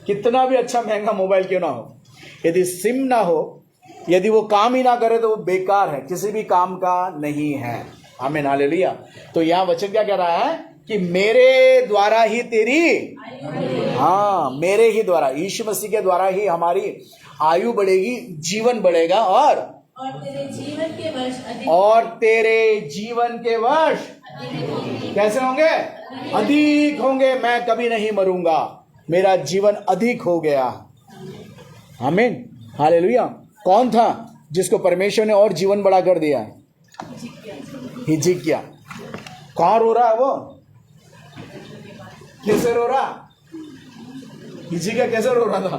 कितना भी अच्छा महंगा मोबाइल क्यों ना हो, यदि सिम ना हो, यदि वो काम ही ना करे तो वो बेकार है, किसी भी काम का नहीं है। आमीन, हालेलुया। तो यहां वचन क्या कह रहा है कि मेरे द्वारा ही तेरी, हाँ, मेरे ही द्वारा, यीशु मसीह के द्वारा ही हमारी आयु बढ़ेगी, जीवन बढ़ेगा और
तेरे जीवन के वर्ष अधिक,
और तेरे जीवन के वर्ष कैसे होंगे? अधिक होंगे। मैं कभी नहीं मरूंगा, मेरा जीवन अधिक हो गया। आमीन, हालेलुया। कौन था जिसको परमेश्वर ने और जीवन बढ़ा कर दिया? हिजकिय्याह। कहाँ रो रहा है वो? कैसे रो रहा? हिजकिय्याह कैसे रो रहा था?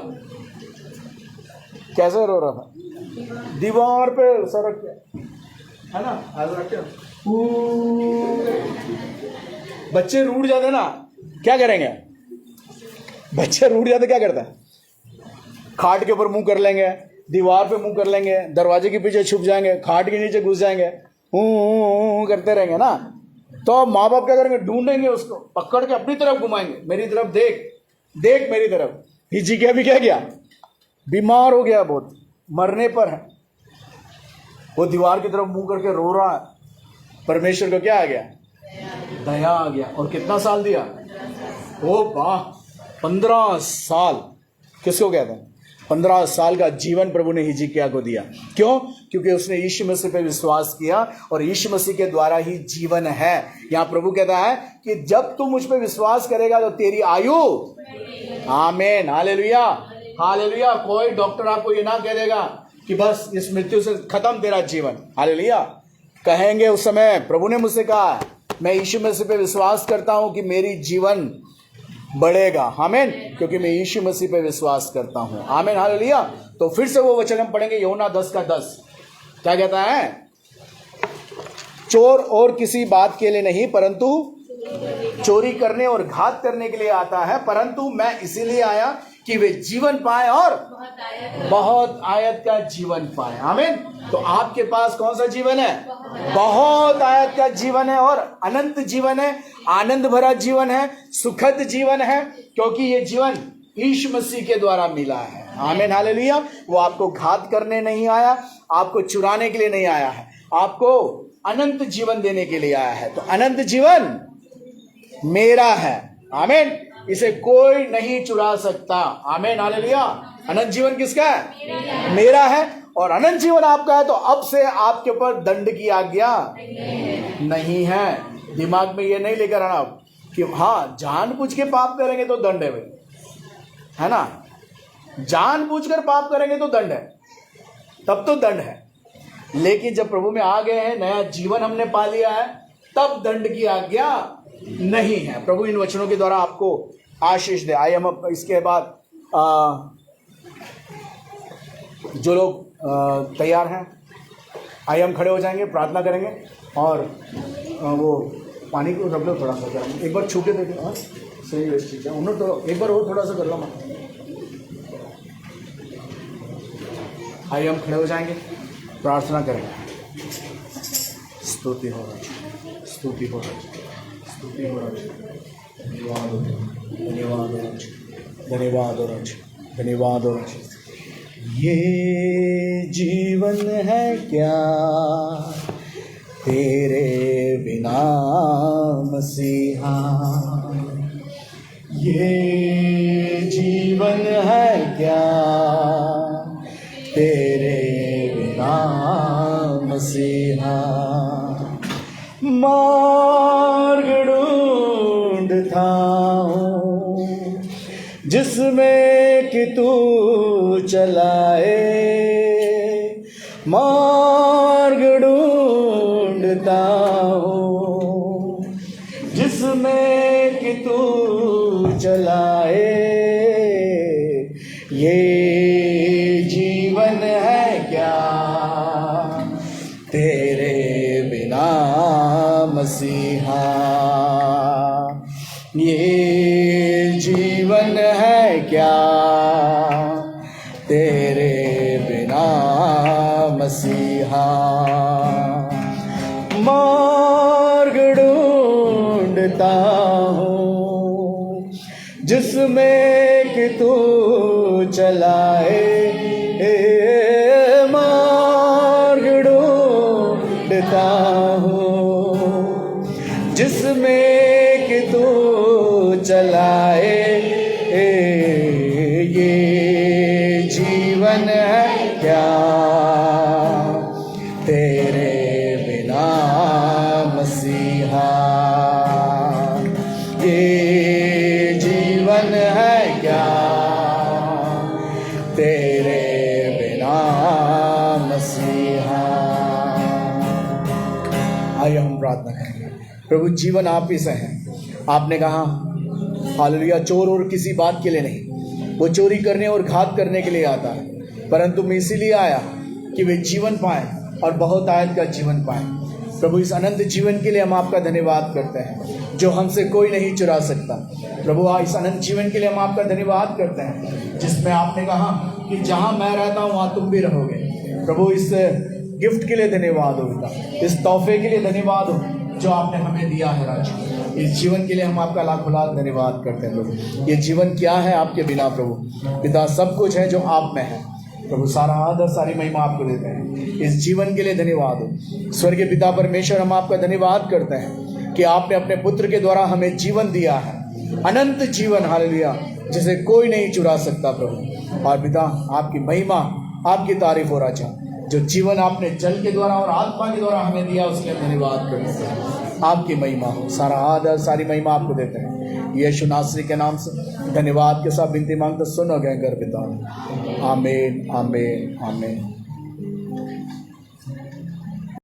कैसे रो रहा था? दीवार पे सर रख के, है ना, ऐसा रख के। बच्चे रूठ जाते ना, क्या करेंगे? बच्चे रूठ जाते क्या करता है? खाट के ऊपर मुंह कर लेंगे, दीवार पे मुंह कर लेंगे, दरवाजे के पीछे छुप जाएंगे, खाट के नीचे घुस जाएंगे, करते रहेंगे ना। तो माँ बाप क्या करेंगे? ढूंढेंगे उसको, पकड़ के अपनी तरफ घुमाएंगे, मेरी तरफ देख, देख मेरी तरफ। हिजकिय्याह भी क्या गया? बीमार हो गया, बहुत मरने पर है। वो दीवार की तरफ मुंह करके रो रहा है। परमेश्वर को क्या आ गया? दया आ गया। और कितना साल दिया? ओ वाह, 15 साल। किसको कहते हैं? 15 साल का जीवन प्रभु ने हिजकिय्याह को दिया। क्यों? क्योंकि उसने यीशु मसीह पे विश्वास किया और यीशु मसीह के द्वारा ही जीवन है। यहाँ प्रभु कहता है कि जब तू मुझ पे विश्वास करेगा तो तेरी आयु, आमीन, हालेलुया, हालेलुया। कोई डॉक्टर आपको ये ना कह देगा कि बस इस मृत्यु से खत्म तेरा जीवन, हालेलुया। कहेंगे उस समय, प्रभु ने मुझसे कहा, मैं यीशु मसीह पे विश्वास करता हूं कि मेरी जीवन बढ़ेगा, आमीन, क्योंकि मैं यीशु मसीह पे विश्वास करता हूं, आमीन, हालेलुया। तो फिर से वो वचन हम पढ़ेंगे, यूहन्ना 10:10। क्या कहता है? चोर और किसी बात के लिए नहीं, परंतु चोरी करने और घात करने के लिए आता है, परंतु मैं इसीलिए आया कि वे जीवन पाए और बहुत आयत का जीवन पाए, आमीन। तो आपके पास कौन सा जीवन है? बहुत आयत का जीवन है और अनंत जीवन है, आनंद भरा जीवन है, सुखद जीवन है, क्योंकि ये जीवन यीशु मसीह के द्वारा मिला है, आमीन, हालेलुया। वो आपको घात करने नहीं आया, आपको चुराने के लिए नहीं आया है, आपको अनंत जीवन देने के लिए आया है। तो अनंत जीवन मेरा है, आमीन, इसे कोई नहीं चुरा सकता, आमीन, हालेलुया। अनंत जीवन किसका है? मेरा है। और अनंत जीवन आपका है, तो अब से आपके ऊपर दंड की आज्ञा नहीं है। दिमाग में ये नहीं लेकर आना कि हाँ, जानबूझ के पाप करेंगे तो दंड है, है ना। जानबूझकर पाप करेंगे तो दंड है, तब तो दंड है। लेकिन जब प्रभु में आ गए हैं, नया जीवन हमने पा लिया है, तब दंड की आज्ञा नहीं है। प्रभु इन वचनों के द्वारा आपको आशीष दे। आइए हम इसके बाद जो लोग तैयार हैं, आइए हम खड़े हो जाएंगे, प्रार्थना करेंगे और वो पानी को रख लो थोड़ा सा, एक बार छू के देख लो। सही है, ठीक है, उन्होंने तो एक बार और थोड़ा सा कर लो। आइए हम खड़े हो जाएंगे, प्रार्थना करेंगे। स्तुति हो रहा है, स्तुति हो रहा है, स्तुति हो रहा है। धन्यवाद हो, धन्यवाद हो, धन्यवाद हो, धन्यवाद हो। ये जीवन है क्या तेरे बिना मसीहा, ये जीवन है क्या तेरे बिना मसीहा। मार्ग ढूंढ चलाए, मार्ग ढूंढता हूँ जिसमें कि तू चलाए। ये जीवन है क्या तेरे बिना मसीहा, ये जीवन है क्या तेरे बिना मसीहा। मार्ग ढूंढता हूँ जिसमें कि तू चलाए, मार्ग ढूंढता हूँ जिसमें कि तू चलाए। ये जीवन है क्या तेरे बिना मसीहा, ये जीवन है क्या तेरे बिना मसीहा। आइए हम प्रार्थना करेंगे। प्रभु जीवन आप ही से हैं। आपने कहा हालेलुया, चोर और किसी बात के लिए नहीं, वो चोरी करने और घात करने के लिए आता है, परंतु मैं इसीलिए आया कि वे जीवन पाएं और बहुत आयत का जीवन पाएं। प्रभु इस अनंत जीवन के लिए हम आपका धन्यवाद करते हैं जो हमसे कोई नहीं चुरा सकता। प्रभु इस अनंत जीवन के लिए हम आपका धन्यवाद करते हैं जिसमें आपने कहा कि जहाँ मैं रहता हूँ वहाँ तुम भी रहोगे। प्रभु इस गिफ्ट के लिए धन्यवाद हो पिता, इस तोहफे के लिए धन्यवाद हो जो आपने हमें दिया है राजा। इस जीवन के लिए हम आपका लाखों लाख धन्यवाद करते हैं प्रभु। ये जीवन क्या है आपके बिना प्रभु पिता, सब कुछ है जो आप में है प्रभु। सारा आदर सारी महिमा आपको देते हैं। इस जीवन के लिए धन्यवाद हो स्वर्गीय पिता परमेश्वर। हम आपका धन्यवाद करते हैं कि आपने अपने पुत्र के द्वारा हमें जीवन दिया है, अनंत जीवन हालेलुया, जिसे कोई नहीं चुरा सकता प्रभु। और पिता आपकी महिमा आपकी तारीफ हो राजा, जो जीवन आपने जल के द्वारा और आत्मा के द्वारा हमें दिया उसके लिए धन्यवाद करते हैं। आपकी महिमा हो, सारा आदर सारी महिमा आपको देते हैं यीशु नासरी के नाम से धन्यवाद के साथ विनती मांगते सुनो गए कर पिता। आमीन आमीन आमीन।